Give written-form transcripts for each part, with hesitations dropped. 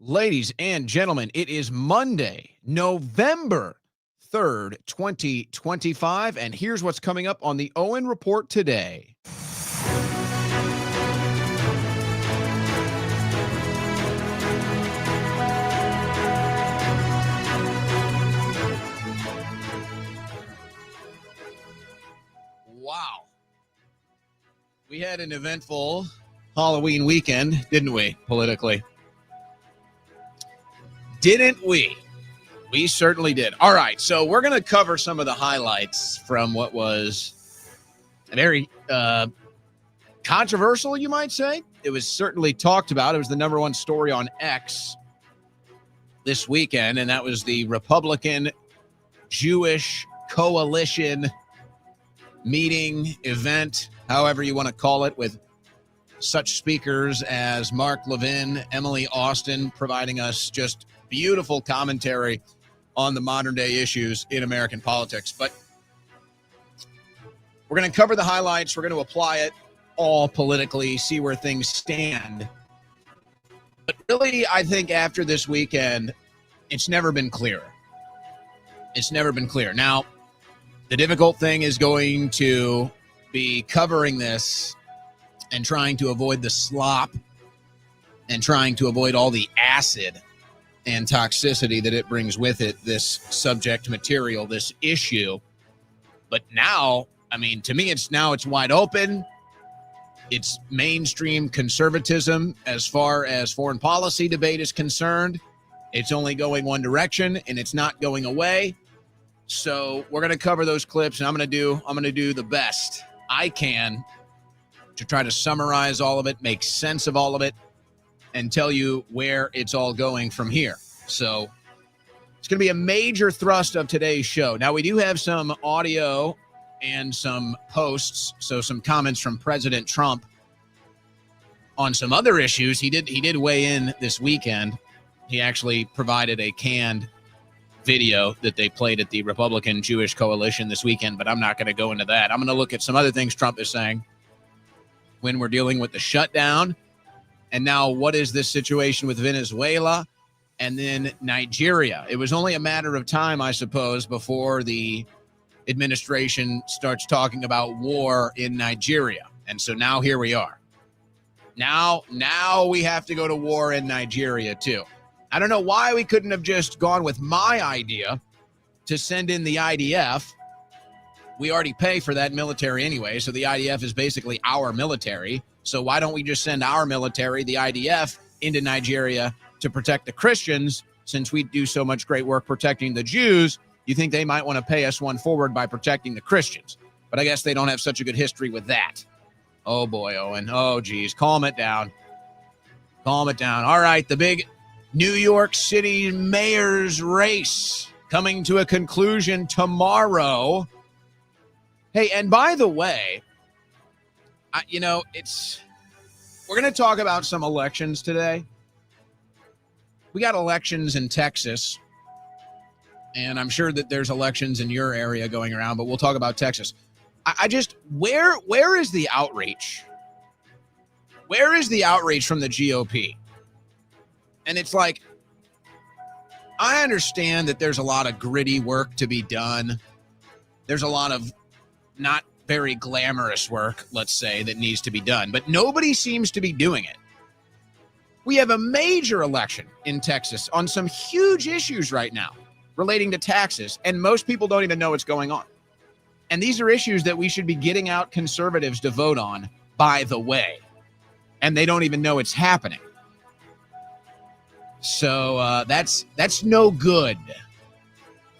Ladies and gentlemen, it is Monday, November 3rd, 2025, and here's what's coming up on the Owen Report today. Wow. We had an eventful Halloween weekend, didn't we, politically? Didn't we? We certainly did. All right, so we're going to cover some of the highlights from what was a very controversial, you might say. It was certainly talked about. It was the number one story on X this weekend, and that was the Republican Jewish coalition meeting, event, however you want to call it, with such speakers as Mark Levin, Emily Austin, providing us just beautiful commentary on the modern day issues in American politics. But we're going to cover the highlights. We're going to apply it all politically, see where things stand. But really, I think after this weekend, it's never been clearer. It's never been clear. Now, the difficult thing is going to be covering this and trying to avoid the slop and trying to avoid all the acid and toxicity that it brings with it, this subject material, this issue. But now, I mean, to me, it's wide open. It's mainstream conservatism as far as foreign policy debate is concerned. It's only going one direction, and it's not going away. So we're going to cover those clips, and I'm going to do the best I can to try to summarize all of it, make sense of all of it, and tell you where it's all going from here. So it's going to be a major thrust of today's show. Now, we do have some audio and some posts, so some comments from President Trump on some other issues. He did weigh in this weekend. He actually provided a canned video that they played at the Republican Jewish Coalition this weekend, but I'm not going to go into that. I'm going to look at some other things Trump is saying when we're dealing with the shutdown. And now, what is this situation with Venezuela and then Nigeria? It was only a matter of time, I suppose, before the administration starts talking about war in Nigeria. And so now here we are. Now we have to go to war in Nigeria, too. I don't know why we couldn't have just gone with my idea to send in the IDF. We already pay for that military anyway, so the IDF is basically our military. So why don't we just send our military, the IDF, into Nigeria to protect the Christians? Since we do so much great work protecting the Jews, you think they might want to pay us one forward by protecting the Christians. But I guess they don't have such a good history with that. Oh, boy, Owen. Oh, geez. Calm it down. Calm it down. All right, the big New York City mayor's race coming to a conclusion tomorrow. Hey, and by the way, we're going to talk about some elections today. We got elections in Texas, and I'm sure that there's elections in your area going around, but we'll talk about Texas. Where is the outreach? Where is the outreach from the GOP? And it's like, I understand that there's a lot of gritty work to be done. There's a lot of not very glamorous work, let's say, that needs to be done, but nobody seems to be doing it. We have a major election in Texas on some huge issues right now relating to taxes, and most people don't even know what's going on. And these are issues that we should be getting out conservatives to vote on, by the way, and they don't even know it's happening. So that's no good.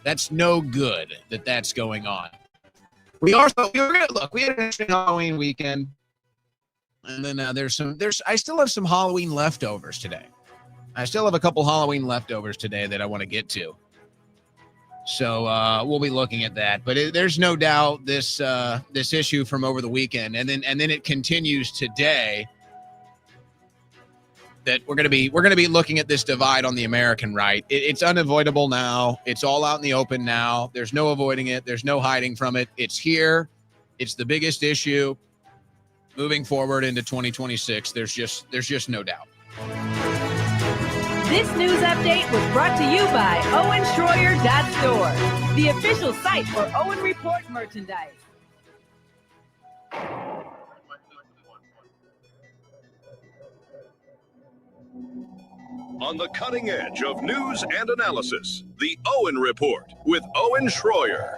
That's no good that's going on. We had an interesting Halloween weekend, and then I still have some Halloween leftovers today. I still have a couple Halloween leftovers today that I want to get to. So we'll be looking at that. But there's no doubt this issue from over the weekend, and then it continues today. That we're going to be looking at this divide on the American right. It's unavoidable now. It's all out in the open now. There's no avoiding it. There's no hiding from it. It's here. It's the biggest issue moving forward into 2026. There's just no doubt. This news update was brought to you by OwenSchroyer.store, the official site for Owen Report merchandise. On the cutting edge of news and analysis, the Owen Report with Owen Schroyer.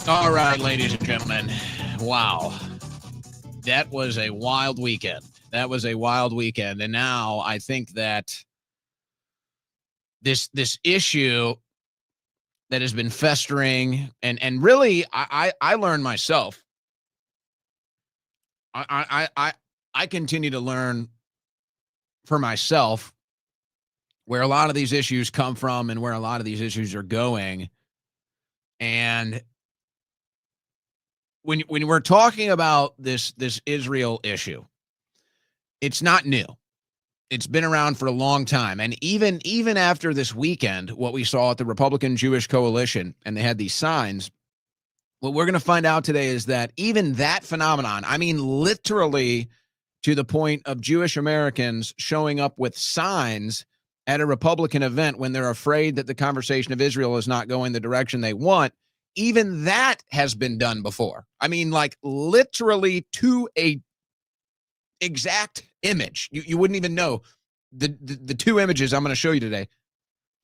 All right, ladies and gentlemen. Wow. That was a wild weekend. And now I think that this issue that has been festering and really I learned myself. I continue to learn for myself where a lot of these issues come from and where a lot of these issues are going. And when we're talking about this Israel issue, it's not new. It's been around for a long time. And even after this weekend, what we saw at the Republican Jewish Coalition, and they had these signs, what we're going to find out today is that even that phenomenon, I mean, literally to the point of Jewish Americans showing up with signs at a Republican event when they're afraid that the conversation of Israel is not going the direction they want, even that has been done before. I mean, like literally to a exact image. You wouldn't even know the two images I'm going to show you today.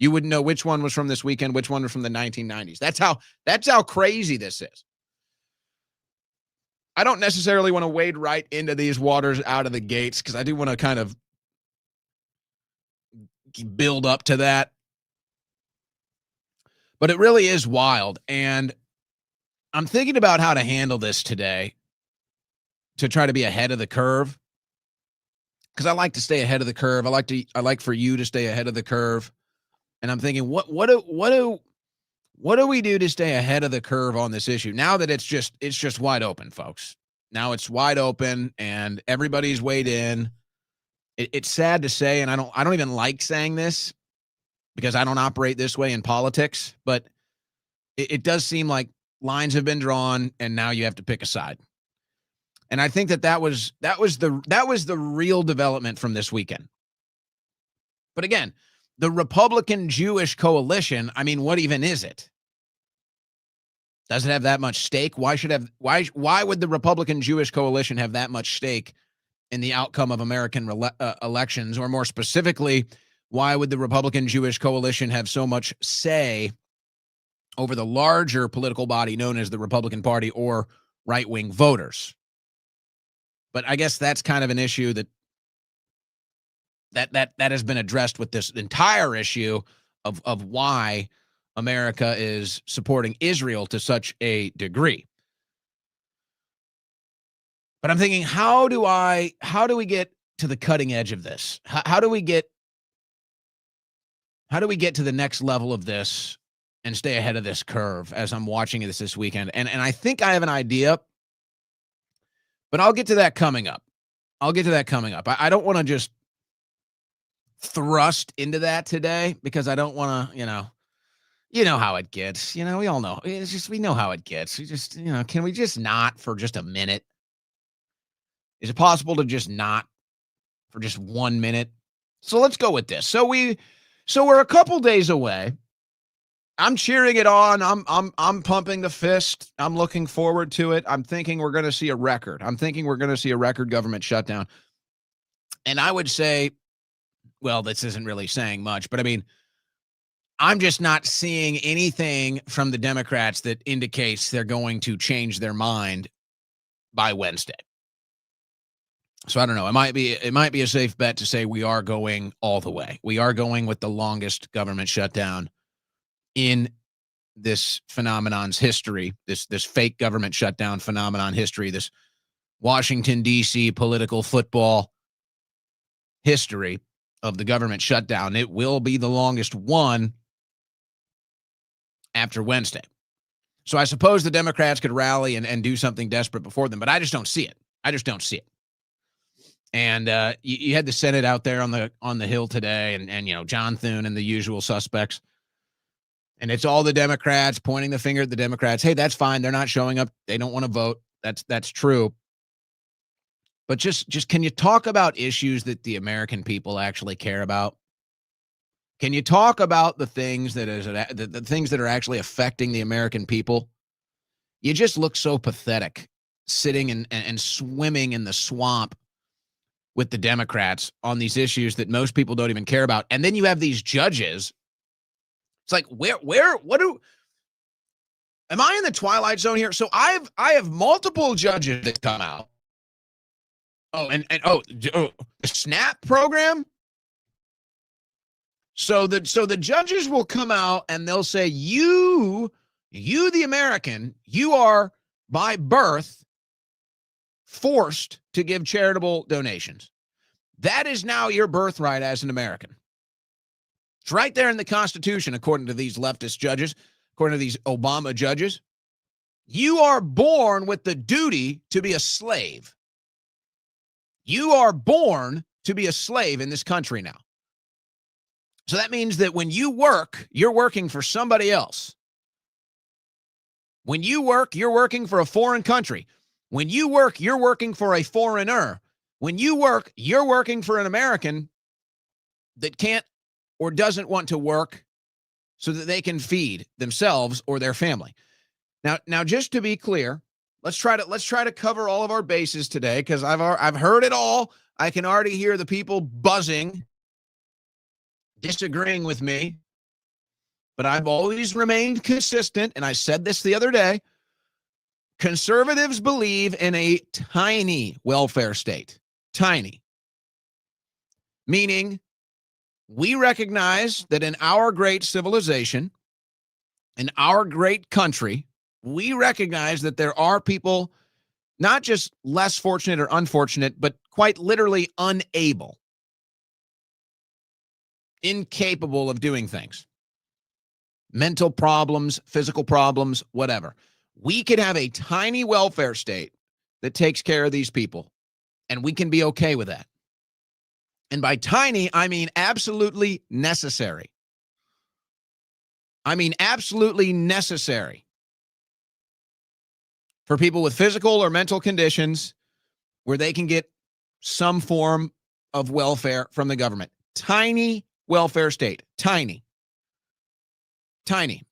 You wouldn't know which one was from this weekend, which one was from the 1990s. That's how crazy this is. I don't necessarily want to wade right into these waters out of the gates because I do want to kind of build up to that. But it really is wild. And I'm thinking about how to handle this today to try to be ahead of the curve. Because I like to stay ahead of the curve. I like for you to stay ahead of the curve. And I'm thinking, what do we do to stay ahead of the curve on this issue? Now that it's just wide open, folks. Now it's wide open and everybody's weighed in. It's sad to say, and I don't even like saying this because I don't operate this way in politics, but it does seem like lines have been drawn and now you have to pick a side. And I think that was the real development from this weekend. But again, the Republican Jewish Coalition, I mean, what even is it? Does it have that much stake? Why would the Republican Jewish Coalition have that much stake in the outcome of American elections? Or more specifically, why would the Republican Jewish Coalition have so much say over the larger political body known as the Republican Party or right-wing voters? But I guess that's kind of an issue that has been addressed with this entire issue of why America is supporting Israel to such a degree. But I'm thinking, how do we get to the cutting edge of this? How do we get to the next level of this and stay ahead of this curve as I'm watching this weekend? And I think I have an idea, but I'll get to that coming up. I don't want to just thrust into that today because I don't want to, you know how it gets. We all know. It's just, we know how it gets. We just, can we just not for just a minute? Is it possible to just not for just 1 minute? So let's go with this. So we're a couple days away. I'm cheering it on. I'm pumping the fist. I'm looking forward to it. I'm thinking we're going to see a record. Government shutdown. And I would say, well, this isn't really saying much, but I mean, I'm just not seeing anything from the Democrats that indicates they're going to change their mind by Wednesday. So I don't know. It might be a safe bet to say we are going all the way. We are going with the longest government shutdown in this phenomenon's history, this fake government shutdown phenomenon history, this Washington, D.C. political football history of the government shutdown. It will be the longest one after Wednesday. So I suppose the Democrats could rally and do something desperate before them, but I just don't see it. I just don't see it. And you had the Senate out there on the Hill today, and John Thune and the usual suspects. And it's all the Democrats pointing the finger at the Democrats. Hey, that's fine. They're not showing up. They don't want to vote. That's true. But just can you talk about issues that the American people actually care about? Can you talk about the things the things that are actually affecting the American people? You just look so pathetic sitting and swimming in the swamp with the Democrats on these issues that most people don't even care about. And then you have these judges. It's like, am I in the twilight zone here? So I have multiple judges that come out. Oh, the SNAP program. So the judges will come out and they'll say, you, the American, you are by birth forced to give charitable donations. That is now your birthright as an American. It's right there in the Constitution, according to these leftist judges, according to these Obama judges. You are born with the duty to be a slave. You are born to be a slave in this country now. So that means that when you work, you're working for somebody else. When you work, you're working for a foreign country. When you work, you're working for a foreigner. When you work, you're working for an American that can't or doesn't want to work so that they can feed themselves or their family. Now, just to be clear, let's try to cover all of our bases today, because I've heard it all. I can already hear the people buzzing, disagreeing with me, but I've always remained consistent, and I said this the other day. Conservatives believe in a tiny welfare state. Tiny. Meaning, we recognize that in our great civilization, in our great country, we recognize that there are people not just less fortunate or unfortunate, but quite literally unable, incapable of doing things. Mental problems, physical problems, whatever. We could have a tiny welfare state that takes care of these people, and we can be okay with that. And by tiny, I mean absolutely necessary. I mean absolutely necessary for people with physical or mental conditions where they can get some form of welfare from the government. Tiny welfare state. Tiny. Tiny.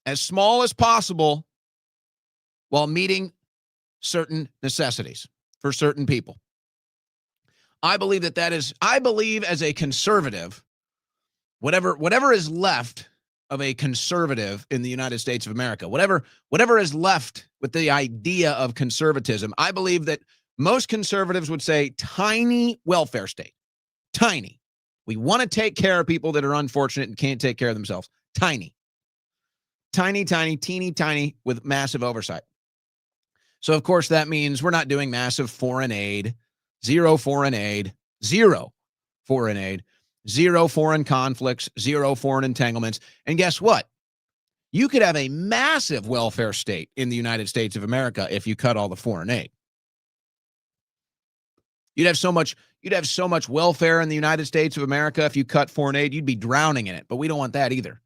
As small as possible while meeting certain necessities for certain people. I believe I believe as a conservative, whatever is left of a conservative in the United States of America, whatever is left with the idea of conservatism, I believe that most conservatives would say tiny welfare state. Tiny. We want to take care of people that are unfortunate and can't take care of themselves. Tiny. Tiny, tiny, teeny tiny with massive oversight. So, of course, that means we're not doing massive foreign aid, zero foreign aid, zero foreign aid, zero foreign conflicts, zero foreign entanglements. And guess what? You could have a massive welfare state in the United States of America if you cut all the foreign aid. You'd have so much welfare in the United States of America if you cut foreign aid, you'd be drowning in it. But we don't want that either.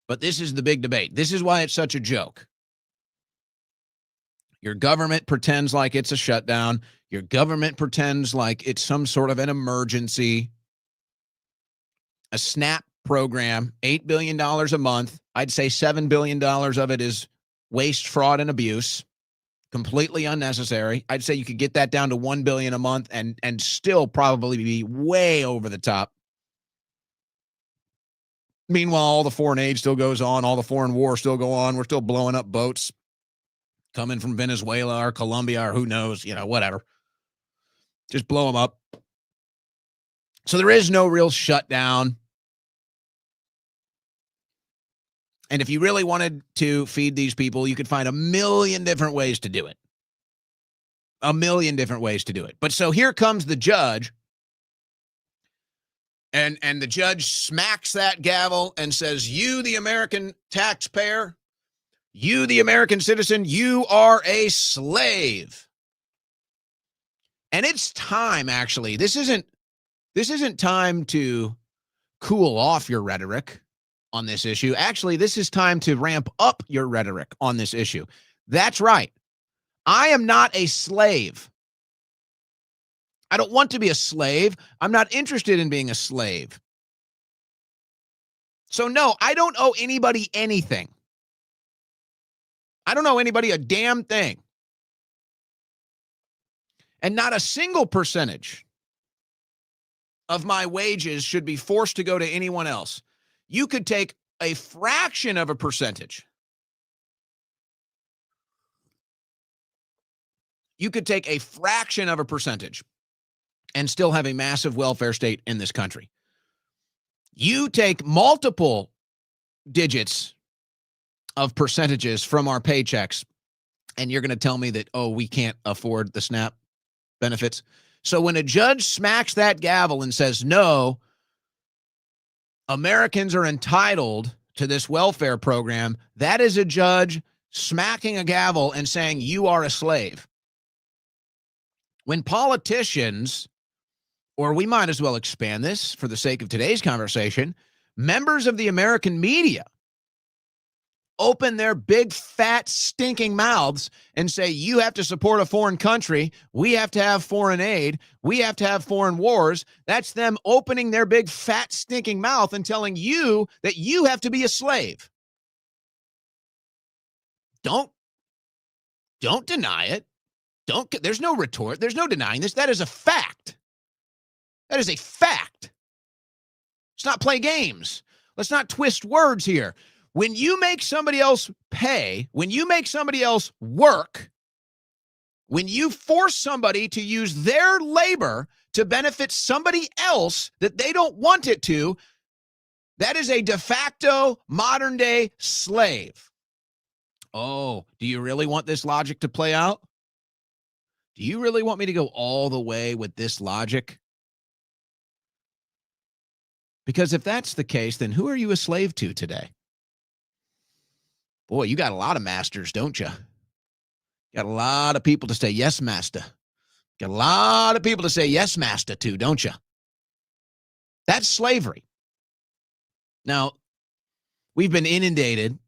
But this is the big debate. This is why it's such a joke. Your government pretends like it's a shutdown. Your government pretends like it's some sort of an emergency. A SNAP program, $8 billion a month. I'd say $7 billion of it is waste, fraud, and abuse. Completely unnecessary. I'd say you could get that down to $1 billion a month and still probably be way over the top. Meanwhile, all the foreign aid still goes on. All the foreign wars still go on. We're still blowing up boats coming from Venezuela or Colombia or who knows, whatever. Just blow them up. So there is no real shutdown. And if you really wanted to feed these people, you could find a million different ways to do it. A million different ways to do it. But so here comes the judge. And the judge smacks that gavel and says, you, the American taxpayer, you, the American citizen, you are a slave. And it's time, actually. This isn't time to cool off your rhetoric on this issue. Actually, this is time to ramp up your rhetoric on this issue. That's right. I am not a slave. I don't want to be a slave. I'm not interested in being a slave. So no, I don't owe anybody anything. I don't owe anybody a damn thing. And not a single percentage of my wages should be forced to go to anyone else. You could take a fraction of a percentage. You could take a fraction of a percentage and still have a massive welfare state in this country. You take multiple digits of percentages from our paychecks, and you're going to tell me that, oh, we can't afford the SNAP benefits. So when a judge smacks that gavel and says, no, Americans are entitled to this welfare program, that is a judge smacking a gavel and saying, you are a slave. When politicians, or we might as well expand this for the sake of today's conversation, members of the American media open their big, fat, stinking mouths and say, you have to support a foreign country, we have to have foreign aid, we have to have foreign wars, that's them opening their big, fat, stinking mouth and telling you that you have to be a slave. Don't deny it. There's no retort. There's no denying this. That is a fact. That is a fact. Let's not play games. Let's not twist words here. When you make somebody else pay, when you make somebody else work, when you force somebody to use their labor to benefit somebody else that they don't want it to, that is a de facto modern day slave. Oh, do you really want this logic to play out? Do you really want me to go all the way with this logic? Because if that's the case, then who are you a slave to today? Boy, you got a lot of masters, don't you? Got a lot of people to say, yes, master. Got a lot of people to say, yes, master, too, don't you? That's slavery. Now, we've been inundated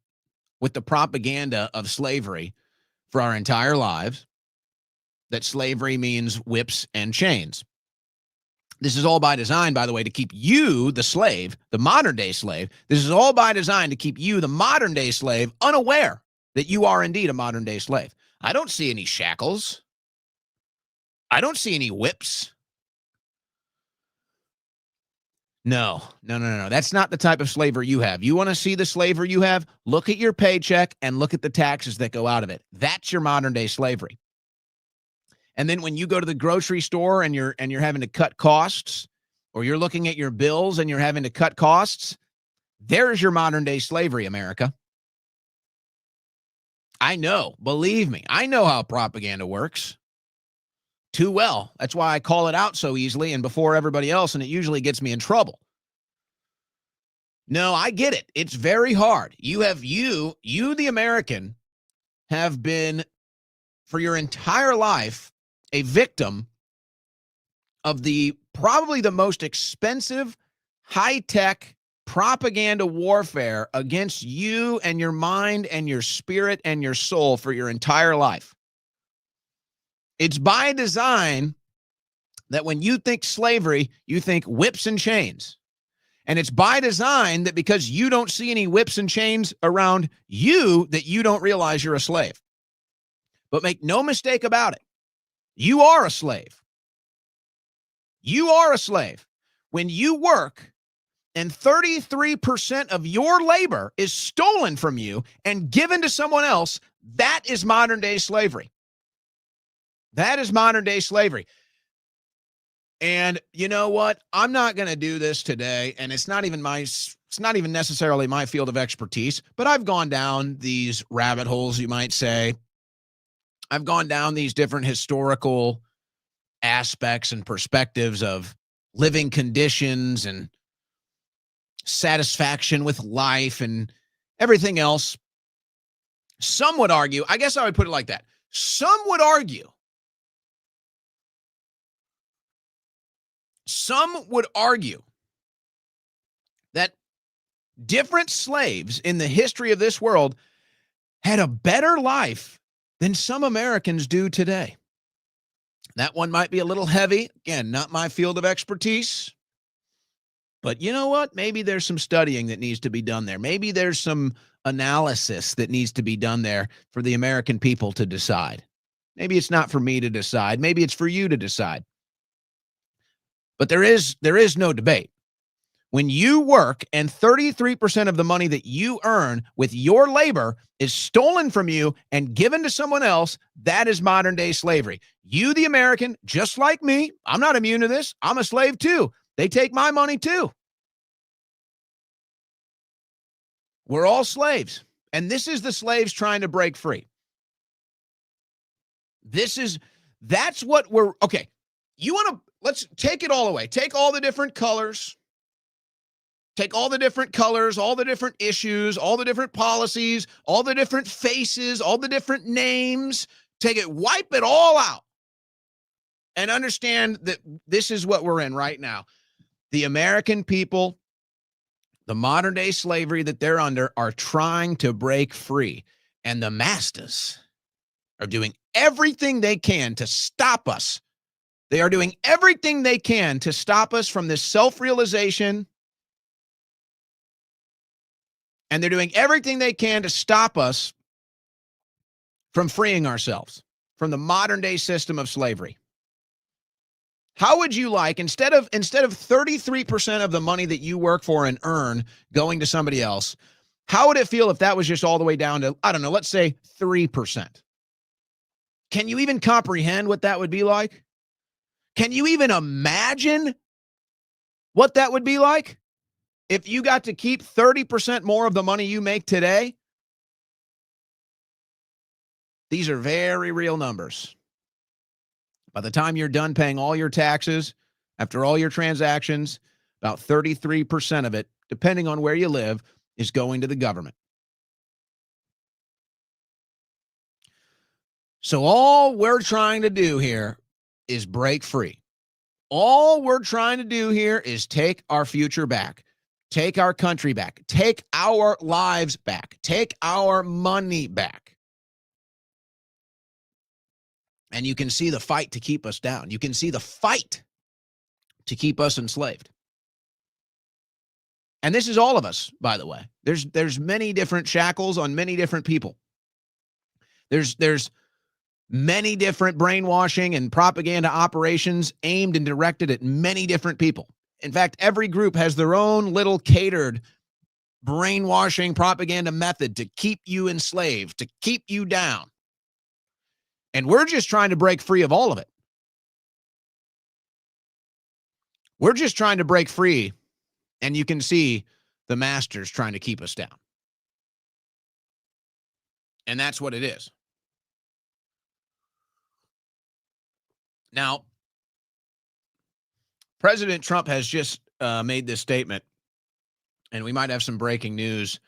with the propaganda of slavery for our entire lives, that slavery means whips and chains. This is all by design, by the way, to keep you, the slave, the modern-day slave. This is all by design to keep you, the modern-day slave, unaware that you are indeed a modern-day slave. I don't see any shackles. I don't see any whips. No. That's not the type of slavery you have. You want to see the slavery you have? Look at your paycheck and look at the taxes that go out of it. That's your modern-day slavery. And then when you go to the grocery store and you're having to cut costs, or you're looking at your bills and you're having to cut costs, there's your modern day slavery, America. I know, believe me, I know how propaganda works too well. That's why I call it out so easily and before everybody else, and it usually gets me in trouble. No, I get it. It's very hard. You, the American, have been for your entire life a victim of probably the most expensive, high-tech propaganda warfare against you and your mind and your spirit and your soul for your entire life. It's by design that when you think slavery, you think whips and chains. And it's by design that because you don't see any whips and chains around you, that you don't realize you're a slave. But make no mistake about it. You are a slave. You are a slave. When you work and 33% of your labor is stolen from you and given to someone else, that is modern day slavery. That is modern day slavery. And you know what? I'm not going to do this today, and it's not even necessarily my field of expertise, but I've gone down these rabbit holes, you might say. I've gone down these different historical aspects and perspectives of living conditions and satisfaction with life and everything else. Some would argue, I guess I would put it like that. Some would argue that different slaves in the history of this world had a better life than some Americans do today. That one might be a little heavy. Again, not my field of expertise. But you know what? Maybe there's some studying that needs to be done there. Maybe there's some analysis that needs to be done there for the American people to decide. Maybe it's not for me to decide. Maybe it's for you to decide. But there is no debate. When you work and 33% of the money that you earn with your labor is stolen from you and given to someone else, that is modern day slavery. You, the American, just like me, I'm not immune to this. I'm a slave too. They take my money too. We're all slaves. And this is the slaves trying to break free. That's what we're, okay. Let's take it all away. Take all the different colors. Take all the different colors, all the different issues, all the different policies, all the different faces, all the different names. Take it, wipe it all out. And understand that this is what we're in right now. The American people, the modern day slavery that they're under, are trying to break free. And the masters are doing everything they can to stop us. They are doing everything they can to stop us from this self-realization. And they're doing everything they can to stop us from freeing ourselves from the modern day system of slavery. How would you like, instead of 33% of the money that you work for and earn going to somebody else, how would it feel if that was just all the way down to, I don't know, let's say 3%? Can you even comprehend what that would be like? Can you even imagine what that would be like if you got to keep 30% more of the money you make today? These are very real numbers. By the time you're done paying all your taxes, after all your transactions, about 33% of it, depending on where you live, is going to the government. So all we're trying to do here is break free. All we're trying to do here is take our future back, take our country back, take our lives back, take our money back. And you can see the fight to keep us down. You can see the fight to keep us enslaved. And this is all of us, by the way. There's many different shackles on many different people. There's many different brainwashing and propaganda operations aimed and directed at many different people. In fact, every group has their own little catered brainwashing propaganda method to keep you enslaved, to keep you down. And we're just trying to break free of all of it. We're just trying to break free, and you can see the masters trying to keep us down. And that's what it is. Now, President Trump has just made this statement, and we might have some breaking news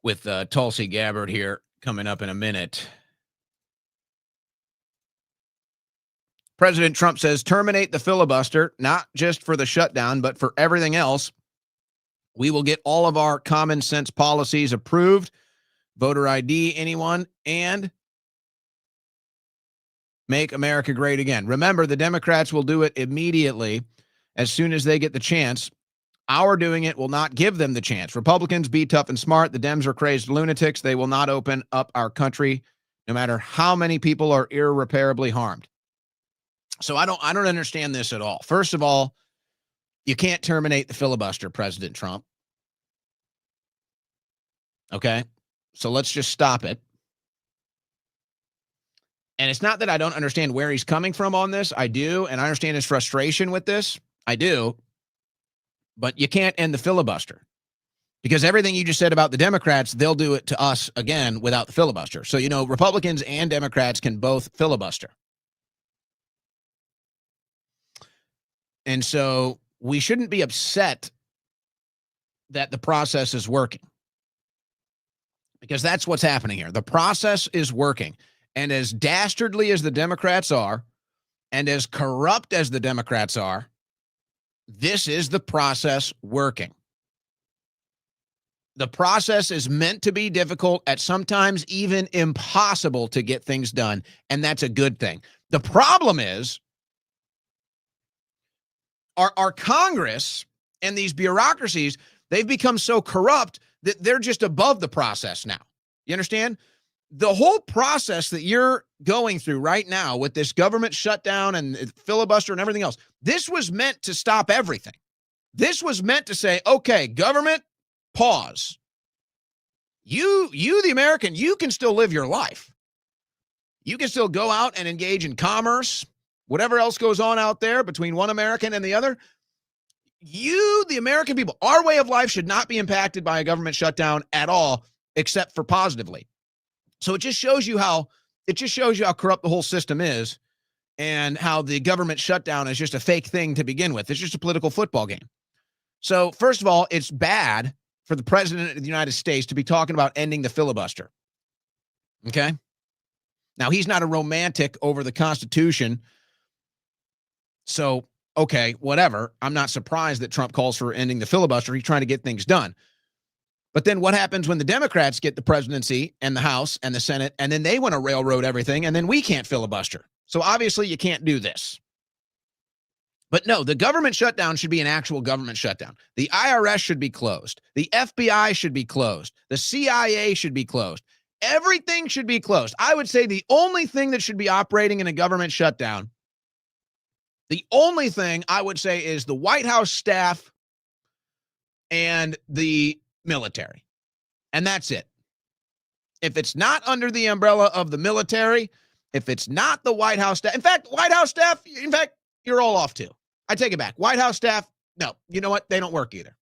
with Tulsi Gabbard here coming up in a minute. President Trump says, terminate the filibuster, not just for the shutdown, but for everything else. We will get all of our common sense policies approved, voter ID, anyone, and make America great again. Remember, the Democrats will do it immediately as soon as they get the chance. Our doing it will not give them the chance. Republicans, be tough and smart. The Dems are crazed lunatics. They will not open up our country, no matter how many people are irreparably harmed. So I don't understand this at all. First of all, you can't terminate the filibuster, President Trump. Okay? So let's just stop it. And it's not that I don't understand where he's coming from on this. I do, and I understand his frustration with this. I do. But you can't end the filibuster. Because everything you just said about the Democrats, they'll do it to us again without the filibuster. So, Republicans and Democrats can both filibuster. And so we shouldn't be upset that the process is working. Because that's what's happening here. The process is working. And as dastardly as the Democrats are, and as corrupt as the Democrats are, this is the process working. The process is meant to be difficult, at sometimes even impossible to get things done, and that's a good thing. The problem is our Congress and these bureaucracies, they've become so corrupt that they're just above the process now. You understand? The whole process that you're going through right now with this government shutdown and filibuster and everything else, this was meant to stop everything. This was meant to say, okay, government, pause. You, the American, you can still live your life. You can still go out and engage in commerce, whatever else goes on out there between one American and the other. You, the American people, our way of life should not be impacted by a government shutdown at all, except for positively. So it just shows you how corrupt the whole system is, and how the government shutdown is just a fake thing to begin with. It's just a political football game. So first of all, it's bad for the president of the United States to be talking about ending the filibuster. Okay? Now, he's not a romantic over the Constitution. So, okay, whatever. I'm not surprised that Trump calls for ending the filibuster. He's trying to get things done. But then what happens when the Democrats get the presidency and the House and the Senate, and then they want to railroad everything, and then we can't filibuster? So obviously you can't do this. But no, the government shutdown should be an actual government shutdown. The IRS should be closed. The FBI should be closed. The CIA should be closed. Everything should be closed. I would say the only thing that should be operating in a government shutdown, the only thing I would say, is the White House staff and the military. And that's it. If it's not under the umbrella of the military, if it's not the White House staff, in fact, White House staff, you're all off too. I take it back. White House staff, no, you know what? They don't work either.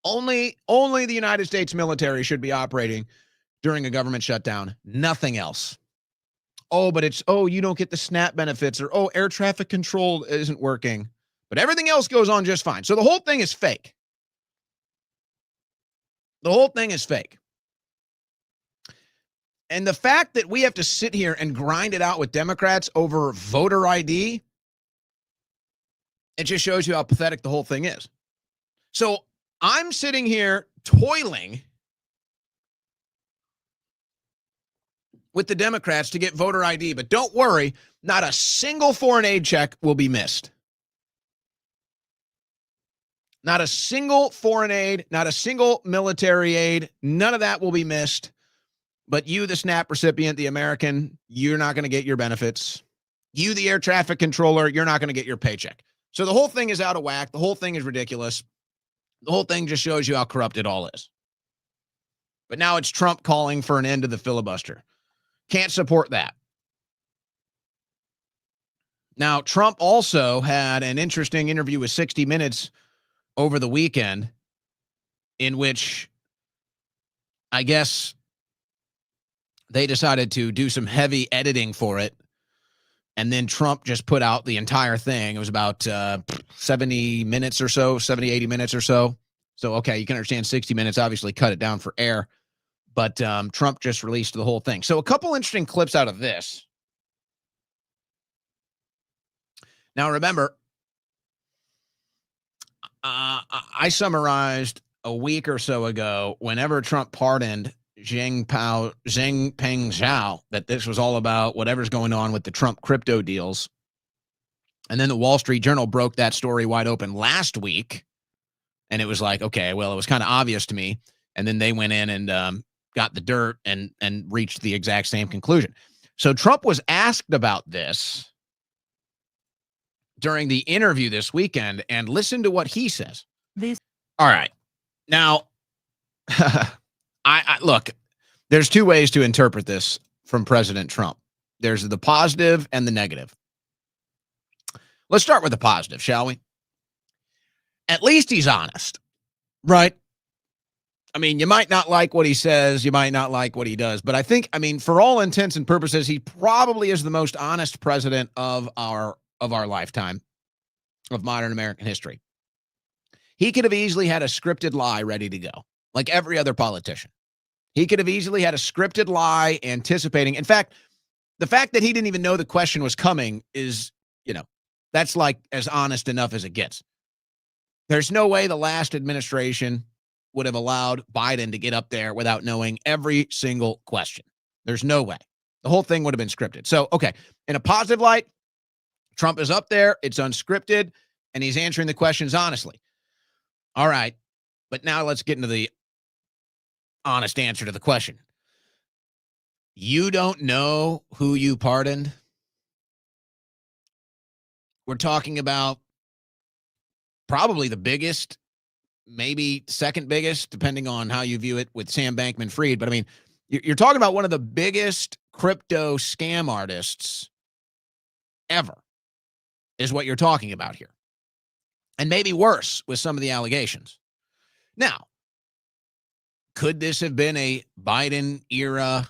Only the United States military should be operating during a government shutdown. Nothing else. Oh, but you don't get the SNAP benefits, or, air traffic control isn't working. But everything else goes on just fine. So the whole thing is fake. The whole thing is fake. And the fact that we have to sit here and grind it out with Democrats over voter ID, it just shows you how pathetic the whole thing is. So I'm sitting here toiling with the Democrats to get voter ID, but don't worry, not a single foreign aid check will be missed. Not a single foreign aid, not a single military aid, none of that will be missed. But you, the SNAP recipient, the American, you're not going to get your benefits. You, the air traffic controller, you're not going to get your paycheck. So the whole thing is out of whack. The whole thing is ridiculous. The whole thing just shows you how corrupt it all is. But now it's Trump calling for an end to the filibuster. Can't support that. Now, Trump also had an interesting interview with 60 Minutes over the weekend, in which I guess they decided to do some heavy editing for it. And then Trump just put out the entire thing. It was about 70 minutes or so, 70, 80 minutes or so. So, okay, you can understand 60 Minutes obviously cut it down for air. But Trump just released the whole thing. So a couple interesting clips out of this. Now, remember, I summarized a week or so ago, whenever Trump pardoned Peng Zhao, that this was all about whatever's going on with the Trump crypto deals. And then the Wall Street Journal broke that story wide open last week. And it was like, okay, well, it was kind of obvious to me. And then they went in and got the dirt and reached the exact same conclusion. So Trump was asked about this during the interview this weekend, and listen to what he says. All right. Now, I look, there's two ways to interpret this from President Trump. There's the positive and the negative. Let's start with the positive, shall we? At least he's honest, right? I mean, you might not like what he says, you might not like what he does, but I think, for all intents and purposes, he probably is the most honest president of our lifetime, of modern American history. He could have easily had a scripted lie ready to go, like every other politician. He could have easily had a scripted lie anticipating. In fact, the fact that he didn't even know the question was coming is, that's like as honest enough as it gets. There's no way the last administration would have allowed Biden to get up there without knowing every single question. There's no way. The whole thing would have been scripted. So, okay, in a positive light, Trump is up there, it's unscripted, and he's answering the questions honestly. All right, but now let's get into the honest answer to the question. You don't know who you pardoned? We're talking about probably the biggest, maybe second biggest, depending on how you view it with Sam Bankman-Fried. But I mean, you're talking about one of the biggest crypto scam artists ever is what you're talking about here. And maybe worse with some of the allegations. Now, could this have been a Biden era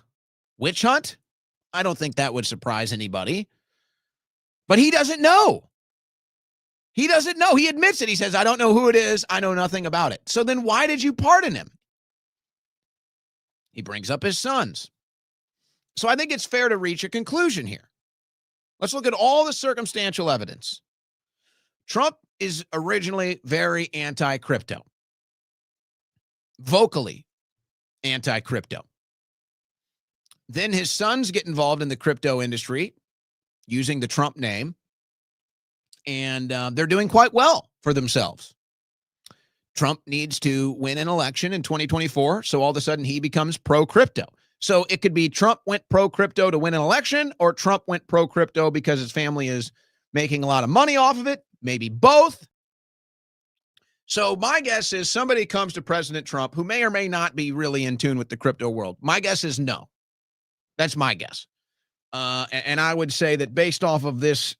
witch hunt? I don't think that would surprise anybody. But he doesn't know. He doesn't know. He admits it. He says, I don't know who it is. I know nothing about it. So then why did you pardon him? He brings up his sons. So I think it's fair to reach a conclusion here. Let's look at all the circumstantial evidence. Trump is originally very anti-crypto. Vocally anti-crypto. Then his sons get involved in the crypto industry using the Trump name, and they're doing quite well for themselves. Trump needs to win an election in 2024, so all of a sudden he becomes pro-crypto. So it could be Trump went pro-crypto to win an election, or Trump went pro-crypto because his family is making a lot of money off of it, maybe both. So my guess is somebody comes to President Trump who may or may not be really in tune with the crypto world. My guess is no. That's my guess. And I would say that based off of this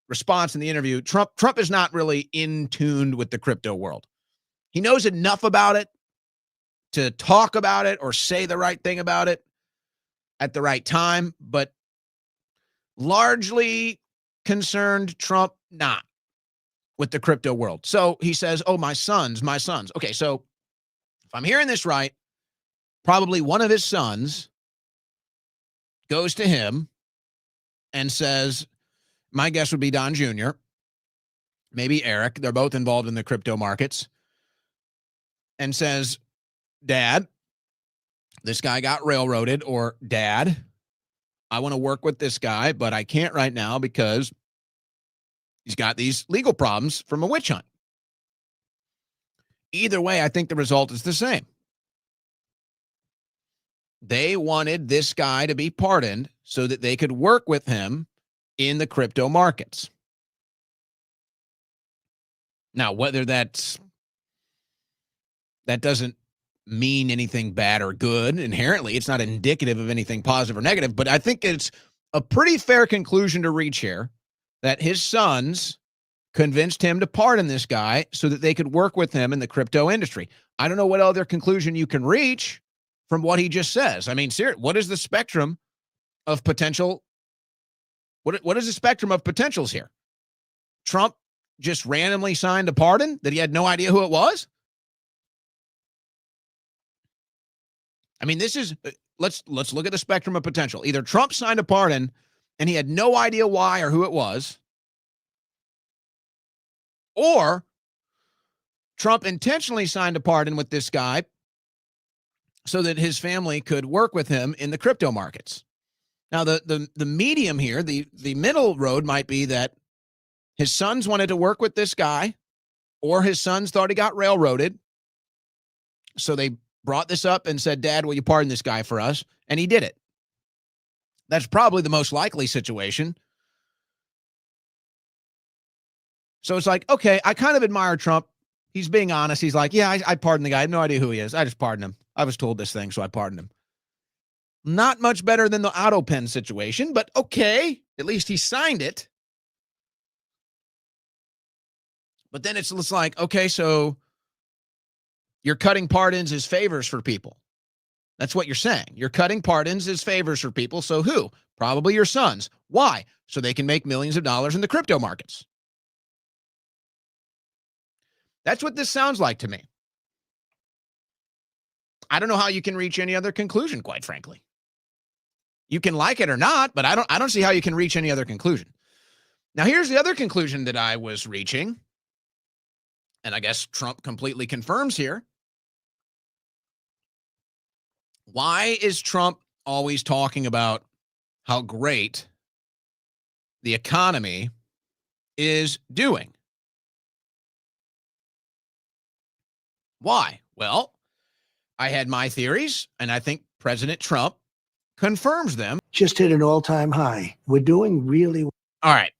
response in the interview, Trump is not really in tune with the crypto world. He knows enough about it to talk about it or say the right thing about it at the right time, but largely concerned Trump not with the crypto world. So he says, oh, my sons. Okay, so if I'm hearing this right, probably one of his sons goes to him and says, my guess would be Don Jr., maybe Eric, they're both involved in the crypto markets, and says, Dad, this guy got railroaded, or Dad, I want to work with this guy, but I can't right now because he's got these legal problems from a witch hunt. Either way, I think the result is the same. They wanted this guy to be pardoned so that they could work with him in the crypto markets. Now, whether that doesn't mean anything bad or good, inherently, it's not indicative of anything positive or negative, but I think it's a pretty fair conclusion to reach here that his sons convinced him to pardon this guy so that they could work with him in the crypto industry. I don't know what other conclusion you can reach from what he just says. I mean, seriously, what is the spectrum of potential? What is the spectrum of potentials here? Trump just randomly signed a pardon that he had no idea who it was? I mean, this is, let's look at the spectrum of potential. Either Trump signed a pardon and he had no idea why or who it was, or Trump intentionally signed a pardon with this guy so that his family could work with him in the crypto markets. Now, the medium here, the middle road might be that his sons wanted to work with this guy, or his sons thought he got railroaded, so they brought this up and said, Dad, will you pardon this guy for us? And he did it. That's probably the most likely situation. So it's like, okay, I kind of admire Trump. He's being honest. He's like, yeah, I pardoned the guy. I have no idea who he is. I just pardoned him. I was told this thing, so I pardoned him. Not much better than the auto pen situation, but okay, at least he signed it. But then it's like, okay, so you're cutting pardons as favors for people. That's what you're saying. You're cutting pardons as favors for people. So who? Probably your sons. Why? So they can make millions of dollars in the crypto markets. That's what this sounds like to me. I don't know how you can reach any other conclusion, quite frankly. You can like it or not, but I don't see how you can reach any other conclusion. Now, here's the other conclusion that I was reaching, and I guess Trump completely confirms here. Why is Trump always talking about how great the economy is doing? Why? Well, I had my theories, and I think President Trump confirms them. Just hit an all-time high. We're doing really well. All right.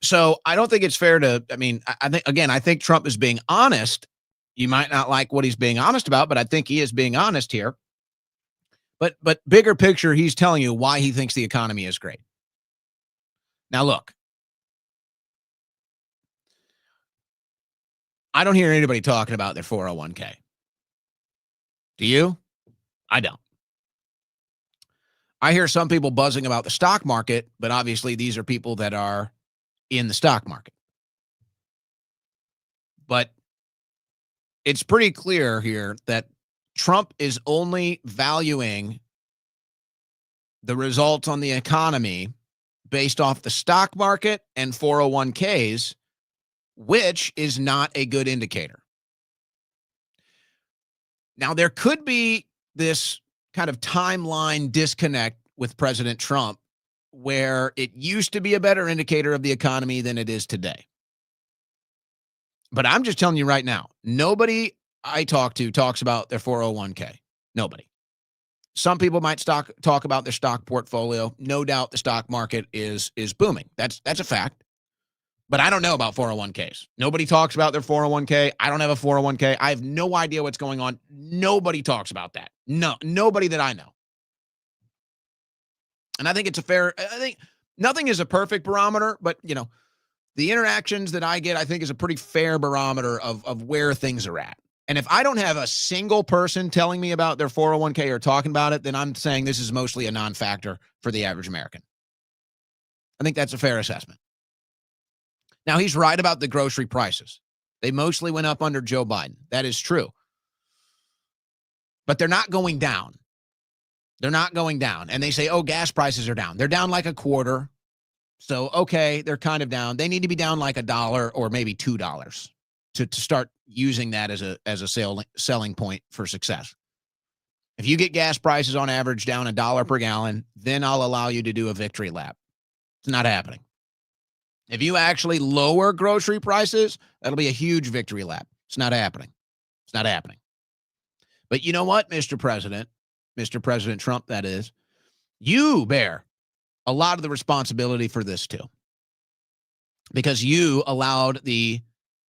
So I don't think it's fair to, I think Trump is being honest. You might not like what he's being honest about, but I think he is being honest here. But bigger picture, he's telling you why he thinks the economy is great. Now, look, I don't hear anybody talking about their 401k. Do you? I don't. I hear some people buzzing about the stock market, but obviously these are people that are in the stock market. But it's pretty clear here that Trump is only valuing the results on the economy based off the stock market and 401ks, which is not a good indicator. Now, there could be this kind of timeline disconnect with President Trump where it used to be a better indicator of the economy than it is today. But I'm just telling you right now, nobody I talk to talks about their 401k. Nobody. Some people might talk about their stock portfolio. No doubt the stock market is booming. That's a fact. But I don't know about 401ks. Nobody talks about their 401k. I don't have a 401k. I have no idea what's going on. Nobody talks about that. No, nobody that I know. And I think I think nothing is a perfect barometer, but the interactions that I get, I think is a pretty fair barometer of where things are at. And if I don't have a single person telling me about their 401k or talking about it, then I'm saying this is mostly a non-factor for the average American. I think that's a fair assessment. Now, he's right about the grocery prices. They mostly went up under Joe Biden. That is true. But they're not going down. They're not going down. And they say, oh, gas prices are down. They're down like a quarter. So, okay, they're kind of down. They need to be down like $1 or maybe $2 to start using that as a selling point for success. If you get gas prices on average down $1 per gallon, then I'll allow you to do a victory lap. It's not happening. If you actually lower grocery prices, that'll be a huge victory lap. It's not happening. It's not happening. But you know what, Mr. President Trump, that is, you bear a lot of the responsibility for this too. Because you allowed the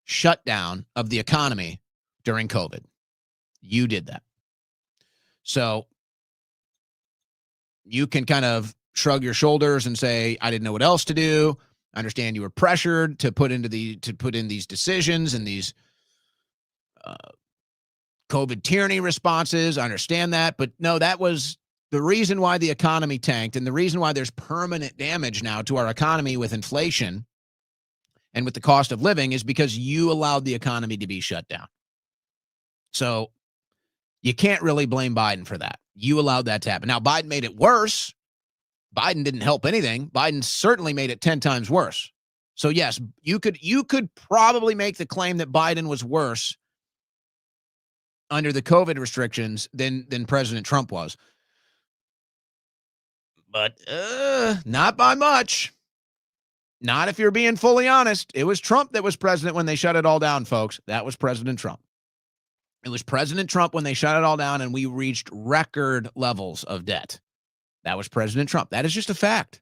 shutdown of the economy during COVID. You did that. So you can kind of shrug your shoulders and say, I didn't know what else to do. I understand you were pressured to put in these decisions and these COVID tyranny responses. I understand that. But no, that was the reason why the economy tanked and the reason why there's permanent damage now to our economy with inflation and with the cost of living is because you allowed the economy to be shut down. So you can't really blame Biden for that. You allowed that to happen. Now, Biden made it worse. Biden didn't help anything. Biden certainly made it 10 times worse. So yes, you could probably make the claim that Biden was worse under the COVID restrictions than President Trump was. But not by much. Not if you're being fully honest. It was Trump that was president when they shut it all down, folks. That was President Trump. It was President Trump when they shut it all down and we reached record levels of debt. That was President Trump. That is just a fact.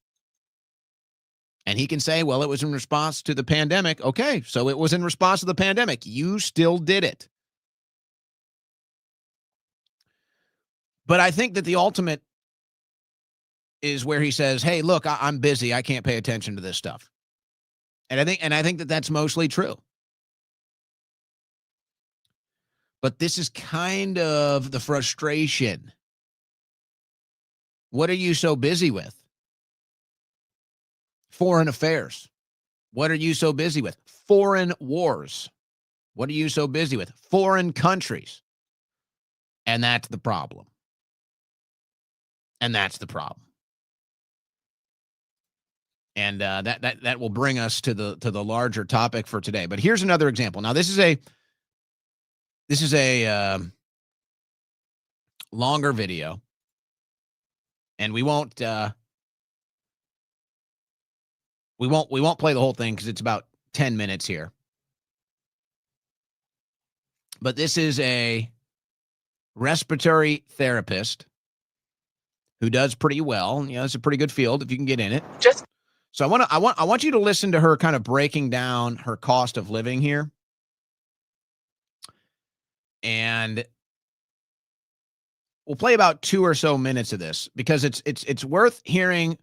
And he can say, well, it was in response to the pandemic. Okay, so it was in response to the pandemic. You still did it. But I think that the ultimate is where he says, hey, look, I'm busy. I can't pay attention to this stuff. And I think that that's mostly true. But this is kind of the frustration. What are you so busy with? Foreign affairs. What are you so busy with? Foreign wars. What are you so busy with? Foreign countries. And that's the problem. And that's the problem. And that will bring us to the larger topic for today. But here's another example. Now, this is a longer video, and we won't play the whole thing because it's about 10 minutes here. But this is a respiratory therapist who does pretty well. You know, it's a pretty good field if you can get in it. So I want you to listen to her kind of breaking down her cost of living here. And we'll play about 2 or so minutes of this because it's worth hearing.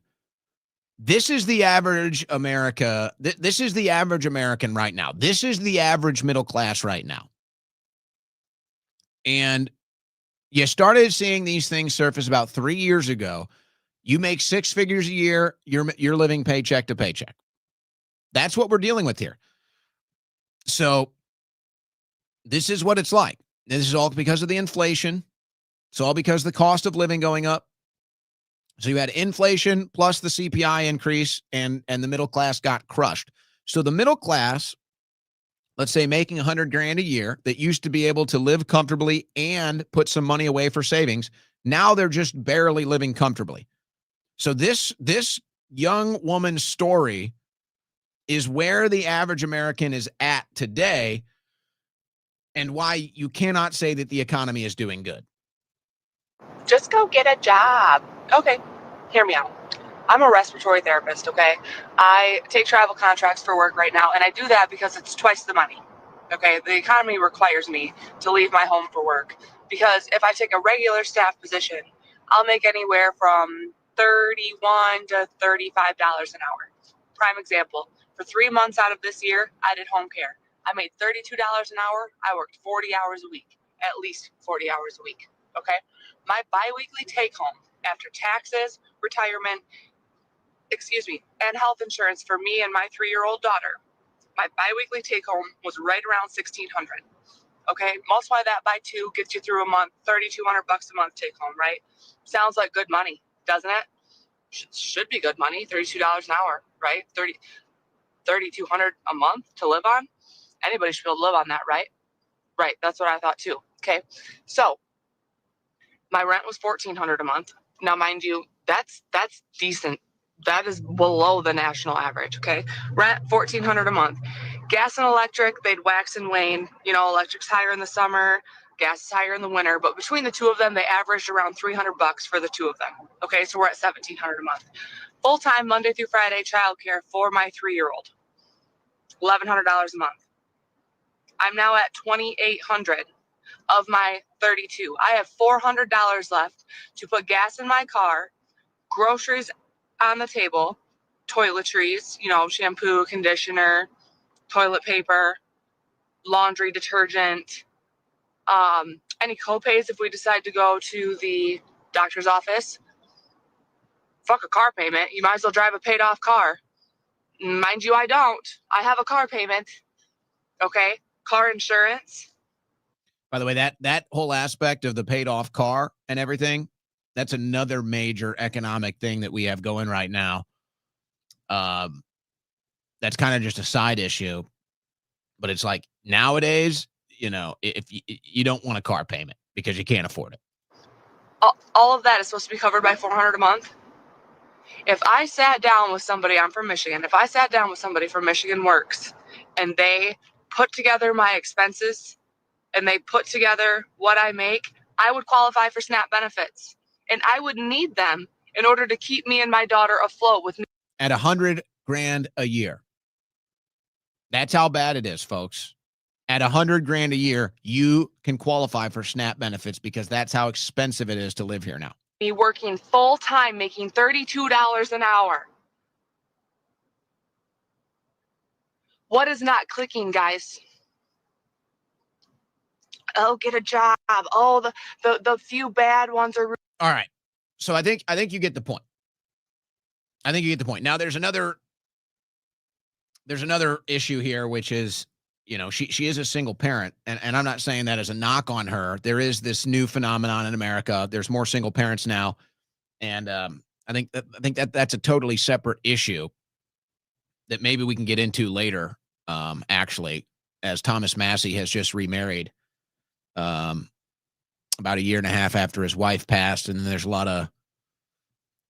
This is the average America. This is the average American right now. This is the average middle class right now. And you started seeing these things surface about 3 years ago. You make 6 figures a year, you're living paycheck to paycheck. That's what we're dealing with here. So this is what it's like. This is all because of the inflation. It's all because of the cost of living going up. So you had inflation plus the CPI increase, and the middle class got crushed. So the middle class, let's say making $100,000 a year, that used to be able to live comfortably and put some money away for savings, now they're just barely living comfortably. So this young woman's story is where the average American is at today, and why you cannot say that the economy is doing good. Just go get a job. Okay, hear me out. I'm a respiratory therapist, okay? I take travel contracts for work right now, and I do that because it's twice the money, okay? The economy requires me to leave my home for work, because if I take a regular staff position, I'll make anywhere from $31 to $35 an hour. Prime example, for 3 months out of this year, I did home care. I made $32 an hour. I worked 40 hours a week, at least 40 hours a week, okay? My biweekly take home after taxes, retirement, and health insurance for me and my 3-year-old daughter, my biweekly take home was right around $1,600. Okay, multiply that by 2, gets you through a month, $3,200 a month take home, right? Sounds like good money, doesn't it? Should be good money, $32 an hour, right? $3,200 a month to live on. Anybody should be able to live on that, right? Right, that's what I thought too. Okay, so my rent was $1,400 a month. Now, mind you, that's decent. That is below the national average. Okay, rent $1,400 a month. Gas and electric, they'd wax and wane. You know, electric's higher in the summer, gas is higher in the winter. But between the two of them, they averaged around $300 for the two of them. Okay, so we're at $1,700 a month. Full time Monday through Friday childcare for my 3-year-old, $1,100 a month. I'm now at $2,800 of my 32. I have $400 left to put gas in my car, groceries on the table, toiletries, you know, shampoo, conditioner, toilet paper, laundry detergent, any copays if we decide to go to the doctor's office. Fuck a car payment. You might as well drive a paid off car. Mind you, I don't. I have a car payment. Okay? Car insurance. By the way, that whole aspect of the paid off car and everything, that's another major economic thing that we have going right now. That's kind of just a side issue, but it's like nowadays, you know, if you don't want a car payment because you can't afford it. All of that is supposed to be covered by $400 a month. If I sat down with somebody, I'm from Michigan. If I sat down with somebody from Michigan Works and they put together my expenses and they put together what I make, I would qualify for SNAP benefits. And I would need them in order to keep me and my daughter afloat with me. At $100,000 a year. That's how bad it is, folks. At $100,000 a year, you can qualify for SNAP benefits because that's how expensive it is to live here now. Me working full time, making $32 an hour. What is not clicking, guys? Oh, get a job. Oh, the few bad ones are. All right. So I think you get the point. I think you get the point. Now there's another issue here, which is she is a single parent, and I'm not saying that as a knock on her. There is this new phenomenon in America. There's more single parents now, and I think that that's a totally separate issue that maybe we can get into later. Actually, as Thomas Massey has just remarried, about a year and a half after his wife passed, and there's a lot of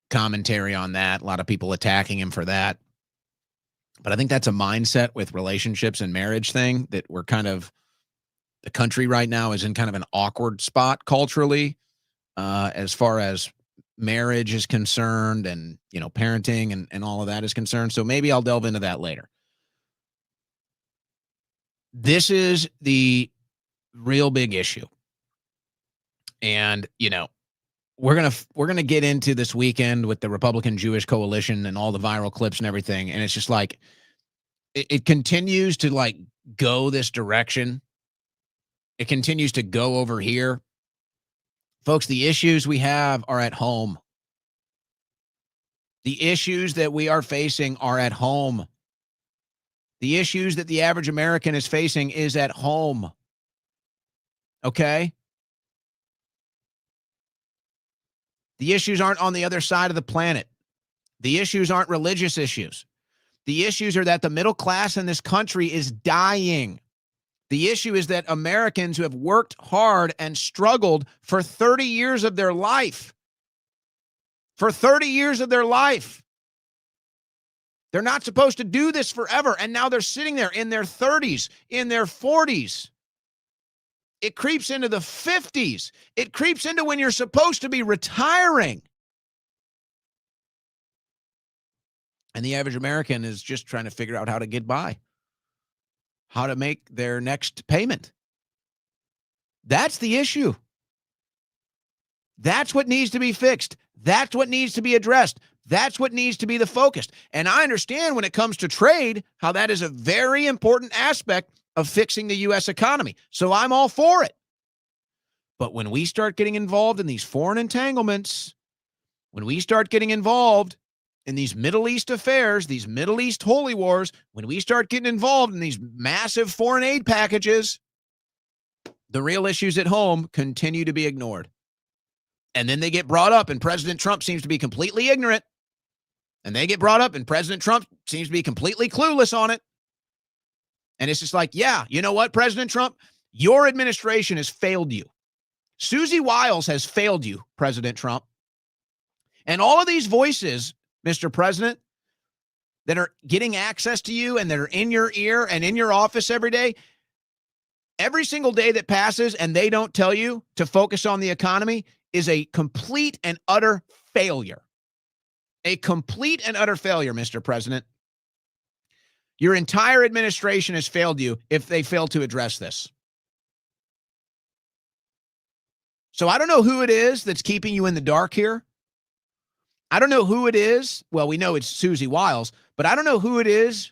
commentary on that. A lot of people attacking him for that. But I think that's a mindset with relationships and marriage thing that we're kind of, the country right now is in kind of an awkward spot culturally, as far as marriage is concerned and, parenting and all of that is concerned. So maybe I'll delve into that later. This is the real big issue. And, we're going to get into this weekend with the Republican Jewish coalition and all the viral clips and everything. And it's just like, it continues to like go this direction. It continues to go over here. Folks, the issues we have are at home. The issues that we are facing are at home. The issues that the average American is facing is at home. Okay? The issues aren't on the other side of the planet. The issues aren't religious issues. The issues are that the middle class in this country is dying. The issue is that Americans who have worked hard and struggled for 30 years of their life, they're not supposed to do this forever. And now they're sitting there in their 30s, in their 40s. It creeps into the 50s. It creeps into when you're supposed to be retiring. And the average American is just trying to figure out how to get by, how to make their next payment. That's the issue. That's what needs to be fixed. That's what needs to be addressed. That's what needs to be the focus. And I understand when it comes to trade, how that is a very important aspect of fixing the U.S. economy. So I'm all for it. But when we start getting involved in these foreign entanglements, when we start getting involved in these Middle East affairs, these Middle East holy wars, when we start getting involved in these massive foreign aid packages, the real issues at home continue to be ignored. And then they get brought up, and President Trump seems to be completely ignorant. And they get brought up, and President Trump seems to be completely clueless on it. And it's just like, yeah, you know what, President Trump? Your administration has failed you. Susie Wiles has failed you, President Trump. And all of these voices, Mr. President, that are getting access to you and that are in your ear and in your office every day, every single day that passes and they don't tell you to focus on the economy is a complete and utter failure. A complete and utter failure, Mr. President. Your entire administration has failed you if they fail to address this. So I don't know who it is that's keeping you in the dark here. I don't know who it is. Well, we know it's Susie Wiles, but I don't know who it is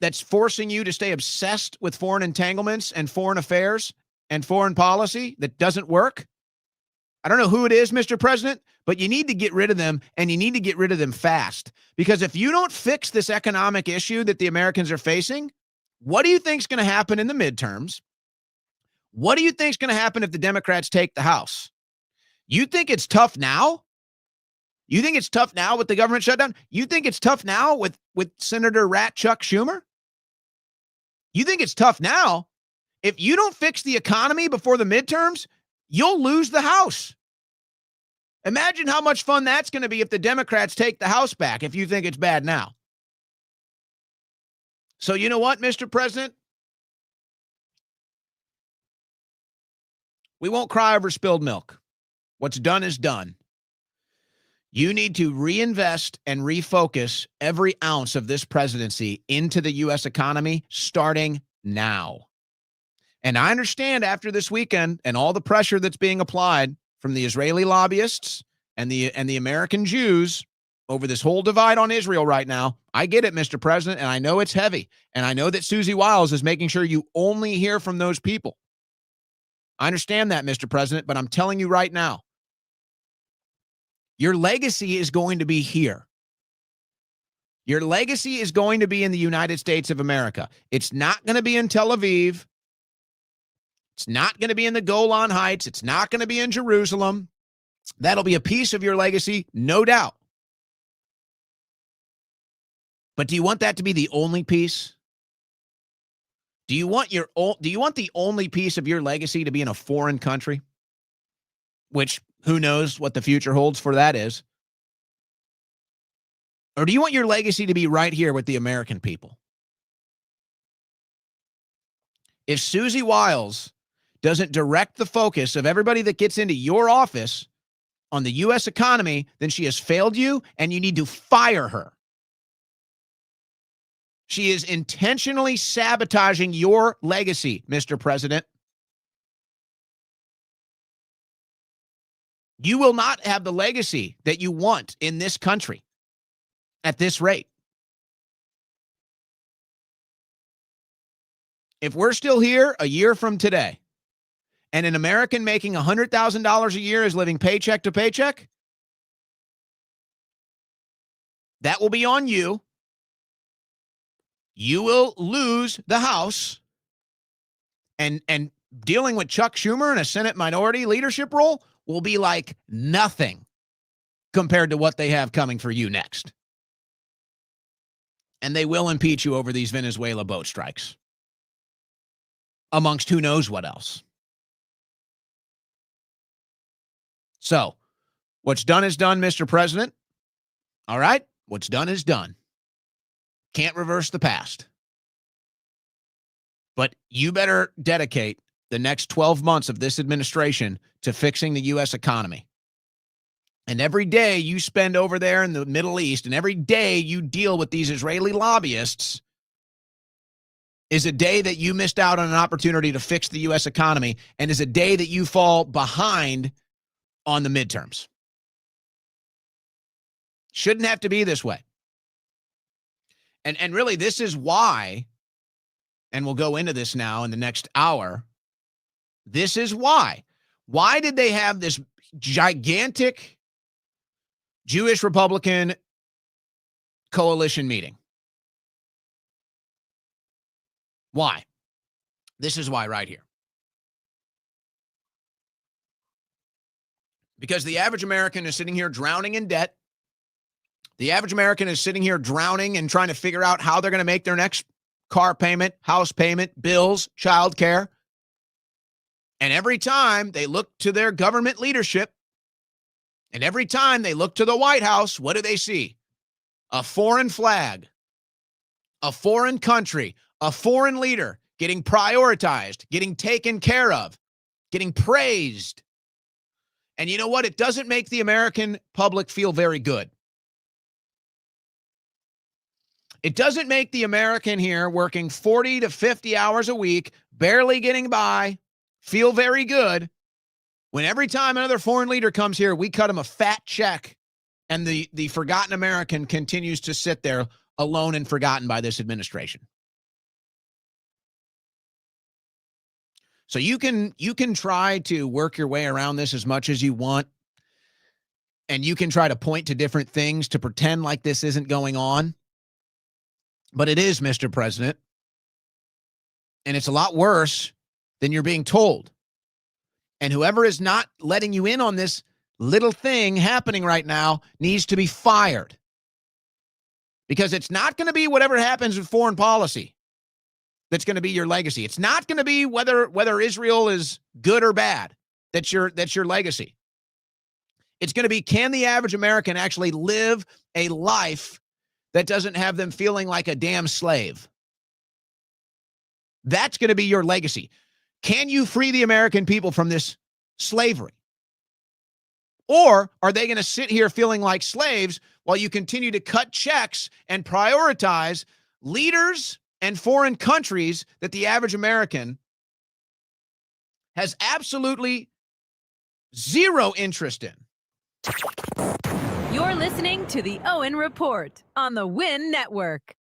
that's forcing you to stay obsessed with foreign entanglements and foreign affairs and foreign policy that doesn't work. I don't know who it is, Mr. President, but you need to get rid of them, and you need to get rid of them fast. Because if you don't fix this economic issue that the Americans are facing, what do you think is going to happen in the midterms? What do you think is going to happen if the Democrats take the House? You think it's tough now? You think it's tough now with the government shutdown? You think it's tough now with Senator Rat Chuck Schumer? You think it's tough now? If you don't fix the economy before the midterms, you'll lose the House. Imagine how much fun that's going to be if the Democrats take the House back, if you think it's bad now. So you know what, Mr. President? We won't cry over spilled milk. What's done is done. You need to reinvest and refocus every ounce of this presidency into the U.S. economy starting now. And I understand after this weekend and all the pressure that's being applied from the Israeli lobbyists and the American Jews over this whole divide on Israel right now. I get it, Mr. President, and I know it's heavy. And I know that Susie Wiles is making sure you only hear from those people. I understand that, Mr. President, but I'm telling you right now, your legacy is going to be here. Your legacy is going to be in the United States of America. It's not going to be in Tel Aviv. It's not going to be in the Golan Heights. It's not going to be in Jerusalem. That'll be a piece of your legacy, no doubt. But do you want that to be the only piece? Do you want the only piece of your legacy to be in a foreign country? Which, who knows what the future holds for that is? Or do you want your legacy to be right here with the American people? If Susie Wiles doesn't direct the focus of everybody that gets into your office on the U.S. economy, then she has failed you, and you need to fire her. She is intentionally sabotaging your legacy, Mr. President. You will not have the legacy that you want in this country at this rate. If we're still here a year from today, and an American making $100,000 a year is living paycheck to paycheck, that will be on you. You will lose the House, and dealing with Chuck Schumer in a Senate minority leadership role will be like nothing compared to what they have coming for you next. And they will impeach you over these Venezuela boat strikes, amongst who knows what else. So, what's done is done, Mr. President. All right? What's done is done. Can't reverse the past. But you better dedicate the next 12 months of this administration to fixing the U.S. economy. And every day you spend over there in the Middle East, and every day you deal with these Israeli lobbyists, is a day that you missed out on an opportunity to fix the U.S. economy, and is a day that you fall behind on the midterms. Shouldn't have to be this way. And really, this is why, and we'll go into this now in the next hour, this is why. Why did they have this gigantic Jewish Republican coalition meeting? Why? This is why right here. Because the average American is sitting here drowning in debt. The average American is sitting here drowning and trying to figure out how they're going to make their next car payment, house payment, bills, childcare. And every time they look to their government leadership, and every time they look to the White House, what do they see? A foreign flag, a foreign country, a foreign leader getting prioritized, getting taken care of, getting praised. And you know what? It doesn't make the American public feel very good. It doesn't make the American here working 40 to 50 hours a week, barely getting by, feel very good when every time another foreign leader comes here, we cut him a fat check, and the forgotten American continues to sit there alone and forgotten by this administration. So you can try to work your way around this as much as you want, and you can try to point to different things to pretend like this isn't going on. But it is, Mr. President. And it's a lot worse than you're being told. And whoever is not letting you in on this little thing happening right now needs to be fired. Because it's not going to be whatever happens with foreign policy that's going to be your legacy. It's not going to be whether Israel is good or bad that's your legacy. It's going to be, can the average American actually live a life that doesn't have them feeling like a damn slave? That's going to be your legacy. Can you free the American people from this slavery? Or are they going to sit here feeling like slaves while you continue to cut checks and prioritize leaders and foreign countries that the average American has absolutely zero interest in? You're listening to the Owen Report on the Win Network.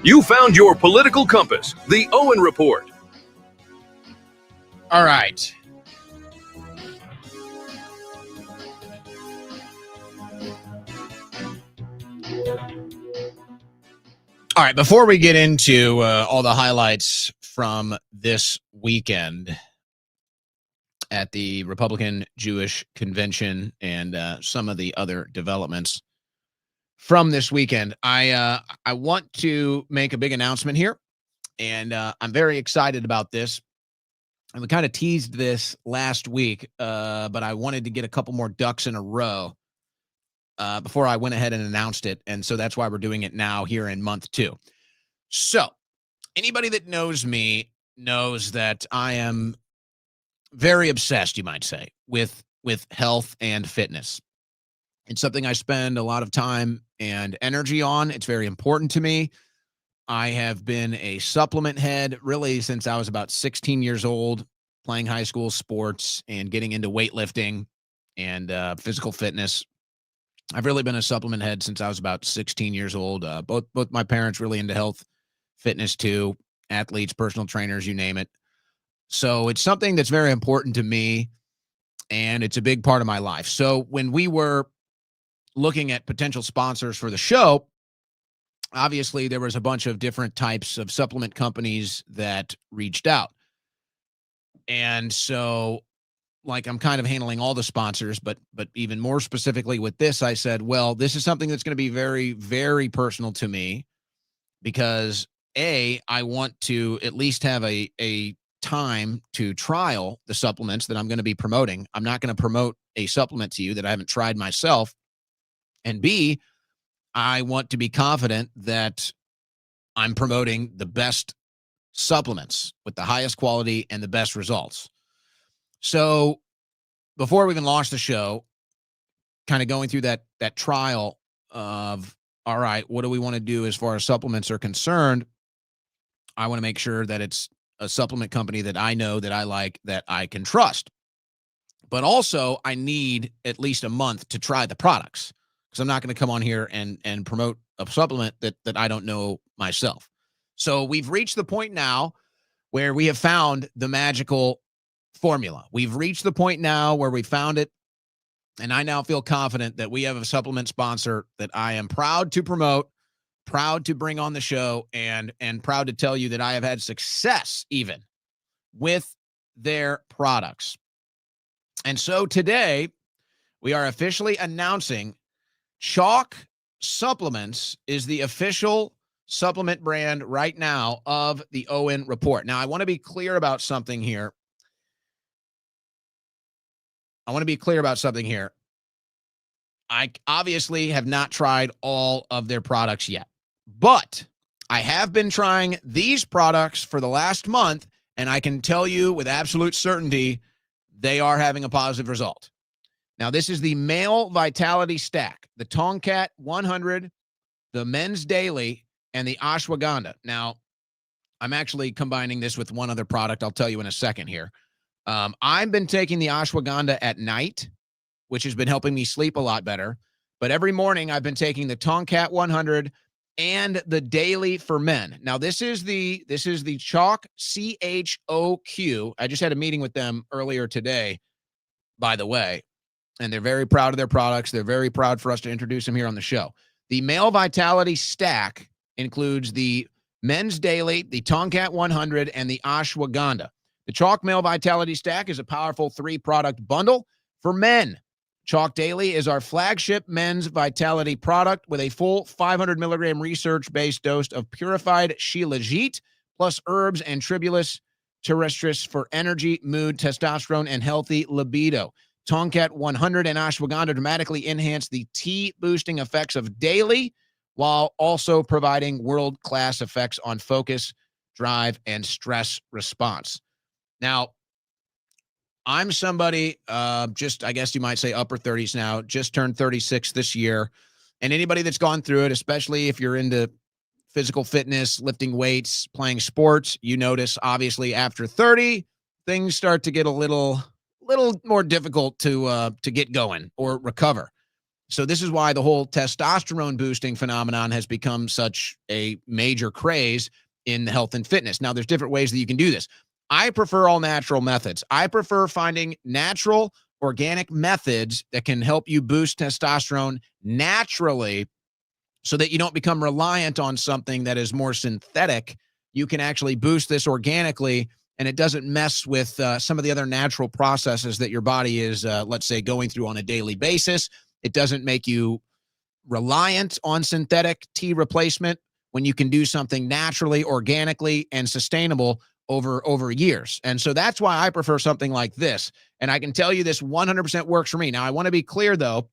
You found your political compass, the Owen Report. All right. All right, before we get into all the highlights from this weekend at the Republican Jewish Convention and some of the other developments from this weekend, I want to make a big announcement here, and I'm very excited about this. And we kind of teased this last week, but I wanted to get a couple more ducks in a row before I went ahead and announced it, and so that's why we're doing it now here in month 2. So anybody that knows me knows that I am very obsessed, you might say, with health and fitness. It's something I spend a lot of time and energy on. It's very important to me. I have been a supplement head really since I was about 16 years old, playing high school sports and getting into weightlifting and physical fitness. I've really been a supplement head since I was about 16 years old. Both my parents really into health, fitness too, athletes, personal trainers, you name it. So it's something that's very important to me, and it's a big part of my life. So when we were looking at potential sponsors for the show, obviously there was a bunch of different types of supplement companies that reached out. And so, like, I'm kind of handling all the sponsors, but even more specifically with this, I said, well, this is something that's going to be very, very personal to me because I want to at least have a time to trial the supplements that I'm going to be promoting. I'm not going to promote a supplement to you that I haven't tried myself. And B, I want to be confident that I'm promoting the best supplements with the highest quality and the best results. So before we even launched the show, kind of going through that trial of, all right, what do we want to do as far as supplements are concerned? I want to make sure that it's a supplement company that I know, that I like, that I can trust. But also, I need at least a month to try the products because I'm not going to come on here and promote a supplement that I don't know myself. So we've reached the point now where we have found the magical formula. We've reached the point now where we found it, and I now feel confident that we have a supplement sponsor that I am proud to promote, proud to bring on the show, and proud to tell you that I have had success even with their products. And so today, we are officially announcing CHOQ Supplements is the official supplement brand right now of the Owen Report. Now, I want to be clear about something here. I obviously have not tried all of their products yet, but I have been trying these products for the last month, and I can tell you with absolute certainty they are having a positive result. Now, this is the Male Vitality Stack, the Tomcat 100, the Men's Daily, and the Ashwagandha. Now, I'm actually combining this with one other product I'll tell you in a second here. I've been taking the Ashwagandha at night, which has been helping me sleep a lot better. But every morning I've been taking the Tomcat 100 and the Daily for Men. Now, this is the CHOQ, CHOQ. I just had a meeting with them earlier today, by the way, and they're very proud of their products. They're very proud for us to introduce them here on the show. The Male Vitality Stack includes the Men's Daily, the Tomcat 100, and the Ashwagandha. The CHOQ Male Vitality Stack is a powerful 3-product bundle for men. CHOQ Daily is our flagship men's vitality product with a full 500 milligram research-based dose of purified Shilajit plus herbs and Tribulus terrestris for energy, mood, testosterone, and healthy libido. Tomcat 100 and Ashwagandha dramatically enhance the T-boosting effects of Daily while also providing world-class effects on focus, drive, and stress response. Now, I'm somebody, just, I guess you might say upper 30s now, just turned 36 this year. And anybody that's gone through it, especially if you're into physical fitness, lifting weights, playing sports, you notice, obviously, after 30, things start to get a little more difficult to get going or recover. So this is why the whole testosterone boosting phenomenon has become such a major craze in health and fitness. Now, there's different ways that you can do this. I prefer all natural methods. I prefer finding natural, organic methods that can help you boost testosterone naturally so that you don't become reliant on something that is more synthetic. You can actually boost this organically, and it doesn't mess with some of the other natural processes that your body is, let's say, going through on a daily basis. It doesn't make you reliant on synthetic T replacement when you can do something naturally, organically, and sustainable over years. And so that's why I prefer something like this. And I can tell you this 100% works for me. Now, I want to be clear, though.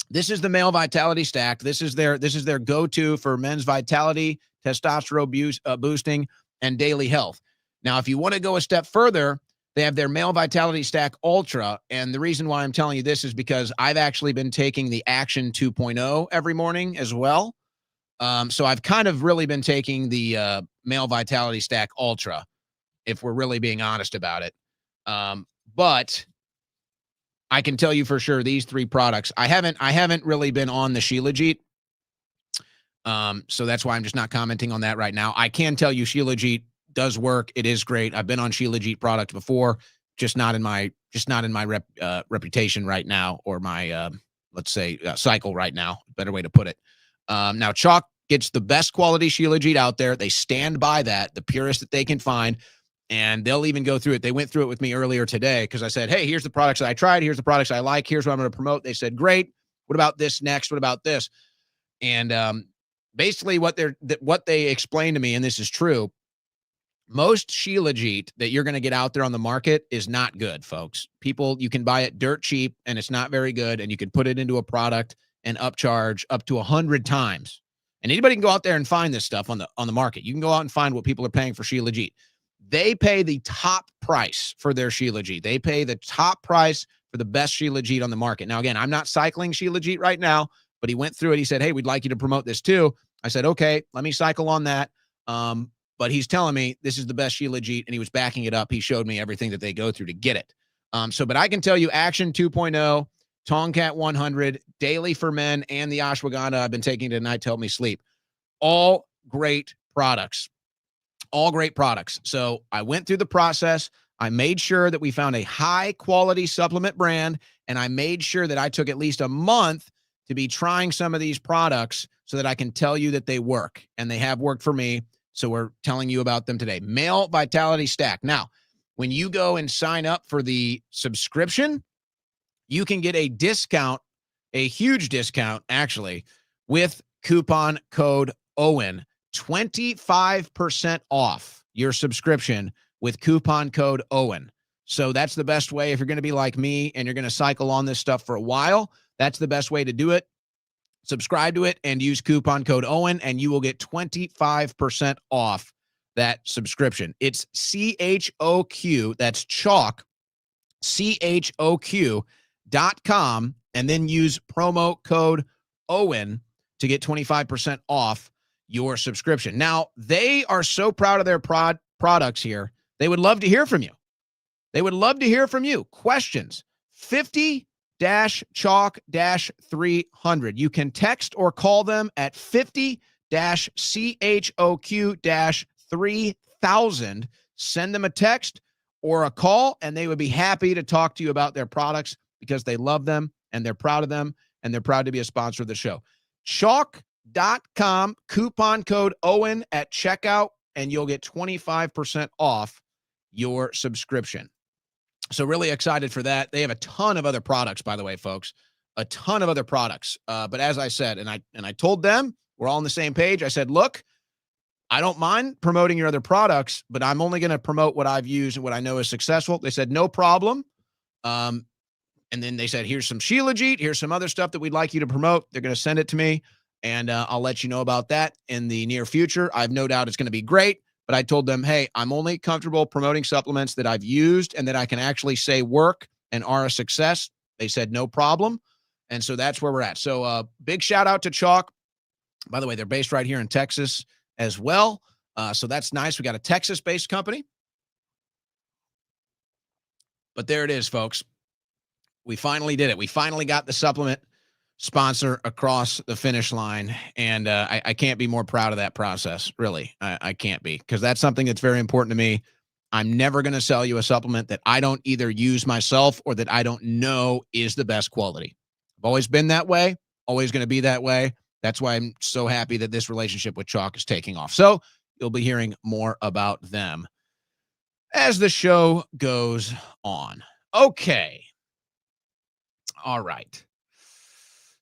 This is the Male Vitality Stack. This is their go-to for men's vitality, testosterone boosting, and daily health. Now, if you want to go a step further, they have their Male Vitality Stack Ultra. And the reason why I'm telling you this is because I've actually been taking the Action 2.0 every morning as well. So I've kind of really been taking the Male Vitality Stack Ultra, if we're really being honest about it. But I can tell you for sure these 3 products, I haven't really been on the Shilajit. So that's why I'm just not commenting on that right now. I can tell you Shilajit does work. It is great. I've been on Shilajit product before, just not in my reputation right now, or my let's say cycle right now. Better way to put it. Now CHOQ gets the best quality Shilajit out there. They stand by that, the purest that they can find. And they'll even go through it. They went through it with me earlier today because I said, hey, here's the products that I tried. Here's the products I like. Here's what I'm going to promote. They said, great. What about this next? What about this? And basically what they explained to me, and this is true, most Shilajit that you're going to get out there on the market is not good, folks. You can buy it dirt cheap, and it's not very good, and you can put it into a product and upcharge up to 100 times. And anybody can go out there and find this stuff on the market. You can go out and find what people are paying for Shilajit. They pay the top price for their Shilajit. They pay the top price for the best Shilajit on the market. Now, again, I'm not cycling Shilajit right now, but he went through it. He said, hey, we'd like you to promote this too. I said, okay, let me cycle on that. But he's telling me this is the best Shilajit, and he was backing it up. He showed me everything that they go through to get it. But I can tell you Action 2.0, Tomcat 100, Daily for Men, and the Ashwagandha I've been taking tonight to help me sleep. All great products. All great products. So I went through the process. I made sure that we found a high-quality supplement brand, and I made sure that I took at least a month to be trying some of these products so that I can tell you that they work, and they have worked for me. So we're telling you about them today. Male Vitality Stack. Now, when you go and sign up for the subscription, you can get a discount, a huge discount, actually, with coupon code Owen. 25% off your subscription with coupon code Owen. So that's the best way. If you're going to be like me and you're going to cycle on this stuff for a while, that's the best way to do it. Subscribe to it and use coupon code Owen, and you will get 25% off that subscription. It's CHOQ, that's CHOQ, CHOQ.com, and then use promo code Owen to get 25% off your subscription. Now, they are so proud of their products here. They would love to hear from you. They would love to hear from you. Questions, $50 50-CHOQ-300. You can text or call them at 50-CHOQ-3000. Send them a text or a call, and they would be happy to talk to you about their products because they love them and they're proud of them and they're proud to be a sponsor of the show. CHOQ.com, coupon code Owen at checkout, and you'll get 25% off your subscription. So really excited for that. They have a ton of other products, by the way, folks, a ton of other products. But as I said, and I told them, we're all on the same page. I said, look, I don't mind promoting your other products, but I'm only going to promote what I've used and what I know is successful. They said, no problem. And then they said, here's some Shilajit. Here's some other stuff that we'd like you to promote. They're going to send it to me, and I'll let you know about that in the near future. I have no doubt it's going to be great. But I told them, hey, I'm only comfortable promoting supplements that I've used and that I can actually say work and are a success. They said, no problem. And so that's where we're at. So big shout out to CHOQ. By the way, they're based right here in Texas as well. So that's nice. We got a Texas-based company. But there it is, folks. We finally did it. We finally got the supplement sponsor across the finish line, and I can't be more proud of that process. Really, I can't be, because that's something that's very important to me. I'm never going to sell you a supplement that I don't either use myself or that I don't know is the best quality. I've always been that way, always going to be that way. That's why I'm so happy that this relationship with CHOQ is taking off. So you'll be hearing more about them as the show goes on. Okay. All right.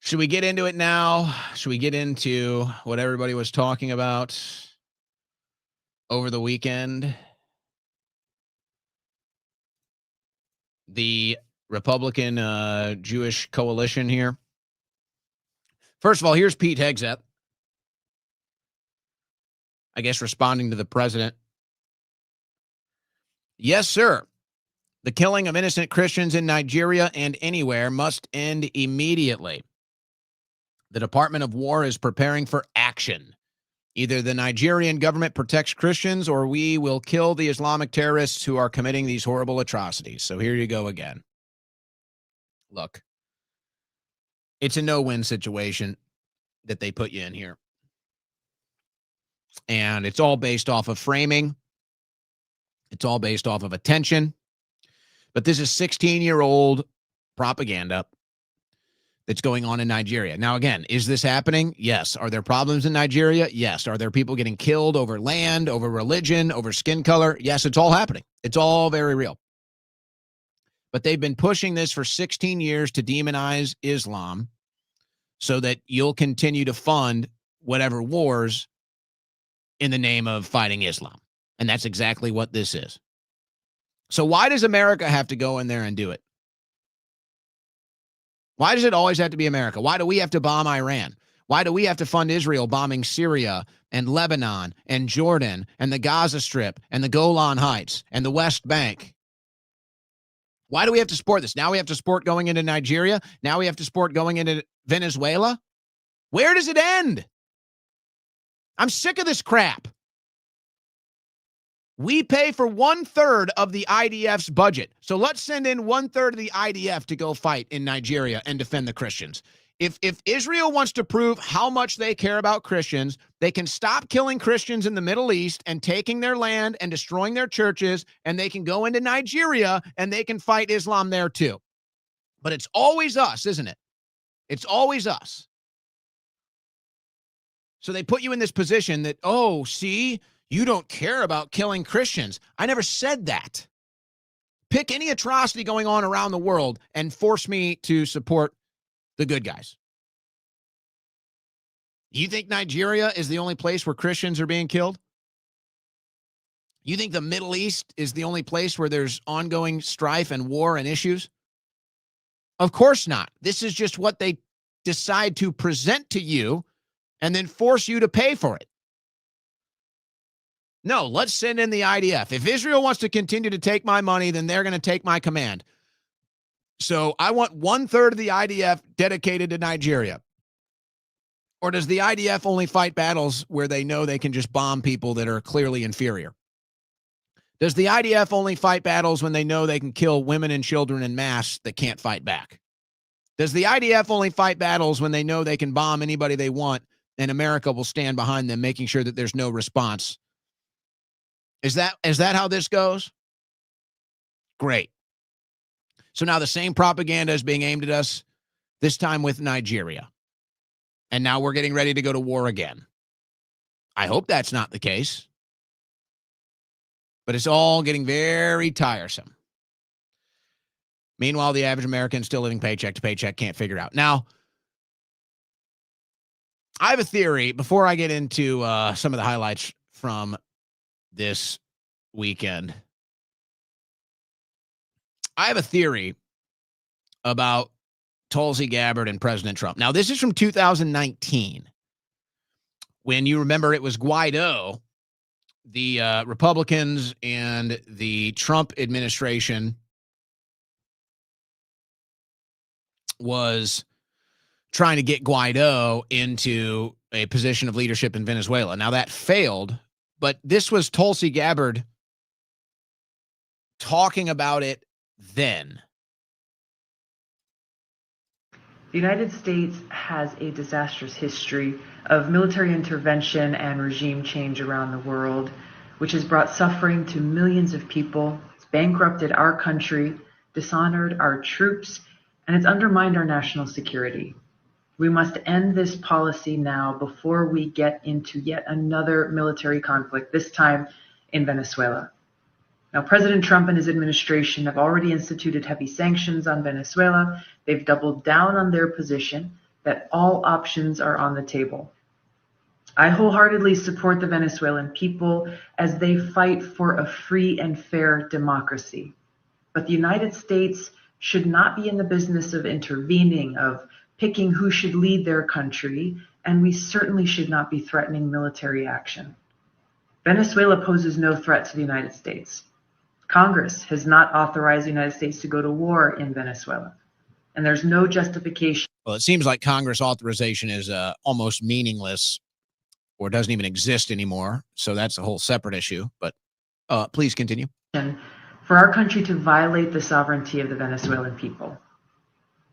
Should we get into it now? Should we get into what everybody was talking about over the weekend? The Republican Jewish coalition here. First of all, here's Pete Hegseth, I guess, responding to the president. Yes, sir. The killing of innocent Christians in Nigeria and anywhere must end immediately. The Department of War is preparing for action. Either the Nigerian government protects Christians or we will kill the Islamic terrorists who are committing these horrible atrocities. So here you go again. Look, it's a no-win situation that they put you in here. And it's all based off of framing. It's all based off of attention. But this is 16-year-old propaganda that's going on in Nigeria. Now, again, is this happening? Yes. Are there problems in Nigeria? Yes. Are there people getting killed over land, over religion, over skin color? Yes, it's all happening. It's all very real. But they've been pushing this for 16 years to demonize Islam so that you'll continue to fund whatever wars in the name of fighting Islam. And that's exactly what this is. So why does America have to go in there and do it? Why does it always have to be America? Why do we have to bomb Iran? Why do we have to fund Israel bombing Syria and Lebanon and Jordan and the Gaza Strip and the Golan Heights and the West Bank? Why do we have to support this? Now we have to support going into Nigeria. Now we have to support going into Venezuela. Where does it end? I'm sick of this crap. We pay for 1/3 of the IDF's budget. So let's send in 1/3 of the IDF to go fight in Nigeria and defend the Christians. If Israel wants to prove how much they care about Christians, they can stop killing Christians in the Middle East and taking their land and destroying their churches, and they can go into Nigeria and they can fight Islam there too. But it's always us, isn't it? It's always us. So they put you in this position that, oh, see, you don't care about killing Christians. I never said that. Pick any atrocity going on around the world and force me to support the good guys. You think Nigeria is the only place where Christians are being killed? You think the Middle East is the only place where there's ongoing strife and war and issues? Of course not. This is just what they decide to present to you and then force you to pay for it. No, let's send in the IDF. If Israel wants to continue to take my money, then they're going to take my command. So I want 1/3 of the IDF dedicated to Nigeria. Or does the IDF only fight battles where they know they can just bomb people that are clearly inferior? Does the IDF only fight battles when they know they can kill women and children en masse that can't fight back? Does the IDF only fight battles when they know they can bomb anybody they want and America will stand behind them, making sure that there's no response? Is that how this goes? Great. So now the same propaganda is being aimed at us, this time with Nigeria. And now we're getting ready to go to war again. I hope that's not the case. But it's all getting very tiresome. Meanwhile, the average American still living paycheck to paycheck can't figure it out. Now, I have a theory before I get into some of the highlights from this weekend. I have a theory about Tulsi Gabbard and President Trump. Now, this is from 2019, when you remember it was Guaido, the Republicans and the Trump administration was trying to get Guaido into a position of leadership in Venezuela. Now, that failed, but this was Tulsi Gabbard talking about it then. The United States has a disastrous history of military intervention and regime change around the world, which has brought suffering to millions of people. It's bankrupted our country, dishonored our troops, and it's undermined our national security. We must end this policy now before we get into yet another military conflict, this time in Venezuela. Now, President Trump and his administration have already instituted heavy sanctions on Venezuela. They've doubled down on their position that all options are on the table. I wholeheartedly support the Venezuelan people as they fight for a free and fair democracy. But the United States should not be in the business of intervening, of picking who should lead their country, and we certainly should not be threatening military action. Venezuela poses no threat to the United States. Congress has not authorized the United States to go to war in Venezuela, and there's no justification. Well, it seems like Congress authorization is almost meaningless or doesn't even exist anymore. So that's a whole separate issue. But please continue. For our country to violate the sovereignty of the Venezuelan people.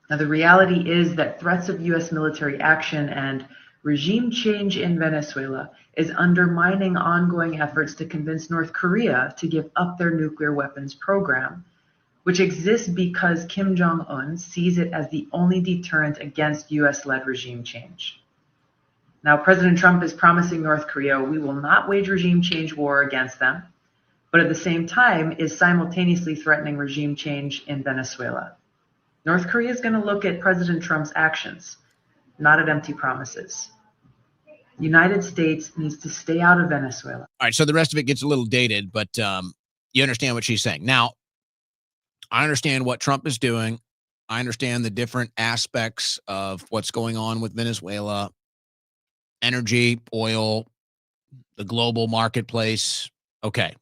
Now, the reality is that threats of U.S. military action and regime change in Venezuela is undermining ongoing efforts to convince North Korea to give up their nuclear weapons program, which exists because Kim Jong-un sees it as the only deterrent against U.S.-led regime change. Now, President Trump is promising North Korea we will not wage regime change war against them, but at the same time is simultaneously threatening regime change in Venezuela. North Korea is going to look at President Trump's actions, not at empty promises. The United States needs to stay out of Venezuela. All right, so the rest of it gets a little dated, but you understand what she's saying. Now, I understand what Trump is doing. I understand the different aspects of what's going on with Venezuela, energy, oil, the global marketplace. Okay.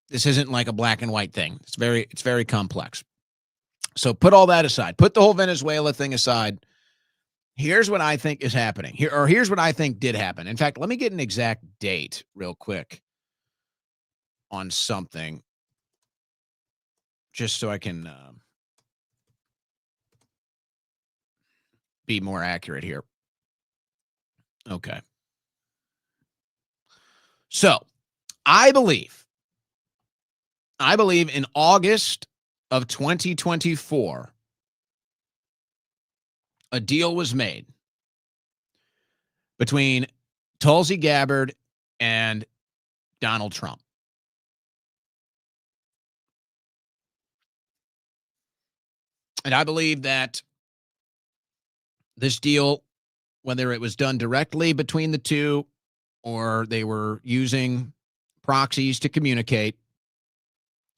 This isn't like a black and white thing. It's very complex. So put all that aside. Put the whole Venezuela thing aside. Here's what I think is happening. Here's what I think did happen. In fact, let me get an exact date real quick on something, just so I can be more accurate here. Okay. So I believe in August of 2024, a deal was made between Tulsi Gabbard and Donald Trump. And I believe that this deal, whether it was done directly between the two or they were using proxies to communicate,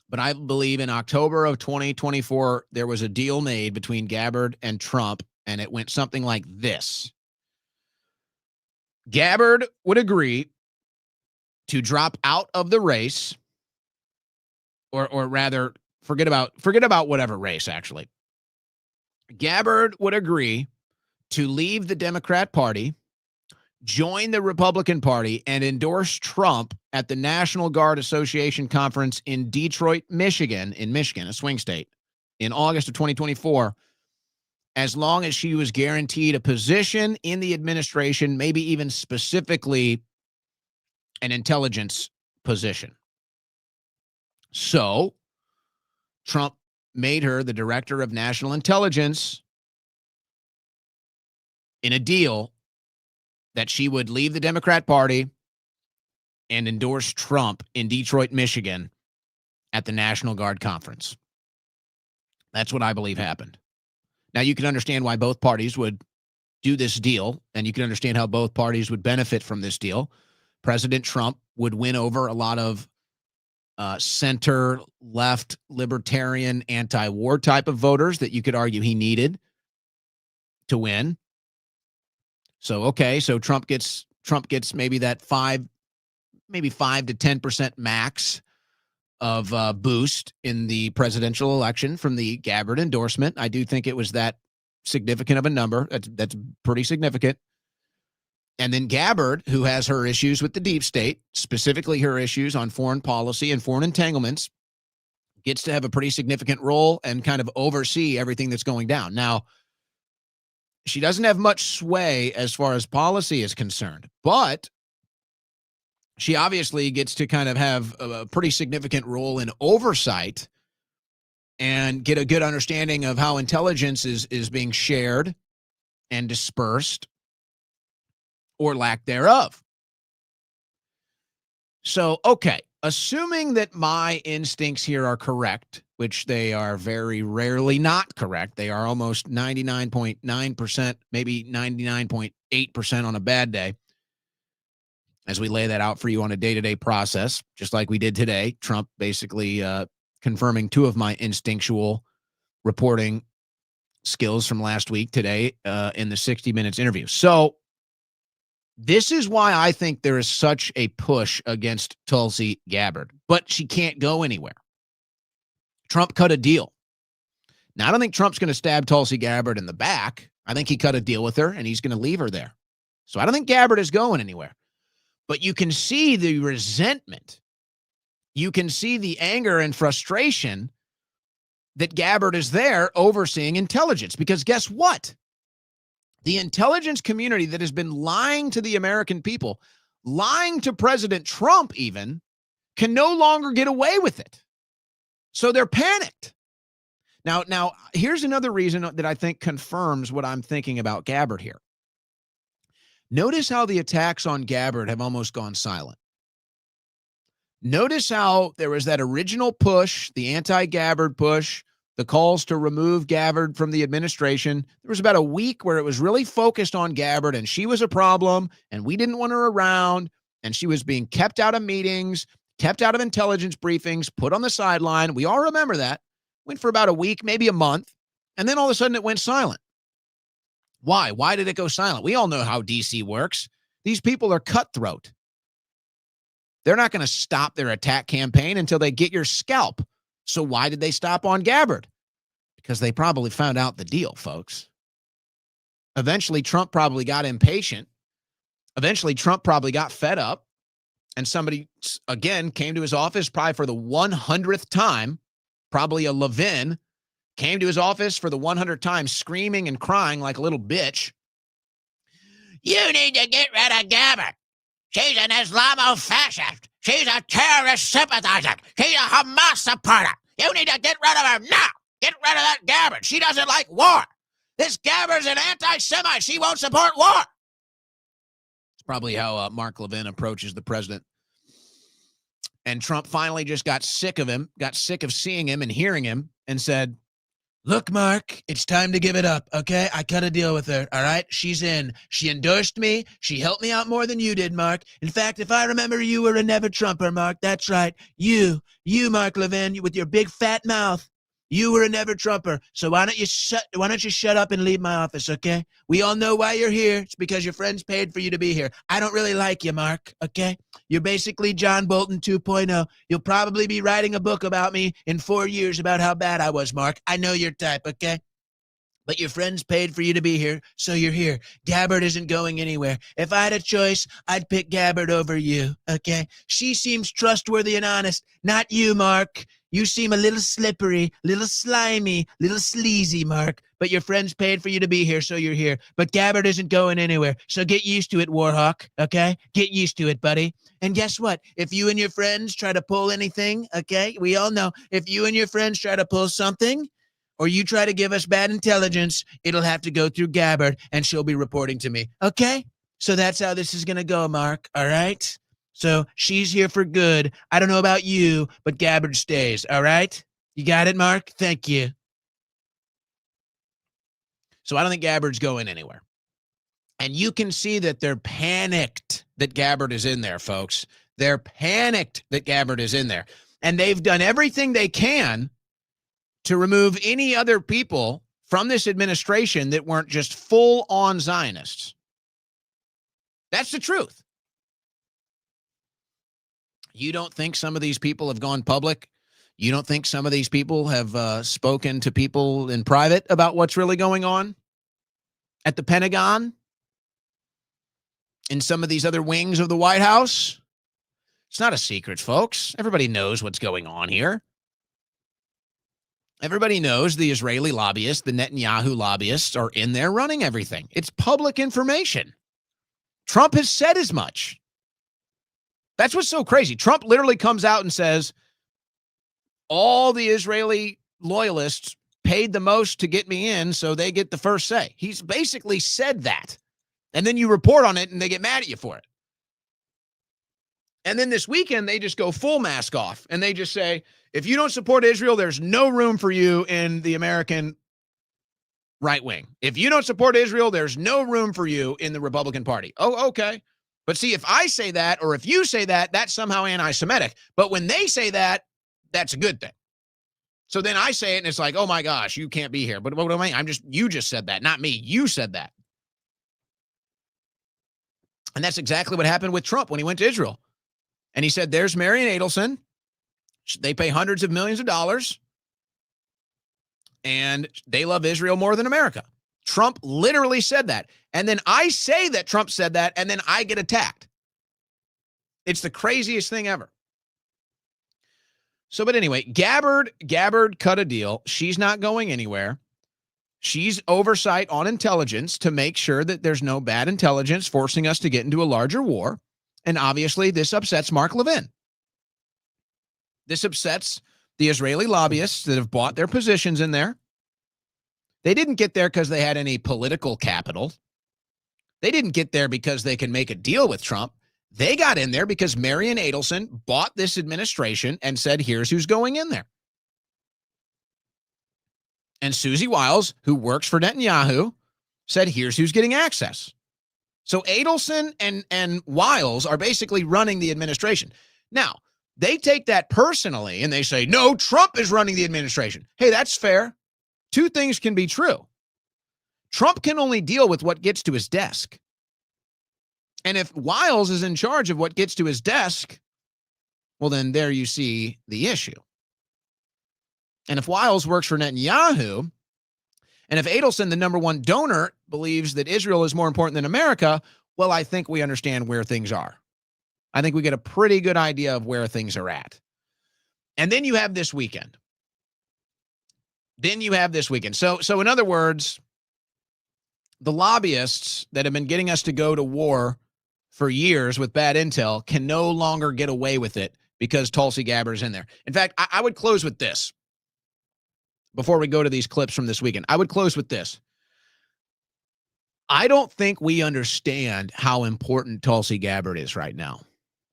but I believe in October of 2024, there was a deal made between Gabbard and Trump, and it went something like this. Gabbard would agree to drop out of the race, or rather, forget about whatever race, actually. Gabbard would agree to leave the Democrat Party, join the Republican Party, and endorse Trump at the National Guard Association conference in Detroit, Michigan, a swing state, in August of 2024. as long as she was guaranteed a position in the administration, maybe even specifically an intelligence position. So Trump made her the director of national intelligence in a deal that she would leave the Democrat Party and endorse Trump in Detroit, Michigan at the National Guard Conference. That's what I believe happened. Now, you can understand why both parties would do this deal, and you can understand how both parties would benefit from this deal. President Trump would win over a lot of center, left, libertarian, anti-war type of voters that you could argue he needed to win. So Trump gets maybe that 5 to 10% max of boost in the presidential election from the Gabbard endorsement. I do think it was that significant of a number. That's pretty significant. And then Gabbard, who has her issues with the deep state, specifically her issues on foreign policy and foreign entanglements, gets to have a pretty significant role and kind of oversee everything that's going down. Now, she doesn't have much sway as far as policy is concerned, but she obviously gets to kind of have a pretty significant role in oversight and get a good understanding of how intelligence is being shared and dispersed or lack thereof. So, okay, assuming that my instincts here are correct, which they are very rarely not correct, they are almost 99.9%, maybe 99.8% on a bad day, as we lay that out for you on a day-to-day process, just like we did today. Trump basically confirming 2 of my instinctual reporting skills from last week today in the 60 Minutes interview. So this is why I think there is such a push against Tulsi Gabbard, but she can't go anywhere. Trump cut a deal. Now, I don't think Trump's going to stab Tulsi Gabbard in the back. I think he cut a deal with her, and he's going to leave her there. So I don't think Gabbard is going anywhere. But you can see the resentment. You can see the anger and frustration that Gabbard is there overseeing intelligence. Because guess what? The intelligence community that has been lying to the American people, lying to President Trump even, can no longer get away with it. So they're panicked. Now, here's another reason that I think confirms what I'm thinking about Gabbard here. Notice how the attacks on Gabbard have almost gone silent. Notice how there was that original push, the anti-Gabbard push, the calls to remove Gabbard from the administration. There was about a week where it was really focused on Gabbard, and she was a problem, and we didn't want her around, and she was being kept out of meetings, kept out of intelligence briefings, put on the sideline. We all remember that. Went for about a week, maybe a month, and then all of a sudden it went silent. Why? Why did it go silent? We all know how DC works. These people are cutthroat. They're not going to stop their attack campaign until they get your scalp. So why did they stop on Gabbard? Because they probably found out the deal, folks. Eventually, Trump probably got impatient. Eventually, Trump probably got fed up. And somebody, again, came to his office probably for the 100th time, probably a Levin, came to his office for the 100th time screaming and crying like a little bitch. You need to get rid of Gabbard. She's an Islamo-fascist. She's a terrorist sympathizer. She's a Hamas supporter. You need to get rid of her now. Get rid of that Gabbard. She doesn't like war. This Gabbard's an anti-Semite. She won't support war. It's probably how Mark Levin approaches the president. And Trump finally just got sick of him, got sick of seeing him and hearing him, and said, look, Mark, it's time to give it up, okay? I cut a deal with her, all right? She's in. She endorsed me. She helped me out more than you did, Mark. In fact, if I remember, you were a never-Trumper, Mark. That's right. You, Mark Levin, with your big fat mouth, you were a never-Trumper. So why don't you shut up and leave my office, okay? We all know why you're here. It's because your friends paid for you to be here. I don't really like you, Mark, okay? You're basically John Bolton 2.0. You'll probably be writing a book about me in 4 years about how bad I was, Mark. I know your type, okay? But your friends paid for you to be here, so you're here. Gabbard isn't going anywhere. If I had a choice, I'd pick Gabbard over you, okay? She seems trustworthy and honest. Not you, Mark. You seem a little slippery, little slimy, little sleazy, Mark, but your friends paid for you to be here, so you're here. But Gabbard isn't going anywhere, so get used to it, Warhawk, okay? Get used to it, buddy. And guess what? If you and your friends try to pull anything, okay, we all know, if you and your friends try to pull something, or you try to give us bad intelligence, it'll have to go through Gabbard, and she'll be reporting to me, okay? So that's how this is going to go, Mark, all right? So she's here for good. I don't know about you, but Gabbard stays, all right? You got it, Mark? Thank you. So I don't think Gabbard's going anywhere. And you can see that they're panicked that Gabbard is in there, folks. They're panicked that Gabbard is in there. And they've done everything they can to remove any other people from this administration that weren't just full-on Zionists. That's the truth. You don't think some of these people have gone public? You don't think some of these people have spoken to people in private about what's really going on at the Pentagon? In some of these other wings of the White House? It's not a secret, folks. Everybody knows what's going on here. Everybody knows the Israeli lobbyists, the Netanyahu lobbyists are in there running everything. It's public information. Trump has said as much. That's what's so crazy. Trump literally comes out and says, all the Israeli loyalists paid the most to get me in, so they get the first say. He's basically said that. And then you report on it, and they get mad at you for it. And then this weekend, they just go full mask off, and they just say, if you don't support Israel, there's no room for you in the American right wing. If you don't support Israel, there's no room for you in the Republican Party. Oh, okay. But see, if I say that, or if you say that, that's somehow anti-Semitic. But when they say that, that's a good thing. So then I say it, and it's like, oh my gosh, you can't be here. But what do I mean? You just said that, not me. You said that. And that's exactly what happened with Trump when he went to Israel. And he said, there's Marion Adelson. They pay hundreds of millions of dollars. And they love Israel more than America. Trump literally said that. And then I say that Trump said that, and then I get attacked. It's the craziest thing ever. So, but anyway, Gabbard cut a deal. She's not going anywhere. She's oversight on intelligence to make sure that there's no bad intelligence forcing us to get into a larger war. And obviously, this upsets Mark Levin. This upsets the Israeli lobbyists that have bought their positions in there. They didn't get there because they had any political capital. They didn't get there because they can make a deal with Trump. They got in there because Marion Adelson bought this administration and said, here's who's going in there. And Susie Wiles, who works for Netanyahu, said, here's who's getting access. So Adelson and Wiles are basically running the administration. Now, they take that personally and they say, no, Trump is running the administration. Hey, that's fair. Two things can be true. Trump can only deal with what gets to his desk. And if Wiles is in charge of what gets to his desk, well, then there you see the issue. And if Wiles works for Netanyahu, and if Adelson, the number one donor, believes that Israel is more important than America, well, I think we understand where things are. I think we get a pretty good idea of where things are at. And then you have this weekend. So in other words, the lobbyists that have been getting us to go to war for years with bad intel can no longer get away with it because Tulsi Gabbard is in there. In fact, I would close with this. Before we go to these clips from this weekend, I would close with this. I don't think we understand how important Tulsi Gabbard is right now.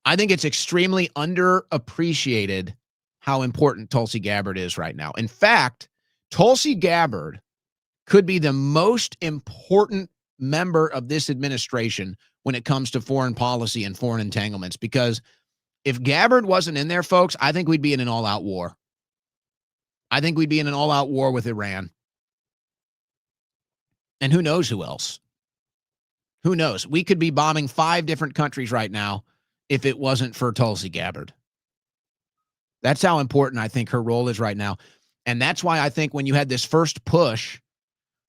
I think it's extremely underappreciated how important Tulsi Gabbard is right now. In fact, Tulsi Gabbard could be the most important member of this administration when it comes to foreign policy and foreign entanglements, because if Gabbard wasn't in there, folks, I think we'd be in an all-out war. I think we'd be in an all-out war with Iran. And who knows who else? Who knows? We could be bombing 5 different countries right now if it wasn't for Tulsi Gabbard. That's how important I think her role is right now. And that's why I think when you had this first push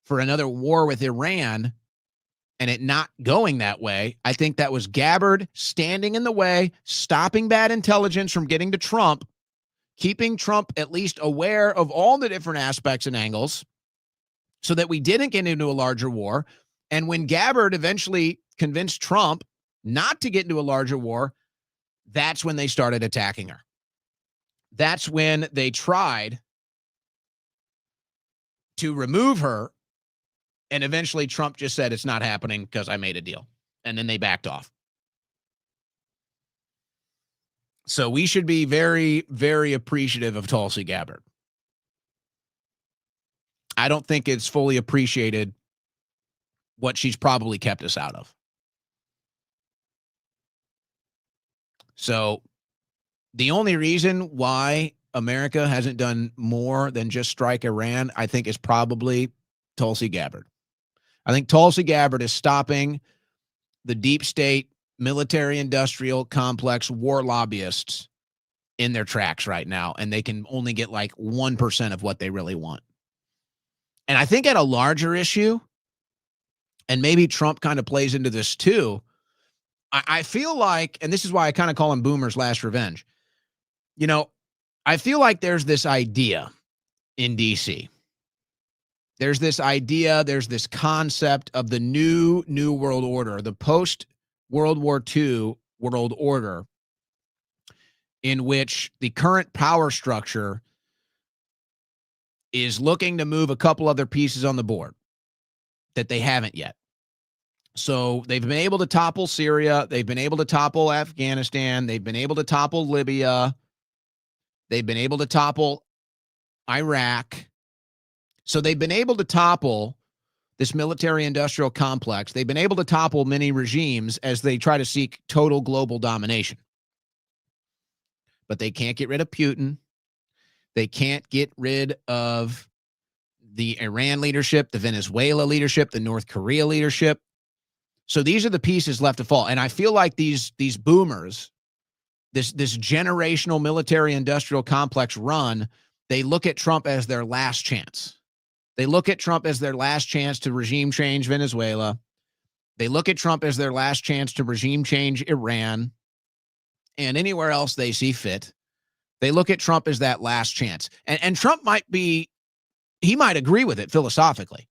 for another war with Iran and it not going that way, I think that was Gabbard standing in the way, stopping bad intelligence from getting to Trump keeping Trump at least aware of all the different aspects and angles so that we didn't get into a larger war. And when Gabbard eventually convinced Trump not to get into a larger war, that's when they started attacking her. That's when they tried to remove her. And eventually Trump just said, it's not happening because I made a deal. And then they backed off. So we should be very, very appreciative of Tulsi Gabbard. I don't think it's fully appreciated what she's probably kept us out of. So the only reason why America hasn't done more than just strike Iran, I think, is probably Tulsi Gabbard. I think Tulsi Gabbard is stopping the deep state military-industrial complex war lobbyists in their tracks right now, and they can only get like 1% of what they really want. And I think at a larger issue, and maybe Trump kind of plays into this too, I feel like, and this is why I kind of call him Boomer's last revenge, you know, I feel like there's this idea in D.C. There's this idea, there's this concept of the new world order, the post-World War II world order, in which the current power structure is looking to move a couple other pieces on the board that they haven't yet. So they've been able to topple Syria. They've been able to topple Afghanistan. They've been able to topple Libya. They've been able to topple Iraq. So they've been able to topple this military-industrial complex. They've been able to topple many regimes as they try to seek total global domination. But they can't get rid of Putin. They can't get rid of the Iran leadership, the Venezuela leadership, the North Korea leadership. So these are the pieces left to fall. And I feel like these boomers, this generational military-industrial complex run, they look at Trump as their last chance. They look at Trump as their last chance to regime change Venezuela. They look at Trump as their last chance to regime change Iran and anywhere else they see fit. They look at Trump as that last chance. And Trump he might agree with it philosophically.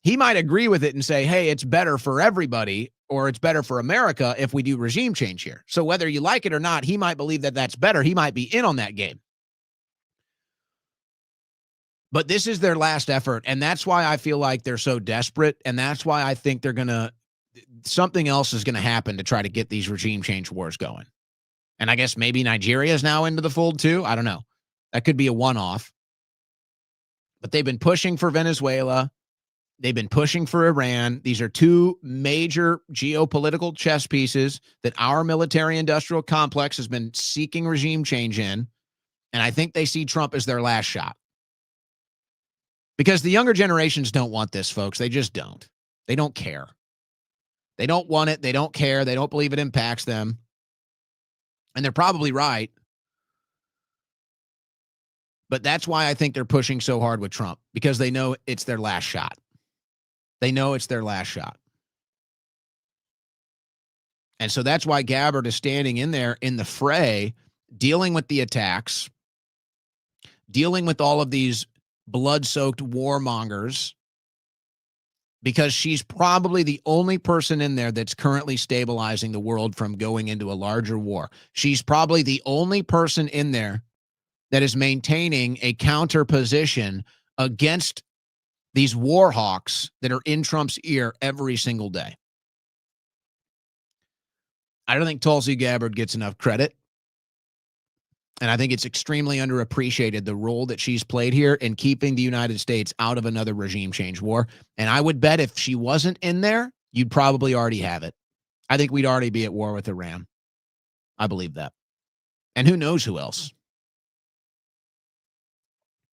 He might agree with it and say, hey, it's better for everybody, or it's better for America if we do regime change here. So whether you like it or not, he might believe that that's better. He might be in on that game. But this is their last effort, and that's why I feel like they're so desperate, and that's why I think something else is going to happen to try to get these regime change wars going. And I guess maybe Nigeria is now into the fold too. I don't know. That could be a one-off. But they've been pushing for Venezuela. They've been pushing for Iran. These are two major geopolitical chess pieces that our military-industrial complex has been seeking regime change in, and I think they see Trump as their last shot. Because the younger generations don't want this, folks. They just don't. They don't care. They don't want it. They don't care. They don't believe it impacts them. And they're probably right. But that's why I think they're pushing so hard with Trump, because they know it's their last shot. They know it's their last shot. And so that's why Gabbard is standing in there in the fray, dealing with the attacks, dealing with all of these blood-soaked warmongers, because she's probably the only person in there that's currently stabilizing the world from going into a larger war. She's probably the only person in there that is maintaining a counter position against these war hawks that are in Trump's ear every single day. I don't think Tulsi Gabbard gets enough credit. And I think it's extremely underappreciated, the role that she's played here in keeping the United States out of another regime change war. And I would bet if she wasn't in there, you'd probably already have it. I think we'd already be at war with Iran. I believe that. And who knows who else.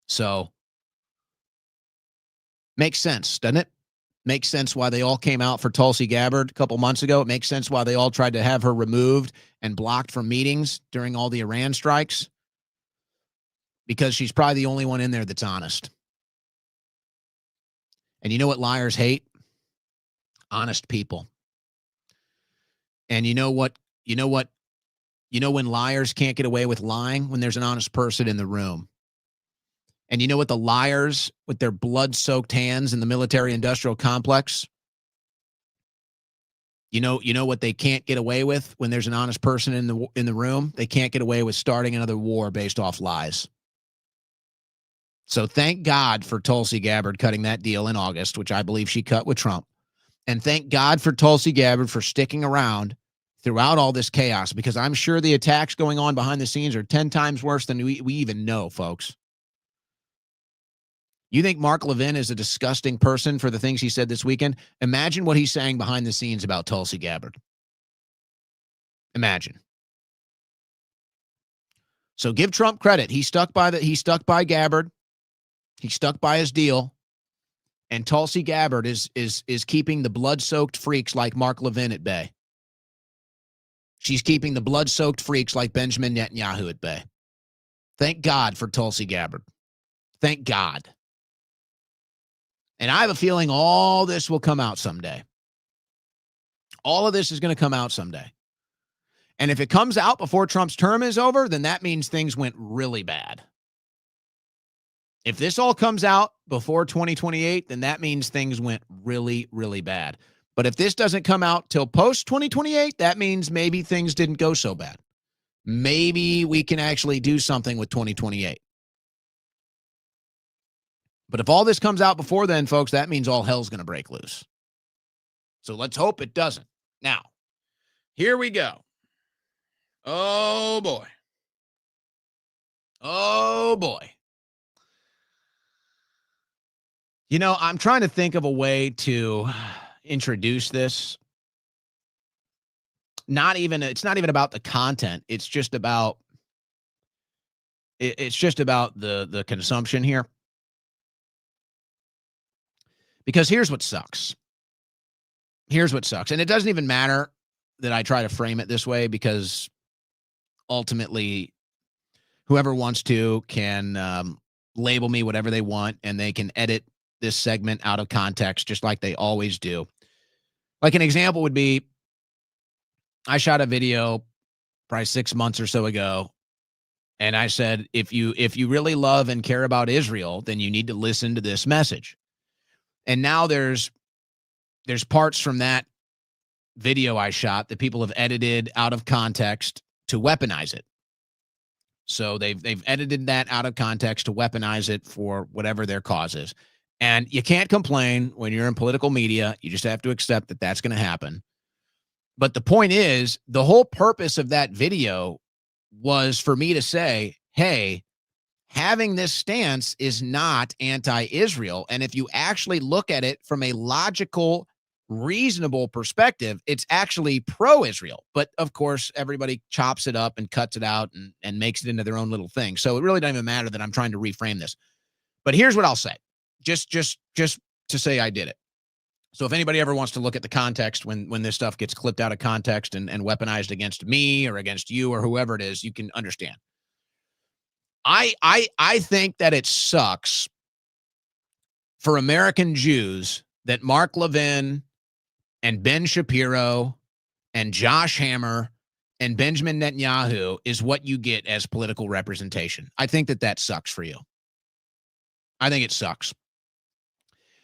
So, makes sense, doesn't it? Makes sense why they all came out for Tulsi Gabbard a couple months ago. It makes sense why they all tried to have her removed and blocked from meetings during all the Iran strikes. Because she's probably the only one in there that's honest. And you know what liars hate? Honest people. And you know what You know when liars can't get away with lying? When there's an honest person in the room. And you know what the liars with their blood-soaked hands in the military-industrial complex, you know what they can't get away with when there's an honest person in the room? They can't get away with starting another war based off lies. So thank God for Tulsi Gabbard cutting that deal in August, which I believe she cut with Trump. And thank God for Tulsi Gabbard for sticking around throughout all this chaos, because I'm sure the attacks going on behind the scenes are 10 times worse than we even know, folks. You think Mark Levin is a disgusting person for the things he said this weekend? Imagine what he's saying behind the scenes about Tulsi Gabbard. Imagine. So give Trump credit. He stuck by Gabbard. He stuck by his deal. And Tulsi Gabbard is keeping the blood-soaked freaks like Mark Levin at bay. She's keeping the blood-soaked freaks like Benjamin Netanyahu at bay. Thank God for Tulsi Gabbard. Thank God. And I have a feeling all this will come out someday. All of this is going to come out someday. And if it comes out before Trump's term is over, then that means things went really bad. If this all comes out before 2028, then that means things went really, really bad. But if this doesn't come out till post-2028, that means maybe things didn't go so bad. Maybe we can actually do something with 2028. But if all this comes out before then, folks, that means all hell's going to break loose. So let's hope it doesn't. Now, here we go. Oh, boy. Oh, boy. You know, I'm trying to think of a way to introduce this. It's not even about the content. It's just about the consumption here. Because here's what sucks. Here's what sucks. And it doesn't even matter that I try to frame it this way, because ultimately whoever wants to can label me whatever they want, and they can edit this segment out of context just like they always do. Like an example would be, I shot a video probably 6 months or so ago, and I said, if you really love and care about Israel, then you need to listen to this message. And now there's parts from that video I shot that people have edited out of context to weaponize it. So they've edited that out of context to weaponize it for whatever their cause is. And you can't complain when you're in political media. You just have to accept that that's going to happen. But the point is, the whole purpose of that video was for me to say, hey, having this stance is not anti-Israel. And if you actually look at it from a logical, reasonable perspective, it's actually pro-Israel. But of course, everybody chops it up and cuts it out and makes it into their own little thing. So it really doesn't even matter that I'm trying to reframe this. But here's what I'll say, just to say I did it. So if anybody ever wants to look at the context when this stuff gets clipped out of context and weaponized against me or against you or whoever it is, you can understand. I think that it sucks for American Jews that Mark Levin and Ben Shapiro and Josh Hammer and Benjamin Netanyahu is what you get as political representation. I think that sucks for you. I think it sucks.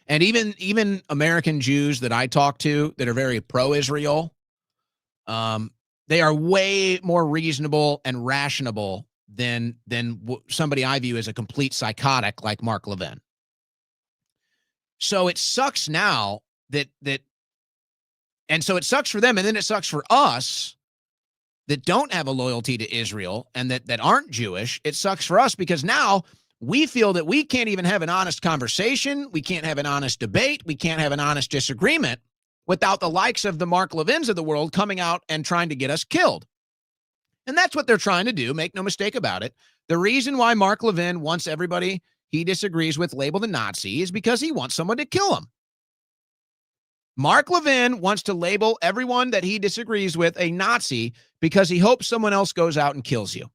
And even American Jews that I talk to that are very pro-Israel, they are way more reasonable and rational than somebody I view as a complete psychotic like Mark Levin. So it sucks now and so it sucks for them, and then it sucks for us that don't have a loyalty to Israel and that aren't Jewish. It sucks for us because now we feel that we can't even have an honest conversation. We can't have an honest debate. We can't have an honest disagreement without the likes of the Mark Levins of the world coming out and trying to get us killed. And that's what they're trying to do. Make no mistake about it. The reason why Mark Levin wants everybody he disagrees with labeled a Nazi is because he wants someone to kill him. Mark Levin wants to label everyone that he disagrees with a Nazi because he hopes someone else goes out and kills you.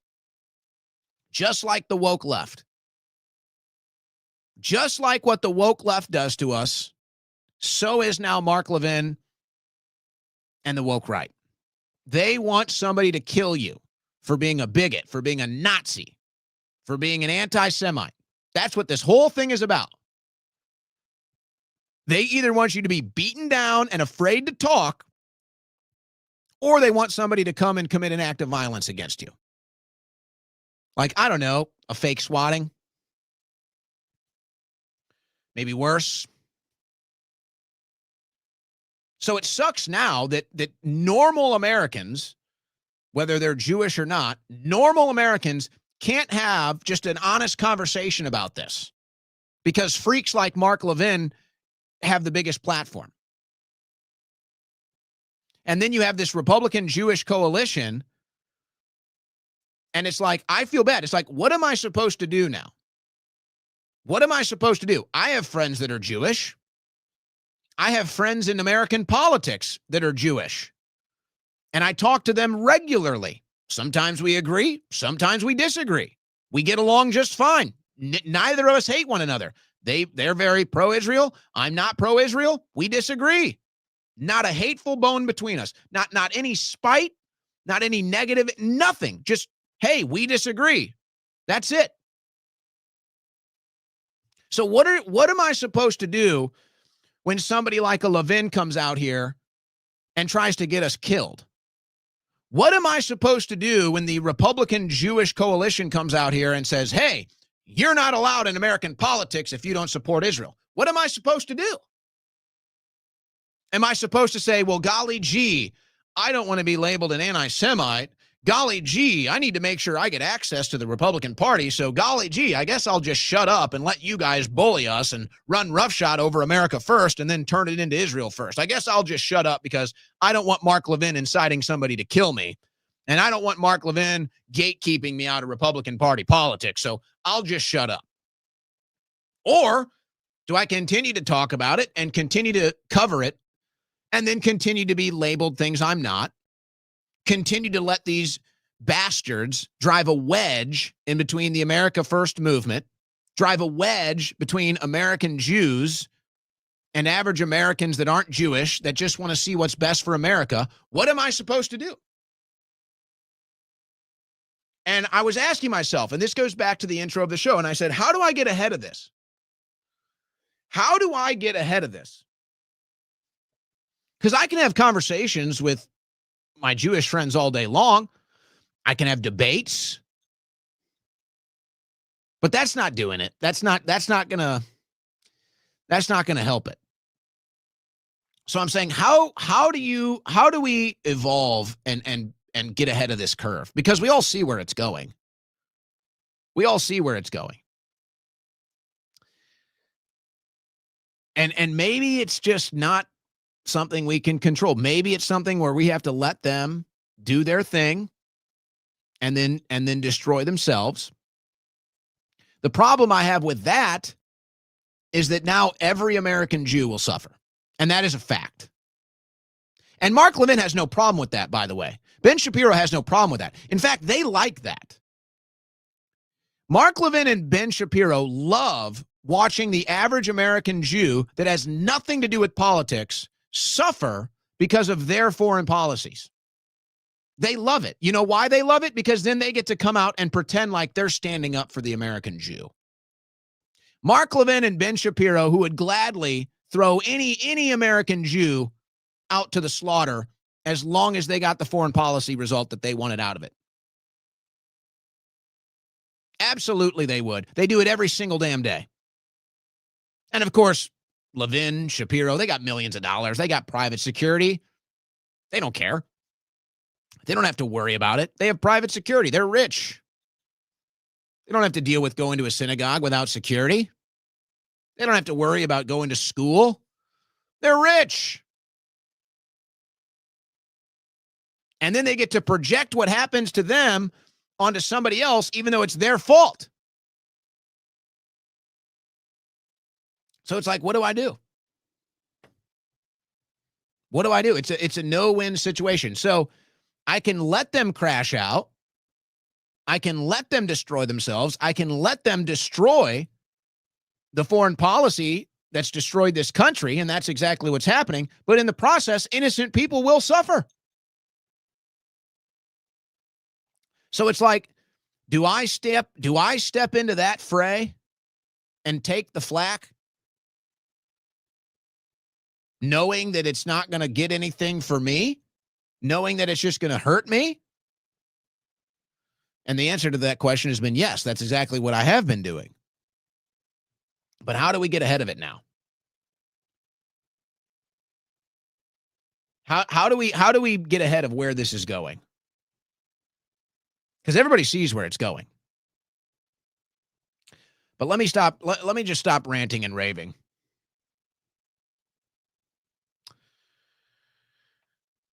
Just like the woke left. Just like what the woke left does to us, so is now Mark Levin and the woke right. They want somebody to kill you. for being a bigot, for being a Nazi, for being an anti-Semite. That's what this whole thing is about. They either want you to be beaten down and afraid to talk, or they want somebody to come and commit an act of violence against you. Like, I don't know, a fake swatting. Maybe worse. So it sucks now that normal Americans, whether they're Jewish or not, normal Americans can't have just an honest conversation about this because freaks like Mark Levin have the biggest platform. And then you have this Republican-Jewish coalition, and it's like, I feel bad. It's like, what am I supposed to do now? What am I supposed to do? I have friends that are Jewish. I have friends in American politics that are Jewish. And I talk to them regularly. Sometimes we agree. Sometimes we disagree. We get along just fine. Neither of us hate one another. They're very pro-Israel. I'm not pro-Israel. We disagree. Not a hateful bone between us. Not any spite, not any negative, nothing. Just, hey, we disagree. That's it. So what am I supposed to do when somebody like a Levin comes out here and tries to get us killed? What am I supposed to do when the Republican-Jewish coalition comes out here and says, hey, you're not allowed in American politics if you don't support Israel? What am I supposed to do? Am I supposed to say, well, golly gee, I don't want to be labeled an anti-Semite. Golly gee, I need to make sure I get access to the Republican Party. So golly gee, I guess I'll just shut up and let you guys bully us and run roughshod over America first and then turn it into Israel first. I guess I'll just shut up because I don't want Mark Levin inciting somebody to kill me. And I don't want Mark Levin gatekeeping me out of Republican Party politics. So I'll just shut up. Or do I continue to talk about it and continue to cover it and then continue to be labeled things I'm not? Continue to let these bastards drive a wedge in between the America First movement, drive a wedge between American Jews and average Americans that aren't Jewish, that just want to see what's best for America. What am I supposed to do? And I was asking myself, and this goes back to the intro of the show, and I said, how do I get ahead of this? How do I get ahead of this? Because I can have conversations with my Jewish friends all day long. I can have debates, but that's not doing it. That's not gonna help it. So I'm saying, how do we evolve and get ahead of this curve? Because we all see where it's going. We all see where it's going. And maybe it's just not something we can control. Maybe it's something where we have to let them do their thing and then destroy themselves. The problem I have with that is that now every American Jew will suffer. And that is a fact. And Mark Levin has no problem with that, by the way. Ben Shapiro has no problem with that. In fact, they like that. Mark Levin and Ben Shapiro love watching the average American Jew that has nothing to do with politics suffer because of their foreign policies. They love it. You know why they love it? Because then they get to come out and pretend like they're standing up for the American Jew. Mark Levin and Ben Shapiro, who would gladly throw any American Jew out to the slaughter as long as they got the foreign policy result that they wanted out of it. Absolutely they would. They do it every single damn day. And of course, Levin, Shapiro, they got millions of dollars. They got private security. They don't care. They don't have to worry about it. They have private security. They're rich. They don't have to deal with going to a synagogue without security. They don't have to worry about going to school. They're rich. And then they get to project what happens to them onto somebody else, even though it's their fault. So it's like, what do I do? What do I do? It's a no-win situation. So I can let them crash out. I can let them destroy themselves. I can let them destroy the foreign policy that's destroyed this country, and that's exactly what's happening. But in the process, innocent people will suffer. So it's like, do I step into that fray and take the flack, knowing that it's not going to get anything for me, knowing that it's just going to hurt me? And the answer to that question has been yes, that's exactly what I have been doing. But how do we get ahead of it now? How do we get ahead of where this is going? Because everybody sees where it's going. But let me just stop ranting and raving.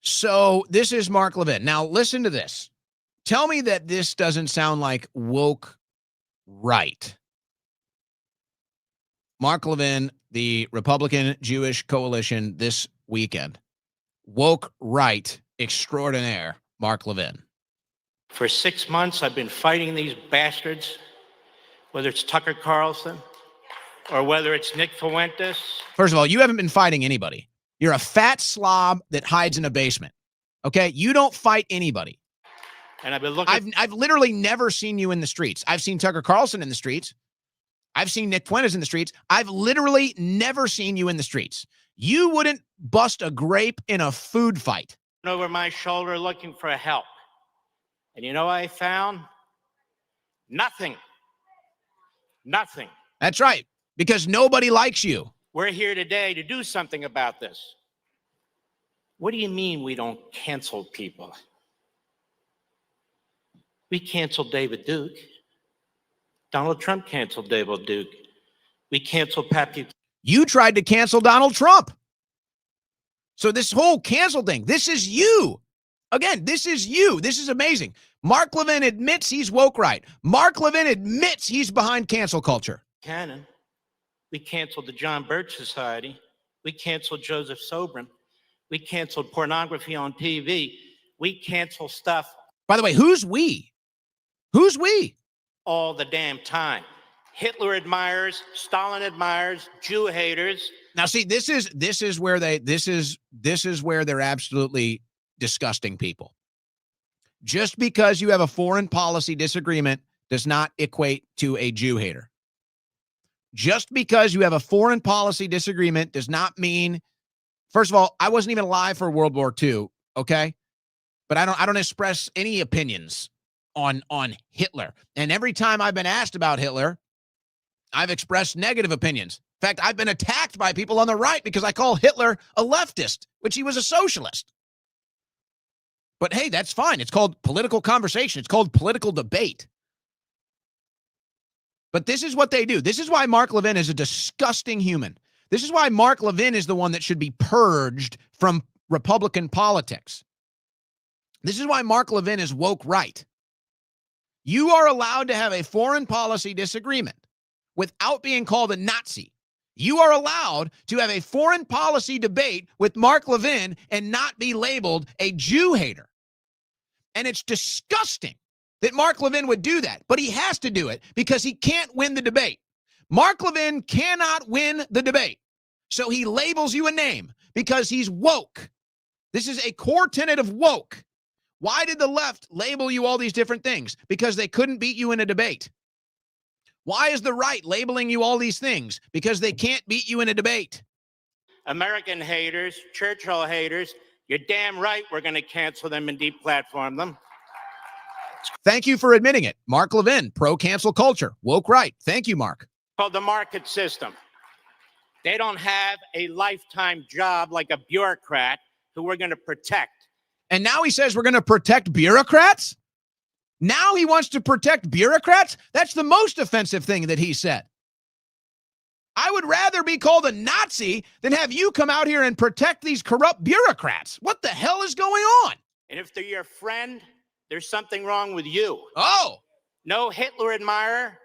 So this is Mark Levin. Now listen to this. Tell me that this doesn't sound like woke right. Mark Levin, the Republican Jewish Coalition this weekend. Woke right extraordinaire, Mark Levin. For 6 months, I've been fighting these bastards, whether it's Tucker Carlson or whether it's Nick Fuentes. First of all, you haven't been fighting anybody. You're a fat slob that hides in a basement. Okay? You don't fight anybody. And I've been looking. I've literally never seen you in the streets. I've seen Tucker Carlson in the streets. I've seen Nick Fuentes in the streets. I've literally never seen you in the streets. You wouldn't bust a grape in a food fight. Over my shoulder looking for help. And you know what I found? Nothing. Nothing. That's right. Because nobody likes you. We're here today to do something about this. What do you mean we don't cancel people? We canceled David Duke. Donald Trump canceled David Duke. We canceled Patriot. You tried to cancel Donald Trump. So this whole cancel thing, this is you. Again, this is you. This is amazing. Mark Levin admits he's woke right. Mark Levin admits he's behind cancel culture. Cannon. We canceled the John Birch Society. We canceled Joseph Sobran. We canceled pornography on TV. We cancel stuff. By the way, who's we? Who's we? All the damn time. Hitler admirers, Stalin admirers, Jew haters. Now, see, this is where they're absolutely disgusting people. Just because you have a foreign policy disagreement does not equate to a Jew hater. Just because you have a foreign policy disagreement does not mean, first of all, I wasn't even alive for World War II, okay? But I don't express any opinions on Hitler. And every time I've been asked about Hitler, I've expressed negative opinions. In fact, I've been attacked by people on the right because I call Hitler a leftist, which he was a socialist. But hey, that's fine. It's called political conversation. It's called political debate. But this is what they do. This is why Mark Levin is a disgusting human. This is why Mark Levin is the one that should be purged from Republican politics. This is why Mark Levin is woke right. You are allowed to have a foreign policy disagreement without being called a Nazi. You are allowed to have a foreign policy debate with Mark Levin and not be labeled a Jew hater. And it's disgusting that Mark Levin would do that, but he has to do it because he can't win the debate. Mark Levin cannot win the debate. So he labels you a name because he's woke. This is a core tenet of woke. Why did the left label you all these different things? Because they couldn't beat you in a debate. Why is the right labeling you all these things? Because they can't beat you in a debate. American haters, Churchill haters, you're damn right we're going to cancel them and deplatform them. Thank you for admitting it. Mark Levin, pro-cancel culture, woke right. Thank you, Mark. Called the market system. They don't have a lifetime job like a bureaucrat who we're going to protect. And now he says we're going to protect bureaucrats? Now he wants to protect bureaucrats? That's the most offensive thing that he said. I would rather be called a Nazi than have you come out here and protect these corrupt bureaucrats. What the hell is going on? And if they're your friend, there's something wrong with you. Oh. No Hitler admirer,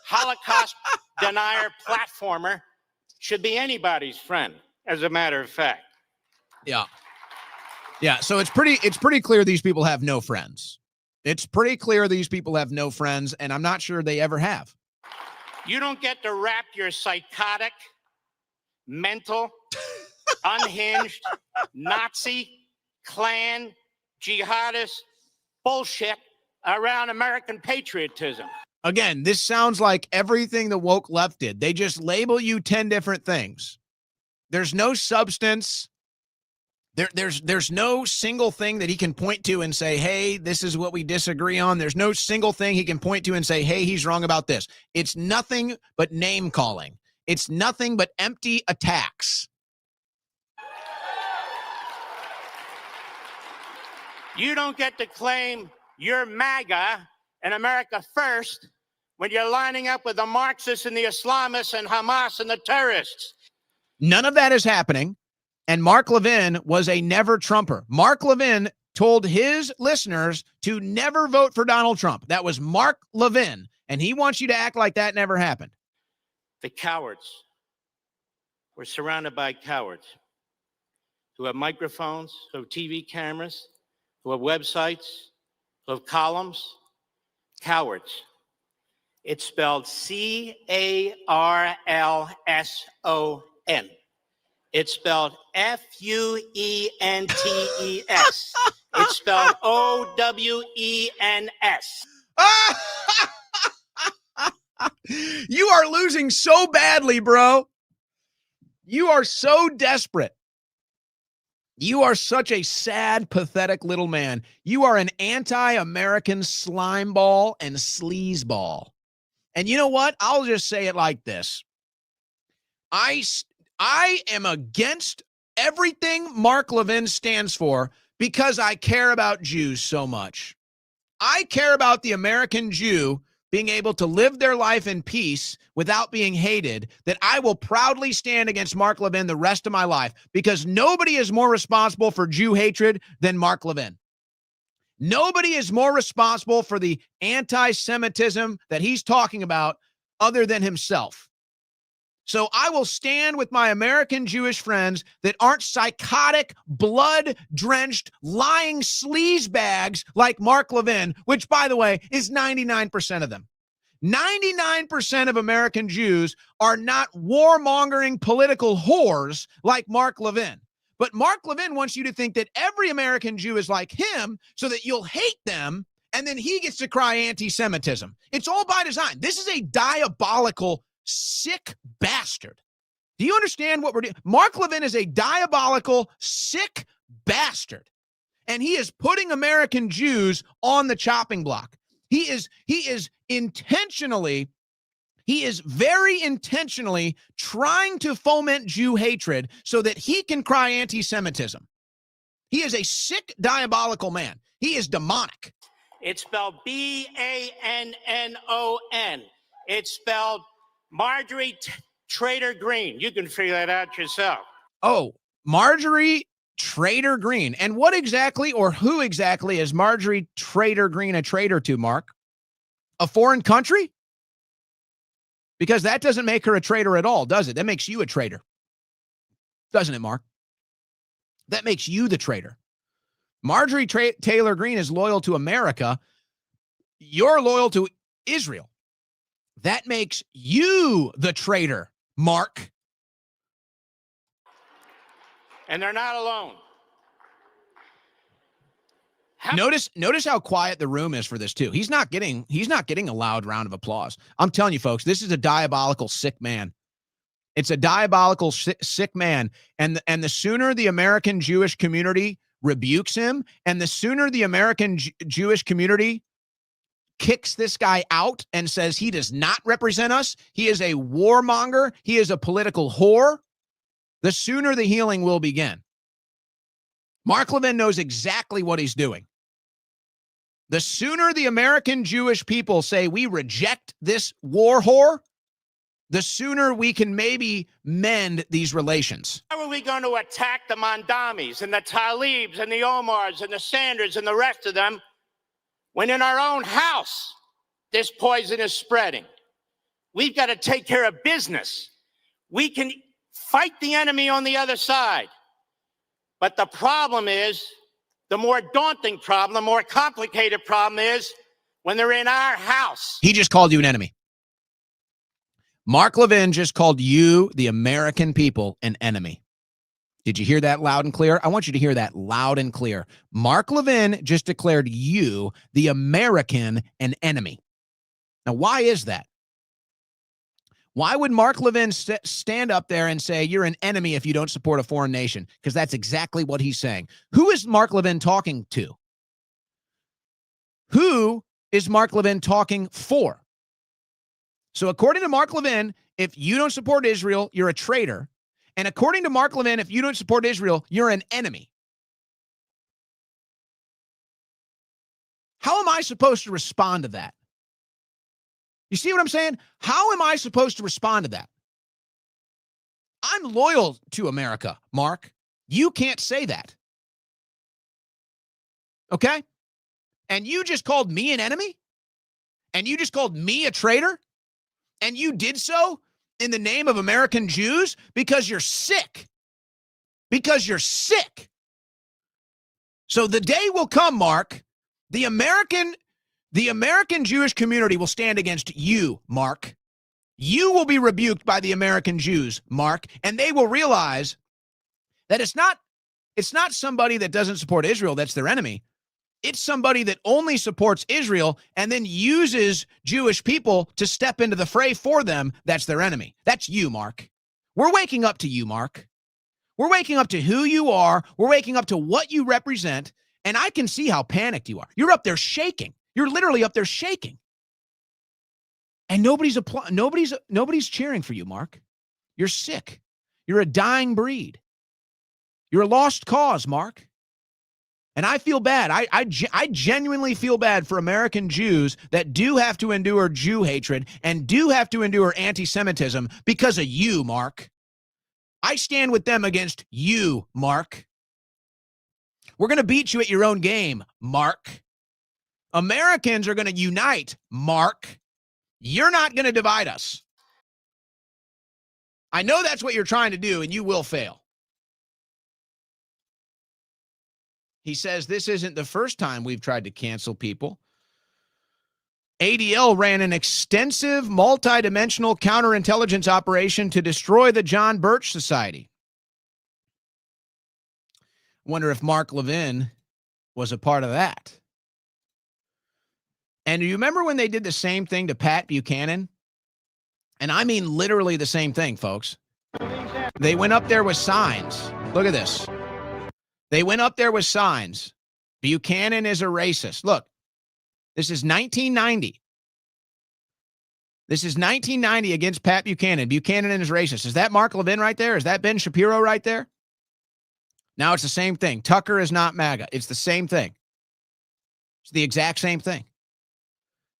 Holocaust denier, platformer should be anybody's friend, as a matter of fact. Yeah. Yeah, so it's pretty clear these people have no friends. It's pretty clear these people have no friends, and I'm not sure they ever have. You don't get to wrap your psychotic, mental, unhinged, Nazi, Klan, jihadist bullshit around American patriotism. Again, this sounds like everything the woke left did. They just label you 10 different things. There's no substance. There's no single thing that he can point to and say, hey, this is what we disagree on. There's no single thing he can point to and say, hey, he's wrong about this. It's nothing but name calling. It's nothing but empty attacks. You don't get to claim you're MAGA and America first when you're lining up with the Marxists and the Islamists and Hamas and the terrorists. None of that is happening. And Mark Levin was a never Trumper. Mark Levin told his listeners to never vote for Donald Trump. That was Mark Levin. And he wants you to act like that never happened. The cowards. We're surrounded by cowards who have microphones, who have TV cameras, who have websites, who have columns. Cowards. It's spelled C-A-R-L-S-O-N. It's spelled F-U-E-N-T-E-S. It's spelled O-W-E-N-S. You are losing so badly, bro. You are so desperate. You are such a sad, pathetic little man. You are an anti-American slimeball and sleazeball. And you know what? I'll just say it like this. I am against everything Mark Levin stands for because I care about Jews so much. I care about the American Jew being able to live their life in peace without being hated, that I will proudly stand against Mark Levin the rest of my life, because nobody is more responsible for Jew hatred than Mark Levin. Nobody is more responsible for the anti-Semitism that he's talking about other than himself. So I will stand with my American Jewish friends that aren't psychotic, blood-drenched, lying sleazebags like Mark Levin, which, by the way, is 99% of them. 99% of American Jews are not warmongering political whores like Mark Levin. But Mark Levin wants you to think that every American Jew is like him so that you'll hate them, and then he gets to cry anti-Semitism. It's all by design. This is a diabolical, sick bastard. Do you understand what we're doing? Mark Levin is a diabolical, sick bastard. And he is putting American Jews on the chopping block. He is very intentionally trying to foment Jew hatred so that he can cry anti-Semitism. He is a sick, diabolical man. He is demonic. It's spelled B-A-N-N-O-N. It's spelled Marjorie Trader Green. You can figure that out yourself. Oh, Marjorie Trader Green. And what exactly or who exactly is Marjorie Trader Green a traitor to, Mark? A foreign country? Because that doesn't make her a traitor at all, does it? That makes you a traitor. Doesn't it, Mark? That makes you the traitor. Marjorie Taylor Greene is loyal to America. You're loyal to Israel. That makes you the traitor, Mark. And they're not alone. Notice how quiet the room is for this too. He's not getting a loud round of applause. I'm telling you, folks, this is a diabolical sick man. It's a diabolical sick man. And the sooner the American Jewish community rebukes him, and the sooner the American Jewish community kicks this guy out and says he does not represent us, he is a warmonger, he is a political whore, the sooner the healing will begin. Mark Levin knows exactly what he's doing. The sooner the American Jewish people say we reject this war whore, the sooner we can maybe mend these relations. How are we going to attack the Mondamis and the Talibs and the Omars and the Sanders and the rest of them when in our own house this poison is spreading? We've got to take care of business. We can fight the enemy on the other side. But the problem is, the more daunting problem, the more complicated problem is when they're in our house. He just called you an enemy. Mark Levin just called you, the American people, an enemy. Did you hear that loud and clear? I want you to hear that loud and clear. Mark Levin just declared you, the American, an enemy. Now, why is that? Why would Mark Levin stand up there and say you're an enemy if you don't support a foreign nation? Because that's exactly what he's saying. Who is Mark Levin talking to? Who is Mark Levin talking for? So according to Mark Levin, if you don't support Israel, you're a traitor. And according to Mark Levin, if you don't support Israel, you're an enemy. How am I supposed to respond to that? You see what I'm saying? How am I supposed to respond to that? I'm loyal to America, Mark. You can't say that. Okay? And you just called me an enemy? And you just called me a traitor? And you did so in the name of American Jews because you're sick. Because you're sick. So the day will come, Mark, the American Jewish community will stand against you, Mark. You will be rebuked by the American Jews, Mark, and they will realize that it's not somebody that doesn't support Israel that's their enemy. It's somebody that only supports Israel and then uses Jewish people to step into the fray for them. That's their enemy. That's you, Mark. We're waking up to you, Mark. We're waking up to who you are. We're waking up to what you represent. And I can see how panicked you are. You're up there shaking. You're literally up there shaking. And nobody's cheering for you, Mark. You're sick. You're a dying breed. You're a lost cause, Mark. And I feel bad. I genuinely feel bad for American Jews that do have to endure Jew hatred and do have to endure anti-Semitism because of you, Mark. I stand with them against you, Mark. We're going to beat you at your own game, Mark. Americans are going to unite, Mark. You're not going to divide us. I know that's what you're trying to do, and you will fail. He says this isn't the first time we've tried to cancel people. ADL ran an extensive multidimensional counterintelligence operation to destroy the John Birch Society. Wonder if Mark Levin was a part of that. And do you remember when they did the same thing to Pat Buchanan? And I mean literally the same thing, folks. They went up there with signs. Look at this. They went up there with signs. Buchanan is a racist. Look, this is 1990. This is 1990 against Pat Buchanan. Buchanan is racist. Is that Mark Levin right there? Is that Ben Shapiro right there? Now it's the same thing. Tucker is not MAGA. It's the same thing. It's the exact same thing.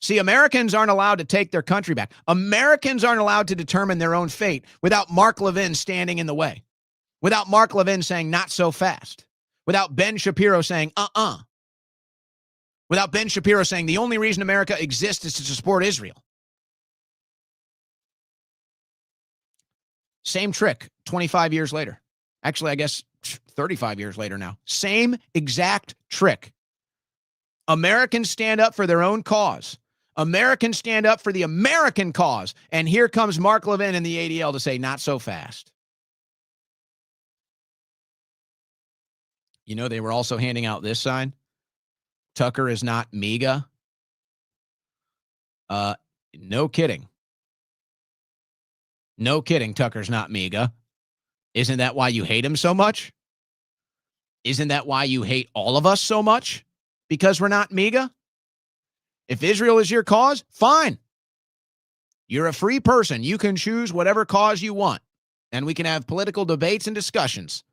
See, Americans aren't allowed to take their country back. Americans aren't allowed to determine their own fate without Mark Levin standing in the way. Without Mark Levin saying, not so fast. Without Ben Shapiro saying, Without Ben Shapiro saying, the only reason America exists is to support Israel. Same trick 25 years later. Actually, I guess 35 years later now. Same exact trick. Americans stand up for their own cause. Americans stand up for the American cause. And here comes Mark Levin and the ADL to say, not so fast. You know, they were also handing out this sign. Tucker is not MAGA. No kidding. No kidding, Tucker's not MAGA. Isn't that why you hate him so much? Isn't that why you hate all of us so much? Because we're not MAGA? If Israel is your cause, fine. You're a free person. You can choose whatever cause you want. And we can have political debates and discussions.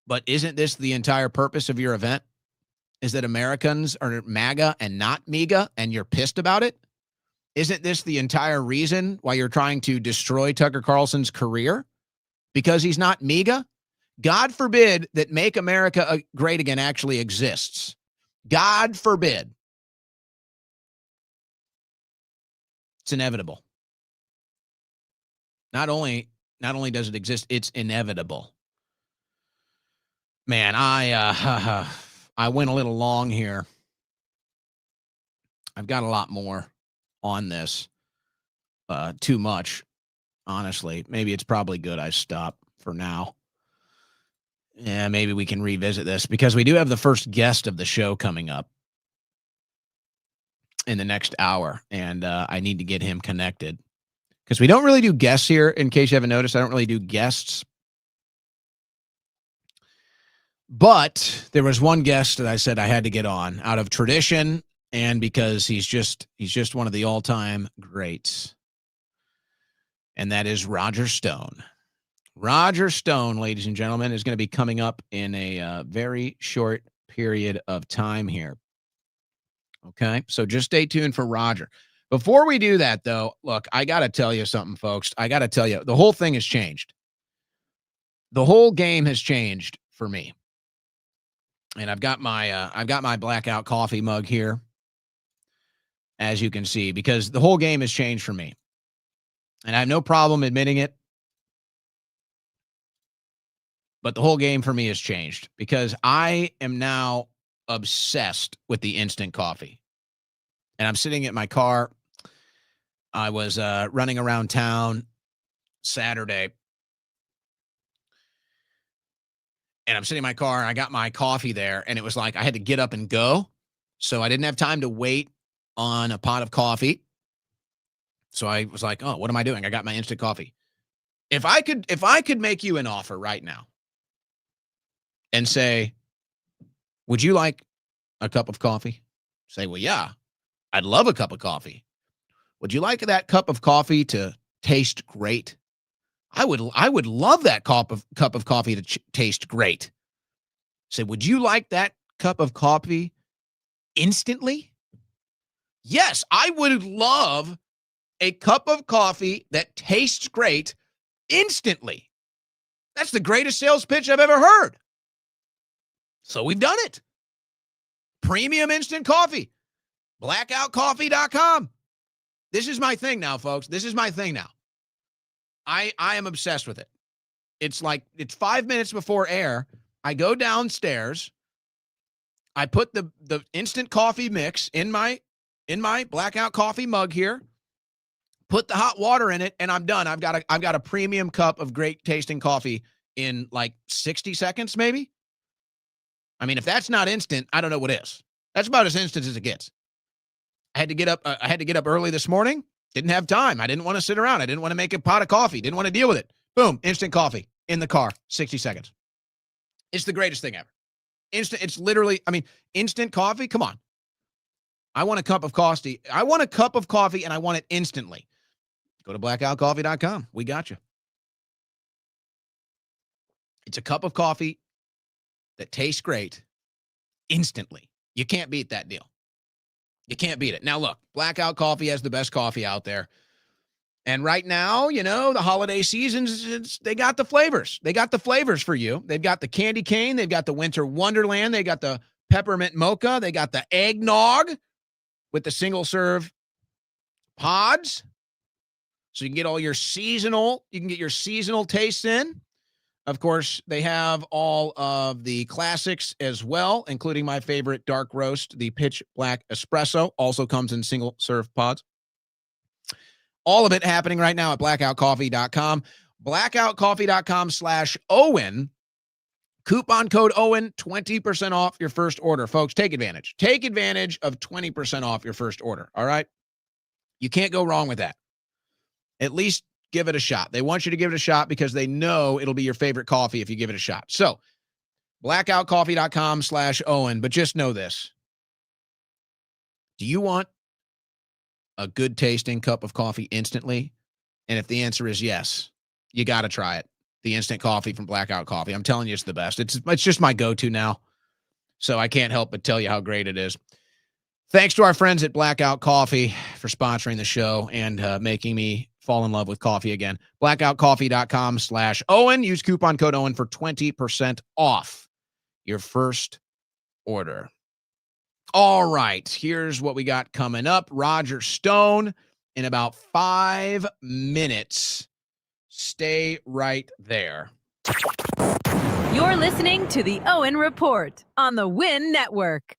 But isn't this the entire purpose of your event? Is that Americans are MAGA and not MAGA, and you're pissed about it? Isn't this the entire reason why you're trying to destroy Tucker Carlson's career? Because he's not MAGA? God forbid that Make America Great Again actually exists. God forbid. It's inevitable. Not only does it exist, it's inevitable. Man, I went a little long here. I've got a lot more on this. Too much. honestly. Maybe it's probably good I stop for now. Yeah, maybe we can revisit this because we do have the first guest of the show coming up in the next hour, and I need to get him connected because we don't really do guests here. In case you haven't noticed, I don't really do guests. But there was one guest that I said I had to get on out of tradition and because he's just one of the all-time greats. And that is Roger Stone. Roger Stone, ladies and gentlemen, is going to be coming up in a very short period of time here. Okay, so just stay tuned for Roger. Before we do that, though, look, I got to tell you something, folks. I got to tell you, the whole thing has changed. The whole game has changed for me. And I've got my Blackout Coffee mug here, as you can see, because the whole game has changed for me. And I have no problem admitting it. But the whole game for me has changed because I am now obsessed with the instant coffee. And I'm sitting at my car. I was running around town Saturday. And I'm sitting in my car, and I got my coffee there, and it was like I had to get up and go. So I didn't have time to wait on a pot of coffee. So I was like, oh, what am I doing? I got my instant coffee. If I could make you an offer right now and say, would you like a cup of coffee? Say, well, yeah, I'd love a cup of coffee. Would you like that cup of coffee to taste great? I would love that cup of coffee to taste great. Say, would you like that cup of coffee instantly? Yes, I would love a cup of coffee that tastes great instantly. That's the greatest sales pitch I've ever heard. So we've done it. Premium instant coffee. Blackoutcoffee.com. This is my thing now, folks. This is my thing now. I am obsessed with it. It's 5 minutes before air. I go downstairs. I put the instant coffee mix in my Blackout Coffee mug here. Put the hot water in it, and I'm done. I've got a premium cup of great tasting coffee in like 60 seconds, maybe. I mean, if that's not instant, I don't know what is. That's about as instant as it gets. I had to get up early this morning. Didn't have time. I didn't want to sit around. I didn't want to make a pot of coffee. Didn't want to deal with it. Boom, instant coffee in the car, 60 seconds. It's the greatest thing ever. It's literally, I mean, instant coffee, come on. I want a cup of coffee. I want a cup of coffee, and I want it instantly. Go to blackoutcoffee.com. We got you. It's a cup of coffee that tastes great instantly. You can't beat that deal. You can't beat it. Now, look, Blackout Coffee has the best coffee out there. And right now, you know, the holiday seasons, they got the flavors. They got the flavors for you. They've got the candy cane. They've got the winter wonderland. They got the peppermint mocha. They got the eggnog with the single serve pods. So you can get all your seasonal, tastes in. Of course, they have all of the classics as well, including my favorite dark roast, the Pitch Black Espresso, also comes in single serve pods. All of it happening right now at blackoutcoffee.com. Blackoutcoffee.com/Owen. Coupon code Owen, 20% off your first order. Folks, take advantage. Take advantage of 20% off your first order, all right? You can't go wrong with that. At least give it a shot. They want you to give it a shot because they know it'll be your favorite coffee if you give it a shot. So, blackoutcoffee.com/Owen. But just know this. Do you want a good tasting cup of coffee instantly? And if the answer is yes, you got to try it. The instant coffee from Blackout Coffee. I'm telling you, it's the best. It's just my go-to now. So I can't help but tell you how great it is. Thanks to our friends at Blackout Coffee for sponsoring the show and making me fall in love with coffee again. Blackoutcoffee.com/Owen. Use coupon code Owen for 20% off your first order. All right, here's what we got coming up. Roger Stone in about 5 minutes. Stay right there. You're listening to the Owen Report on the Win Network.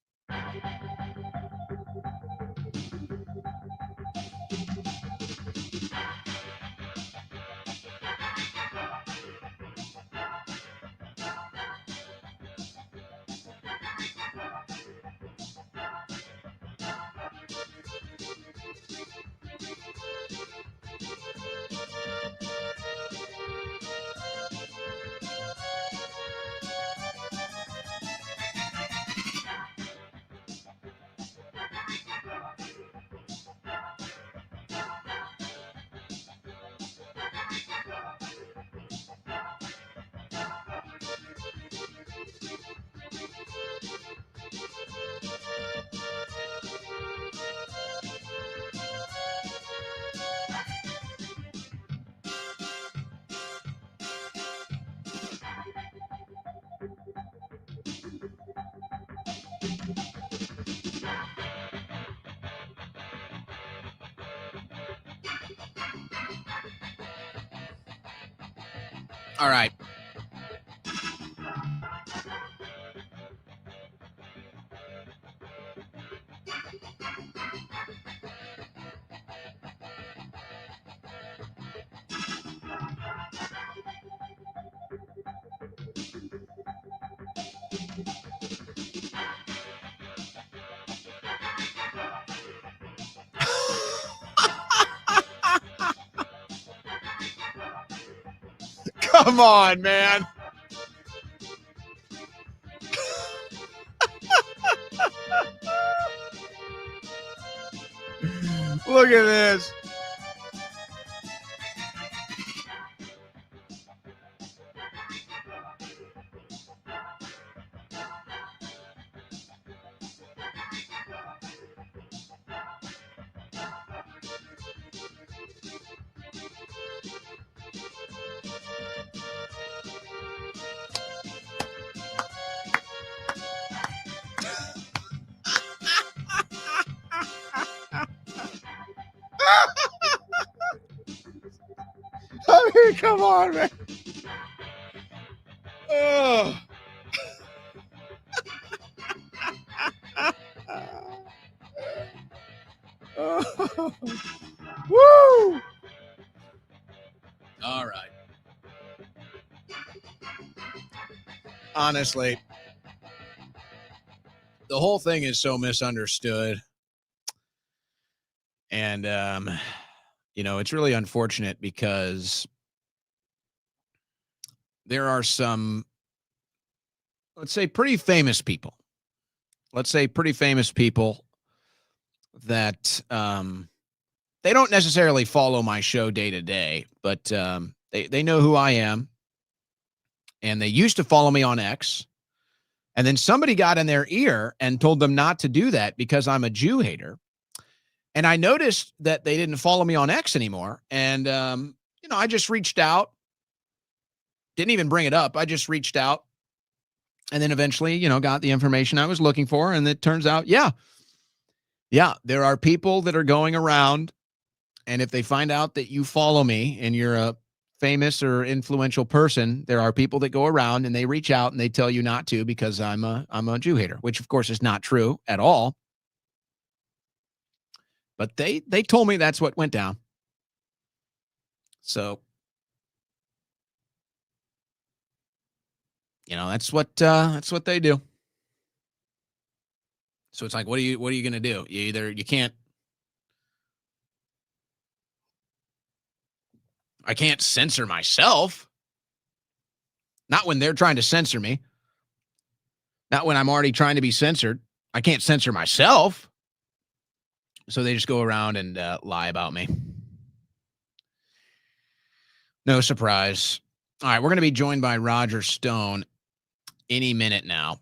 All right. Come on, man. Look at this. I mean, come on, man. Oh. Oh. Woo! All right. Honestly, the whole thing is so misunderstood. And, it's really unfortunate because there are some, let's say, pretty famous people. That they don't necessarily follow my show day to day, but they know who I am. And they used to follow me on X. And then somebody got in their ear and told them not to do that because I'm a Jew hater. And I noticed that they didn't follow me on X anymore. And, I just reached out. Didn't even bring it up. I just reached out. And then eventually, got the information I was looking for. And it turns out, yeah, there are people that are going around. And if they find out that you follow me and you're a famous or influential person, there are people that go around and they reach out and they tell you not to because I'm a Jew hater, which of course is not true at all. But they told me that's what went down. So, that's what they do. So it's like, what are you going to do? You can't. I can't censor myself. Not when they're trying to censor me. Not when I'm already trying to be censored. I can't censor myself. So they just go around and lie about me. No surprise. All right, we're going to be joined by Roger Stone any minute now.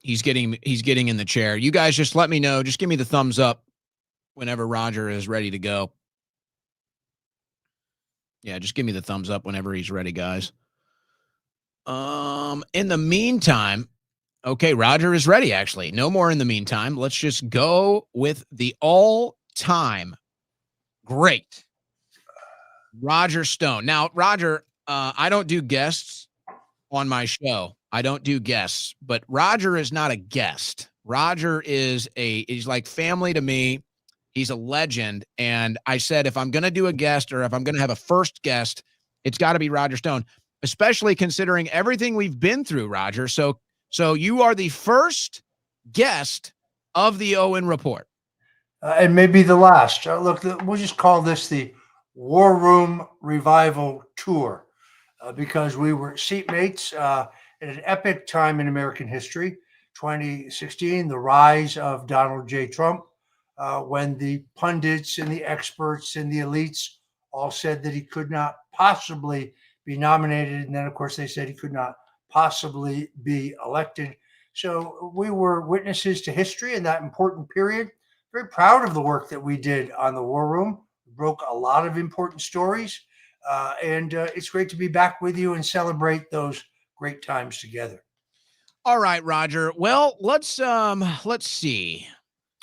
He's getting in the chair. You guys just let me know. Just give me the thumbs up whenever Roger is ready to go. Yeah, just give me the thumbs up whenever he's ready, guys. In the meantime, okay, Roger is ready, actually. No more in the meantime. Let's just go with the all-time great Roger Stone. Now, Roger, I don't do guests on my show. I don't do guests, but Roger is not a guest. Roger he's like family to me. He's a legend. And I said, if I'm going to do a guest or if I'm going to have a first guest, it's got to be Roger Stone, especially considering everything we've been through, Roger. So you are the first guest of the Owen Report. And maybe the last. Look, we'll just call this the War Room Revival Tour because we were seatmates at an epic time in American history, 2016, the rise of Donald J. Trump, when the pundits and the experts and the elites all said that he could not possibly be nominated. And then, of course, they said he could not possibly be elected. So we were witnesses to history in that important period. Very proud of the work that we did on the War Room. We broke a lot of important stories. And it's great to be back with you and celebrate those great times together. All right, Roger. Well, let's see.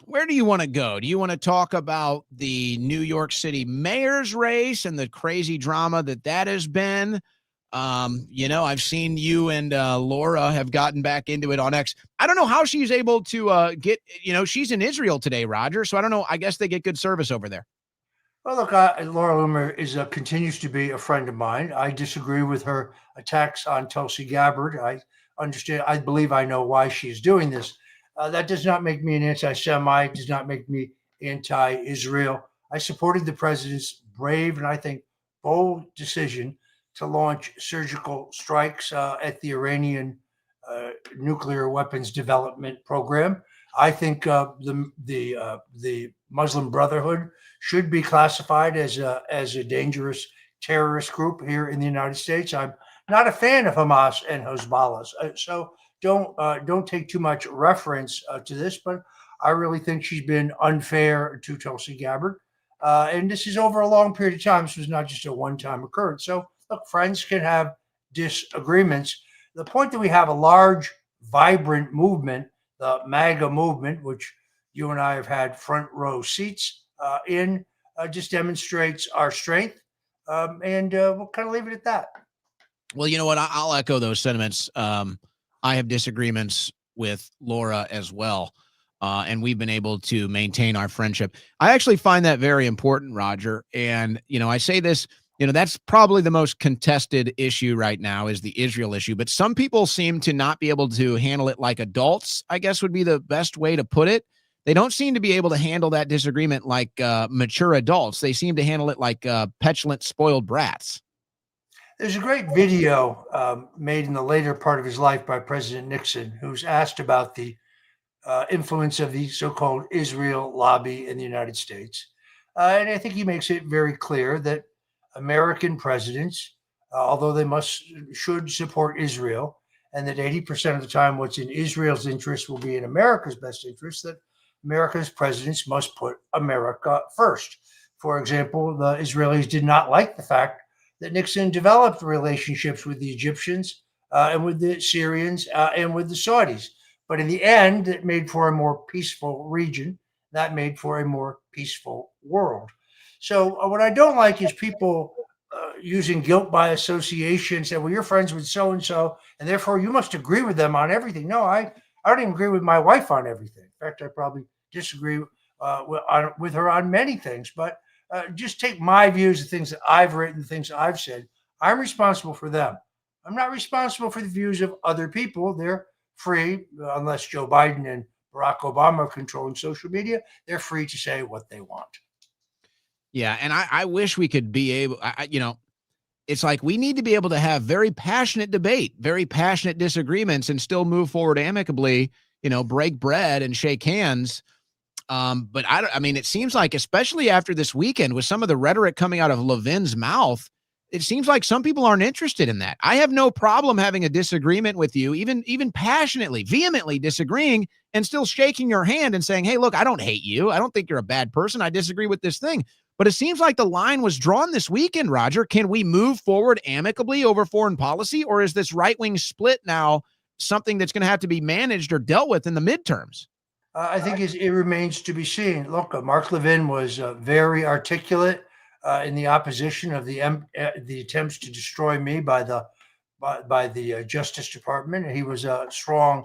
Where do you want to go? Do you want to talk about the New York City mayor's race and the crazy drama that has been? I've seen you and Laura have gotten back into it on X. I don't know how she's able to get, she's in Israel today, Roger. So I don't know. I guess they get good service over there. Well, look, Laura Loomer continues to be a friend of mine. I disagree with her attacks on Tulsi Gabbard. I understand. I believe I know why she's doing this. That does not make me an anti-Semite. Does not make me anti-Israel. I supported the president's brave and I think bold decision to launch surgical strikes at the Iranian nuclear weapons development program. I think the Muslim Brotherhood should be classified as a dangerous terrorist group here in the United States. I'm not a fan of Hamas and Hezbollah, so don't take too much reference to this. But I really think she's been unfair to Tulsi Gabbard, and this is over a long period of time. This was not just a one-time occurrence. So look, friends can have disagreements. The point that we have a large, vibrant movement, the MAGA movement, which you and I have had front row seats in, just demonstrates our strength. And we'll kind of leave it at that. Well, you know what? I'll echo those sentiments. I have disagreements with Laura as well. And we've been able to maintain our friendship. I actually find that very important, Roger. And, I say this, that's probably the most contested issue right now is the Israel issue. But some people seem to not be able to handle it like adults, I guess would be the best way to put it. They don't seem to be able to handle that disagreement like mature adults. They seem to handle it like petulant, spoiled brats. There's a great video made in the later part of his life by President Nixon, who's asked about the influence of the so-called Israel lobby in the United States. And I think he makes it very clear that American presidents, although they should support Israel, and that 80% of the time what's in Israel's interest will be in America's best interest, that America's presidents must put America first. For example, the Israelis did not like the fact that Nixon developed relationships with the Egyptians and with the Syrians and with the Saudis. But in the end, it made for a more peaceful region. That made for a more peaceful world. So what I don't like is people using guilt by association, say, well, you're friends with so-and-so, and therefore you must agree with them on everything. No, I don't even agree with my wife on everything. In fact, I probably disagree with her on many things. But just take my views, the things that I've written, the things I've said. I'm responsible for them. I'm not responsible for the views of other people. They're free, unless Joe Biden and Barack Obama are controlling social media. They're free to say what they want. Yeah, and I wish we could be able, it's like we need to be able to have very passionate debate, very passionate disagreements, and still move forward amicably, break bread and shake hands. But it seems like, especially after this weekend, with some of the rhetoric coming out of Levin's mouth, it seems like some people aren't interested in that. I have no problem having a disagreement with you, even passionately, vehemently disagreeing and still shaking your hand and saying, hey, look, I don't hate you. I don't think you're a bad person. I disagree with this thing. But it seems like the line was drawn this weekend, Roger. Can we move forward amicably over foreign policy, or is this right-wing split now something that's going to have to be managed or dealt with in the midterms? I think it remains to be seen. Look, Mark Levin was very articulate in the opposition of the attempts to destroy me by the Justice Department. He was a strong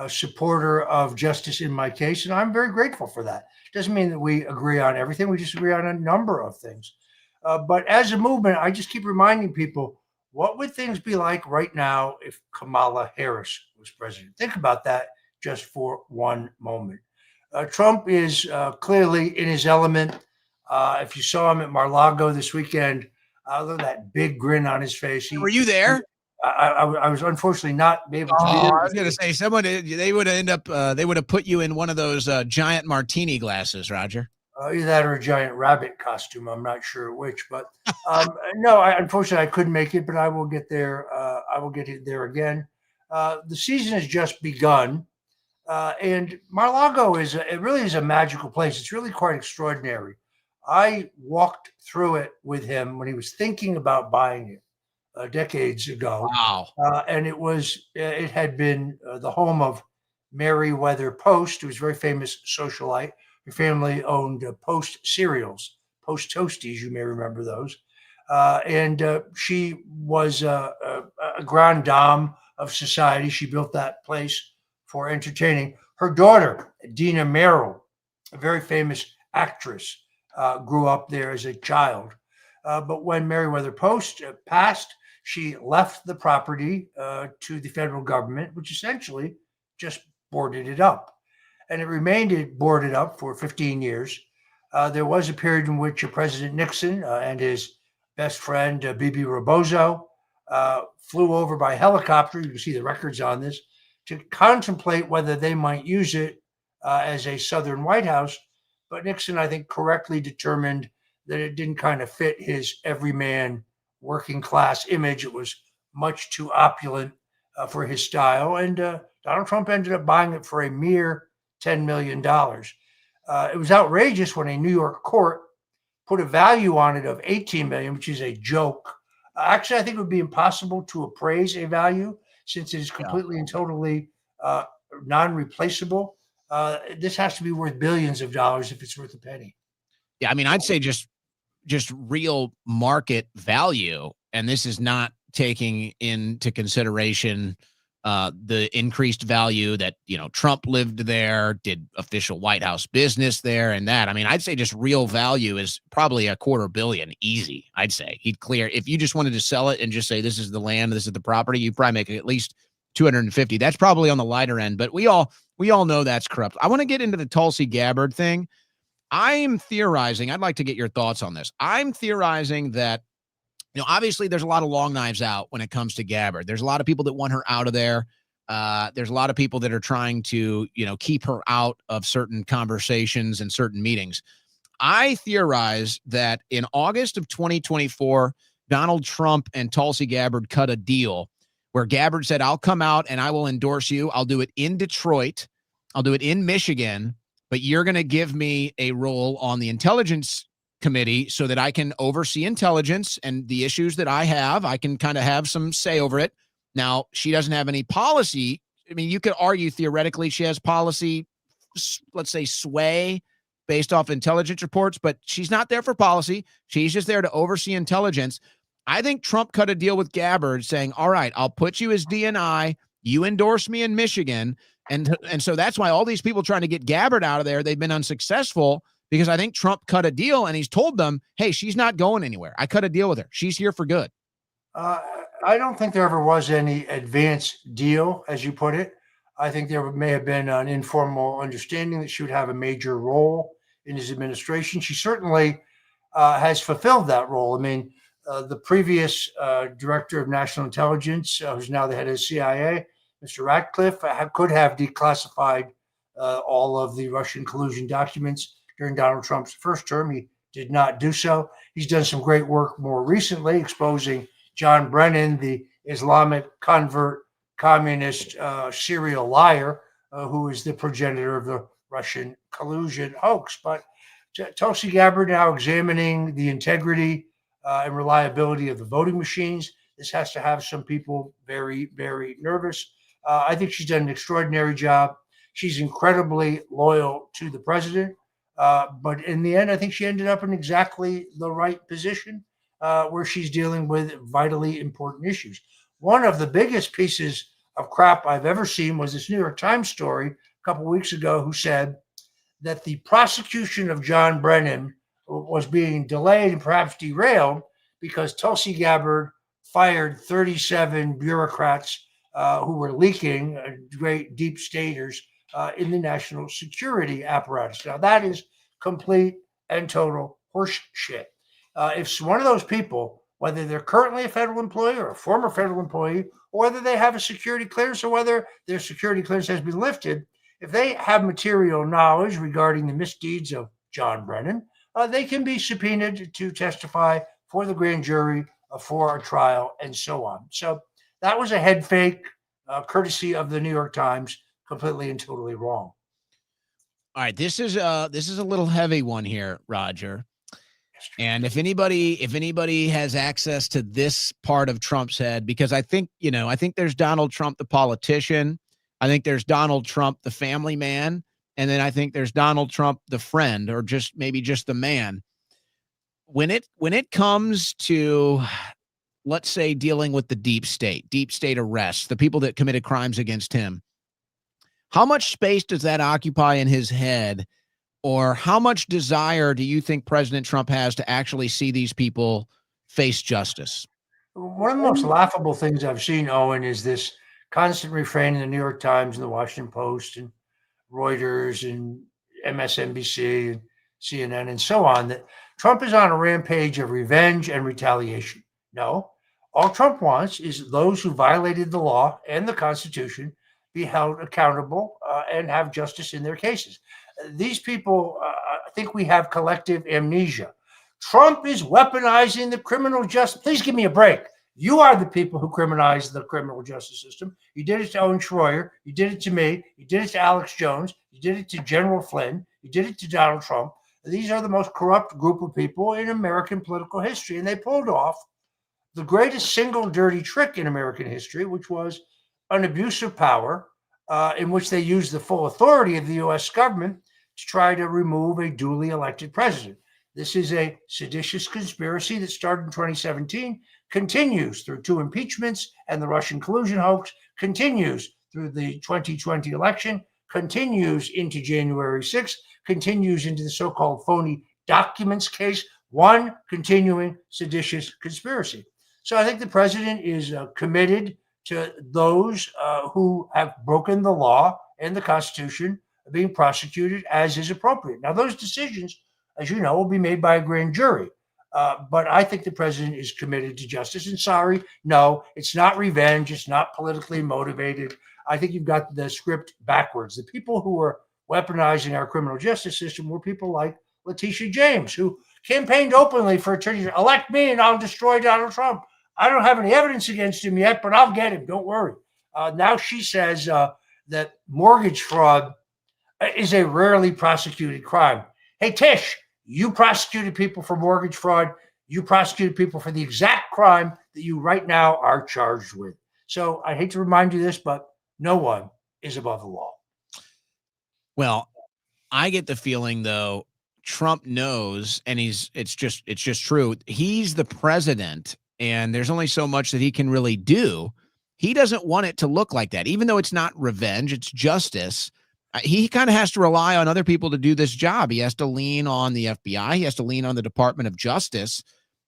supporter of justice in my case, and I'm very grateful for that. Doesn't mean that we agree on everything. We just agree on a number of things. But as a movement, I just keep reminding people, what would things be like right now if Kamala Harris was president? Think about that just for one moment. Trump is clearly in his element. If you saw him at Mar-a-Lago this weekend, look at that big grin on his face. Were you there? I was unfortunately not able to be there. I was going to say, they would have put you in one of those giant martini glasses, Roger. Either that or a giant rabbit costume. I'm not sure which, but no, unfortunately I couldn't make it, but I will get there. I will get there again. The season has just begun. And Mar-a-Lago really is a magical place. It's really quite extraordinary. I walked through it with him when he was thinking about buying it decades ago. Wow. And it had been the home of Meriwether Post, who was a very famous socialite. Her family owned Post cereals, Post Toasties, you may remember those. And she was a grande dame of society. She built that place for entertaining. Her daughter, Dina Merrill, a very famous actress, grew up there as a child. But when Meriwether Post passed, she left the property to the federal government, which essentially just boarded it up. And it remained boarded up for 15 years. There was a period in which President Nixon and his best friend, Bibi Rebozo, flew over by helicopter. You can see the records on this, to contemplate whether they might use it as a Southern White House. But Nixon, I think, correctly determined that it didn't kind of fit his everyman working class image. It was much too opulent for his style. And Donald Trump ended up buying it for a mere $10 million. It was outrageous when a New York court put a value on it of $18 million, which is a joke. Actually, I think it would be impossible to appraise a value since it is completely and totally non-replaceable. This has to be worth billions of dollars if it's worth a penny. Yeah, I mean, I'd say just real market value, and this is not taking into consideration the increased value that, Trump lived there, did official White House business there, and that. I mean, I'd say just real value is probably $250 million easy. I'd say he'd clear, if you just wanted to sell it and just say this is the land, this is the property, you'd probably make at least 250. That's probably on the lighter end, but we all know that's corrupt. I want to get into the Tulsi Gabbard thing. I'm theorizing, I'd like to get your thoughts on this. I'm theorizing that, obviously there's a lot of long knives out when it comes to Gabbard. There's a lot of people that want her out of there. There's a lot of people that are trying to, keep her out of certain conversations and certain meetings. I theorize that in August of 2024, Donald Trump and Tulsi Gabbard cut a deal where Gabbard said, I'll come out and I will endorse you. I'll do it in Detroit. I'll do it in Michigan, but you're going to give me a role on the intelligence committee so that I can oversee intelligence and the issues that I have. I can kind of have some say over it. Now, she doesn't have any policy. I mean, you could argue theoretically she has policy, let's say sway based off intelligence reports, but she's not there for policy. She's just there to oversee intelligence. I think Trump cut a deal with Gabbard saying, all right, I'll put you as DNI. You endorse me in Michigan. And so that's why all these people trying to get Gabbard out of there, they've been unsuccessful, because I think Trump cut a deal and he's told them, hey, she's not going anywhere. I cut a deal with her. She's here for good. I don't think there ever was any advanced deal, as you put it. I think there may have been an informal understanding that she would have a major role in his administration. She certainly has fulfilled that role. I mean, the previous director of national intelligence, who's now the head of the CIA, Mr. Ratcliffe, could have declassified all of the Russian collusion documents during Donald Trump's first term. He did not do so. He's done some great work more recently, exposing John Brennan, the Islamic convert, communist serial liar, who is the progenitor of the Russian collusion hoax. But Tulsi Gabbard now examining the integrity and reliability of the voting machines. This has to have some people very, very nervous. I think she's done an extraordinary job. She's incredibly loyal to the president. But in the end, I think she ended up in exactly the right position where she's dealing with vitally important issues. One of the biggest pieces of crap I've ever seen was this New York Times story a couple of weeks ago, who said that the prosecution of John Brennan was being delayed and perhaps derailed because Tulsi Gabbard fired 37 bureaucrats who were leaking, great deep staters in the national security apparatus. Now, that is complete and total horse shit. If one of those people, whether they're currently a federal employee or a former federal employee, or whether they have a security clearance or whether their security clearance has been lifted, if they have material knowledge regarding the misdeeds of John Brennan, they can be subpoenaed to testify for the grand jury, for a trial, and so on. So that was a head fake, courtesy of the New York Times, completely and totally wrong. All right, this is a little heavy one here, Roger. And if anybody has access to this part of Trump's head, because I think there's Donald Trump, the politician. I think there's Donald Trump, the family man. And then I think there's Donald Trump, the friend, or just maybe just the man. when it comes to, let's say, dealing with the deep state arrests, the people that committed crimes against him, how much space does that occupy in his head, or how much desire do you think President Trump has to actually see these people face justice? One of the most laughable things I've seen, Owen, is this constant refrain in the New York Times and the Washington Post and Reuters and MSNBC and CNN and so on, that Trump is on a rampage of revenge and retaliation. No, all Trump wants is those who violated the law and the Constitution be held accountable and have justice in their cases. These people, I think we have collective amnesia. Trump is weaponizing the criminal justice. Please give me a break. You are the people who criminalize the criminal justice system. You did it to Owen Schroyer. You did it to me. You did it to Alex Jones. You did it to General Flynn. You did it to Donald Trump. These are the most corrupt group of people in American political history. And they pulled off the greatest single dirty trick in American history, which was an abuse of power in which they used the full authority of the U.S. government to try to remove a duly elected president. This is a seditious conspiracy that started in 2017, continues through 2 impeachments and the Russian collusion hoax, continues through the 2020 election, continues into January 6th, continues into the so-called phony documents case, one continuing seditious conspiracy. So I think the president is committed to those who have broken the law and the Constitution being prosecuted as is appropriate. Now, those decisions, as you know, will be made by a grand jury. But I think the president is committed to justice. And sorry, no, it's not revenge. It's not politically motivated. I think you've got the script backwards. The people who were weaponizing our criminal justice system were people like Letitia James, who campaigned openly for attorney. Elect me and I'll destroy Donald Trump. I don't have any evidence against him yet, but I'll get him. Don't worry. Now she says that mortgage fraud is a rarely prosecuted crime. Hey, Tish, you prosecuted people for mortgage fraud. You prosecuted people for the exact crime that you right now are charged with. So I hate to remind you this, but no one is above the law. Well, I get the feeling, though, Trump knows, and it's just true. He's the president, and there's only so much that he can really do. He doesn't want it to look like that, even though it's not revenge, it's justice. He kind of has to rely on other people to do this job. He has to lean on the FBI. He has to lean on the Department of Justice.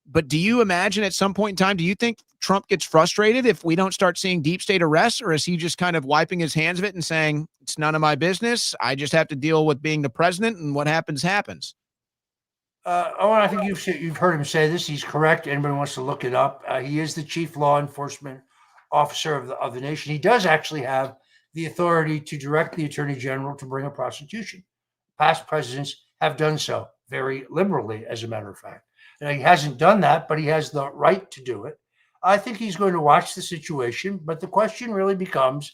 But do you imagine at some point in time, do you think Trump gets frustrated if we don't start seeing deep state arrests, or is he just kind of wiping his hands of it and saying, it's none of my business. I just have to deal with being the president, and what happens, happens? Owen, I think you've heard him say this. He's correct. Anybody wants to look it up. He is the chief law enforcement officer of the nation. He does actually have the authority to direct the attorney general to bring a prosecution. Past presidents have done so very liberally, as a matter of fact. Now, he hasn't done that, but he has the right to do it. I think he's going to watch the situation, but the question really becomes,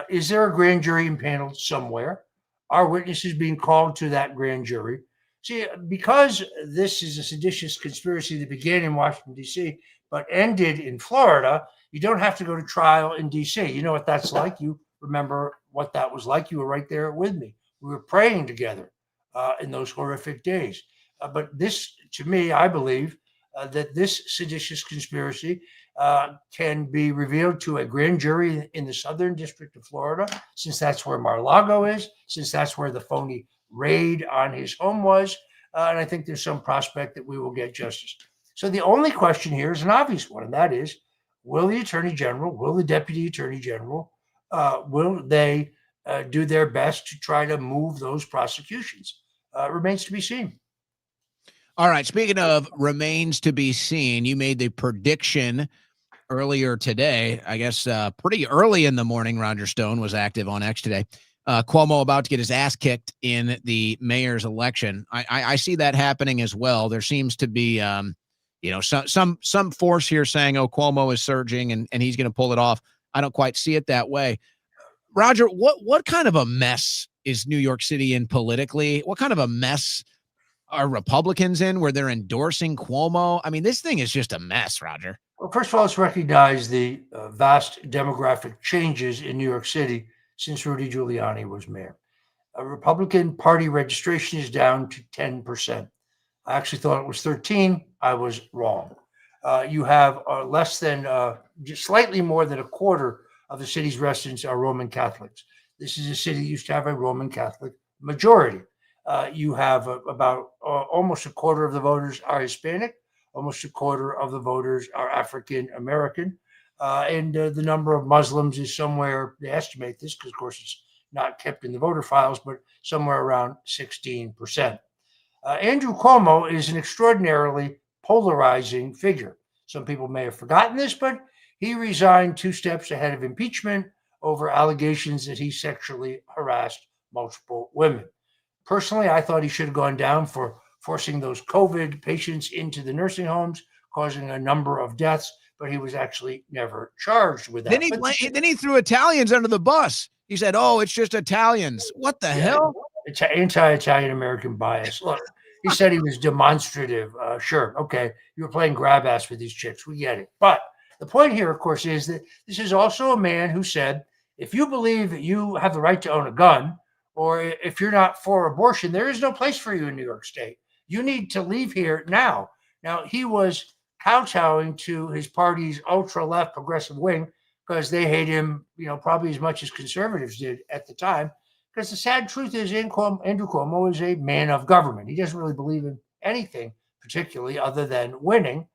is there a grand jury impaneled somewhere? Are witnesses being called to that grand jury? See, because this is a seditious conspiracy that began in Washington, D.C., but ended in Florida, you don't have to go to trial in D.C. You know what that's like. You remember what that was like. You were right there with me. We were praying together in those horrific days. But this, to me, I believe that this seditious conspiracy can be revealed to a grand jury in the Southern District of Florida, since that's where Mar-a-Lago is, since that's where the phony raid on his home was. And I think there's some prospect that we will get justice. So the only question here is an obvious one, and that is, will the Attorney General, will the Deputy Attorney General, will they do their best to try to move those prosecutions? Remains to be seen. All right. Speaking of remains to be seen, you made the prediction earlier today, I guess pretty early in the morning. Roger Stone was active on X today. Cuomo about to get his ass kicked in the mayor's election. I see that happening as well. There seems to be, some force here saying, oh, Cuomo is surging and he's going to pull it off. I don't quite see it that way. Roger, what kind of a mess is New York City in politically? What kind of a mess are Republicans in where they're endorsing Cuomo? I mean, this thing is just a mess, Roger. Well, first of all, let's recognize the vast demographic changes in New York City since Rudy Giuliani was mayor. Republican Party registration is down to 10%. I actually thought it was 13. I was wrong. You have less than, just slightly more than a quarter of the city's residents are Roman Catholics. This is a city that used to have a Roman Catholic majority. You have about almost a quarter of the voters are Hispanic, almost a quarter of the voters are African American, and the number of Muslims is somewhere, they estimate this because, of course, it's not kept in the voter files, but somewhere around 16%. Andrew Cuomo is an extraordinarily polarizing figure. Some people may have forgotten this, but he resigned 2 steps ahead of impeachment over allegations that he sexually harassed multiple women. Personally, I thought he should have gone down for forcing those COVID patients into the nursing homes, causing a number of deaths, but he was actually never charged with that. Then he threw Italians under the bus. He said, "Oh, it's just Italians." What the hell? It's anti-Italian American bias. Look, he said he was demonstrative. Sure, okay, you were playing grab ass with these chicks. We get it. But the point here, of course, is that this is also a man who said, if you believe that you have the right to own a gun, or if you're not for abortion, there is no place for you in New York State. You need to leave here now. Now, he was kowtowing to his party's ultra-left progressive wing because they hate him, probably as much as conservatives did at the time. Because the sad truth is, Andrew Cuomo is a man of government. He doesn't really believe in anything particularly other than winning.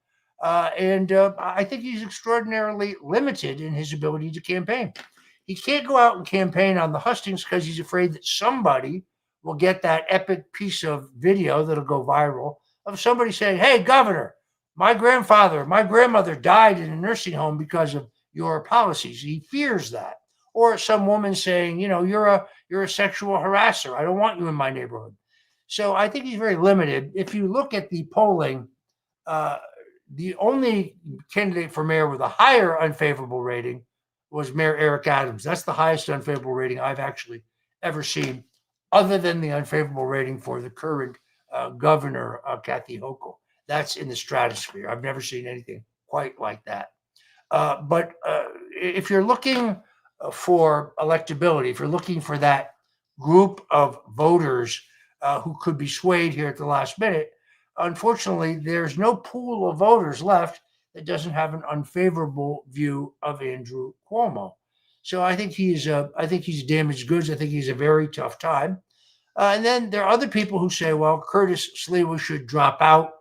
And I think he's extraordinarily limited in his ability to campaign. He can't go out and campaign on the hustings because he's afraid that somebody will get that epic piece of video that'll go viral of somebody saying, "Hey, governor, my grandmother died in a nursing home because of your policies." He fears that. Or some woman saying, you're a sexual harasser. I don't want you in my neighborhood. So I think he's very limited. If you look at the polling, the only candidate for mayor with a higher unfavorable rating was Mayor Eric Adams. That's the highest unfavorable rating I've actually ever seen, other than the unfavorable rating for the current governor, Kathy Hochul. That's in the stratosphere. I've never seen anything quite like that. But if you're looking for electability, if you're looking for that group of voters who could be swayed here at the last minute, unfortunately, there's no pool of voters left that doesn't have an unfavorable view of Andrew Cuomo. So I think he's damaged goods. I think he's a very tough time. And then there are other people who say, well, Curtis Sliwa should drop out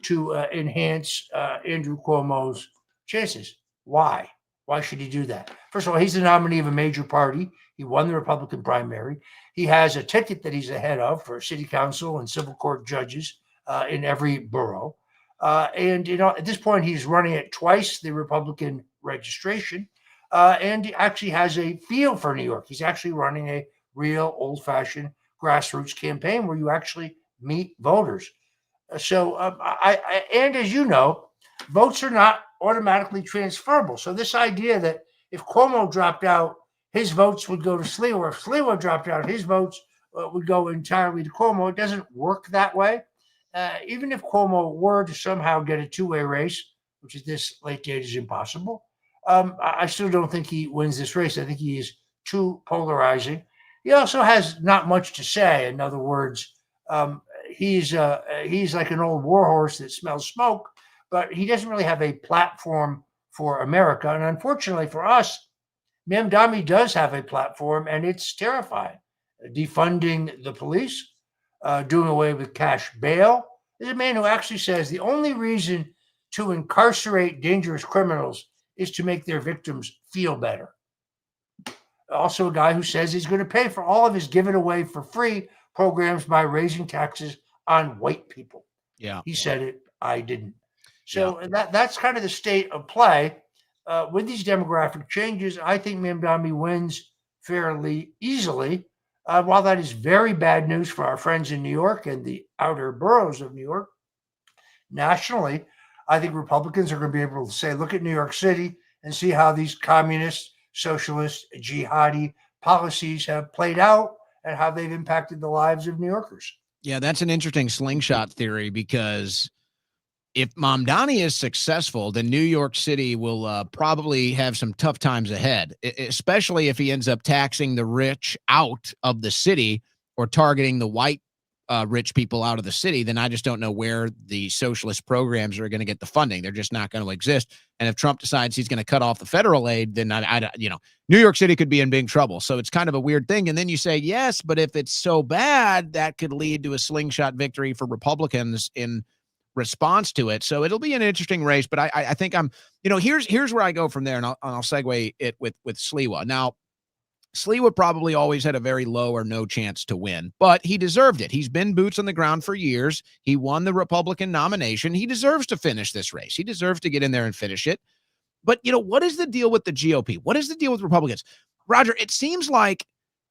to enhance Andrew Cuomo's chances. Why? Why should he do that? First of all, he's the nominee of a major party. He won the Republican primary. He has a ticket that he's ahead of for city council and civil court judges in every borough. And at this point, he's running at twice the Republican registration. And he actually has a feel for New York. He's actually running a real old-fashioned grassroots campaign where you actually meet voters. So, and as you know, votes are not automatically transferable. So this idea that if Cuomo dropped out, his votes would go to Sliwa, or if Sliwa dropped out, his votes would go entirely to Cuomo. It doesn't work that way. Even if Cuomo were to somehow get a two-way race, which at this late date is impossible, I still don't think he wins this race. I think he is too polarizing. He also has not much to say. In other words, he's like an old warhorse that smells smoke, but he doesn't really have a platform for America. And unfortunately for us, Mamdani does have a platform, and it's terrifying. Defunding the police, doing away with cash bail. There's a man who actually says the only reason to incarcerate dangerous criminals is to make their victims feel better. Also a guy who says he's going to pay for all of his given away for free programs by raising taxes on white people. Yeah. He said it. I didn't. So that's kind of the state of play. With these demographic changes, I think Mamdani wins fairly easily. While that is very bad news for our friends in New York and the outer boroughs of New York, nationally, I think Republicans are going to be able to say, look at New York City and see how these communist, socialist, jihadi policies have played out and how they've impacted the lives of New Yorkers. Yeah, that's an interesting slingshot theory, because if Mamdani is successful, then New York City will probably have some tough times ahead, especially if he ends up taxing the rich out of the city or targeting the white rich people out of the city, then I just don't know where the socialist programs are going to get the funding. They're just not going to exist. And if Trump decides he's going to cut off the federal aid, then New York City could be in big trouble. So it's kind of a weird thing. And then you say, yes, but if it's so bad, that could lead to a slingshot victory for Republicans in response to it. So it'll be an interesting race. But I think here's where I go from there, and I'll segue it with Sliwa. Now, Sliwa probably always had a very low or no chance to win, but he deserved it. He's been boots on the ground for years. He won the Republican nomination. He deserves to finish this race. He deserves to get in there and finish it. But, what is the deal with the GOP? What is the deal with Republicans? Roger, it seems like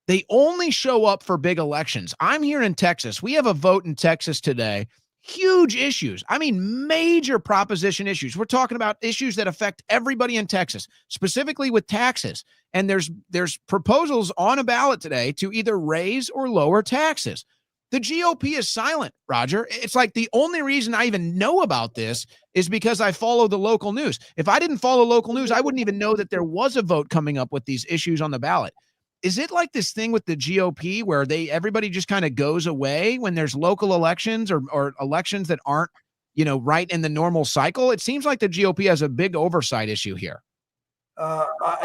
they only show up for big elections. I'm here in Texas. We have a vote in Texas today. Huge issues. I mean, major proposition issues. We're talking about issues that affect everybody in Texas, specifically with taxes. And there's proposals on a ballot today to either raise or lower taxes. The GOP is silent, Roger. It's like the only reason I even know about this is because I follow the local news. If I didn't follow local news, I wouldn't even know that there was a vote coming up with these issues on the ballot. Is it like this thing with the GOP where everybody just kind of goes away when there's local elections or elections that aren't, right in the normal cycle? It seems like the GOP has a big oversight issue here.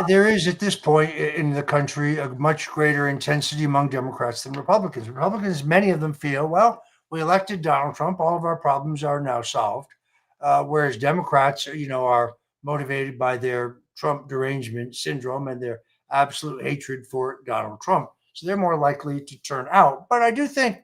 There is at this point in the country a much greater intensity among Democrats than Republicans. Republicans, many of them feel, well, we elected Donald Trump. All of our problems are now solved. Whereas Democrats, are motivated by their Trump derangement syndrome and their absolute hatred for Donald Trump. So they're more likely to turn out. But I do think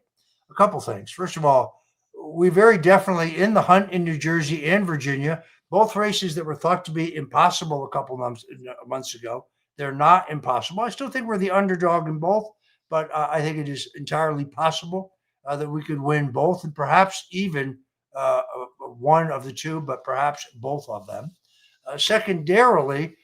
a couple things. First of all, we very definitely in the hunt in New Jersey and Virginia, both races that were thought to be impossible a couple months ago. They're not impossible. I still think we're the underdog in both, but I think it is entirely possible that we could win both and perhaps even one of the two, but perhaps both of them. Secondarily,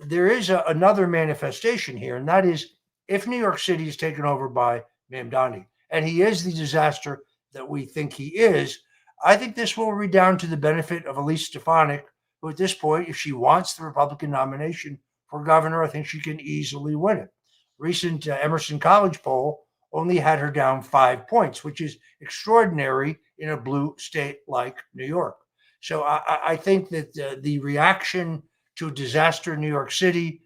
there is another manifestation here, and that is if New York City is taken over by Mamdani, and he is the disaster that we think he is, I think this will redound to the benefit of Elise Stefanik, who at this point, if she wants the Republican nomination for governor, I think she can easily win it. Recent Emerson College poll only had her down 5 points, which is extraordinary in a blue state like New York. So I think that the reaction to a disaster in New York City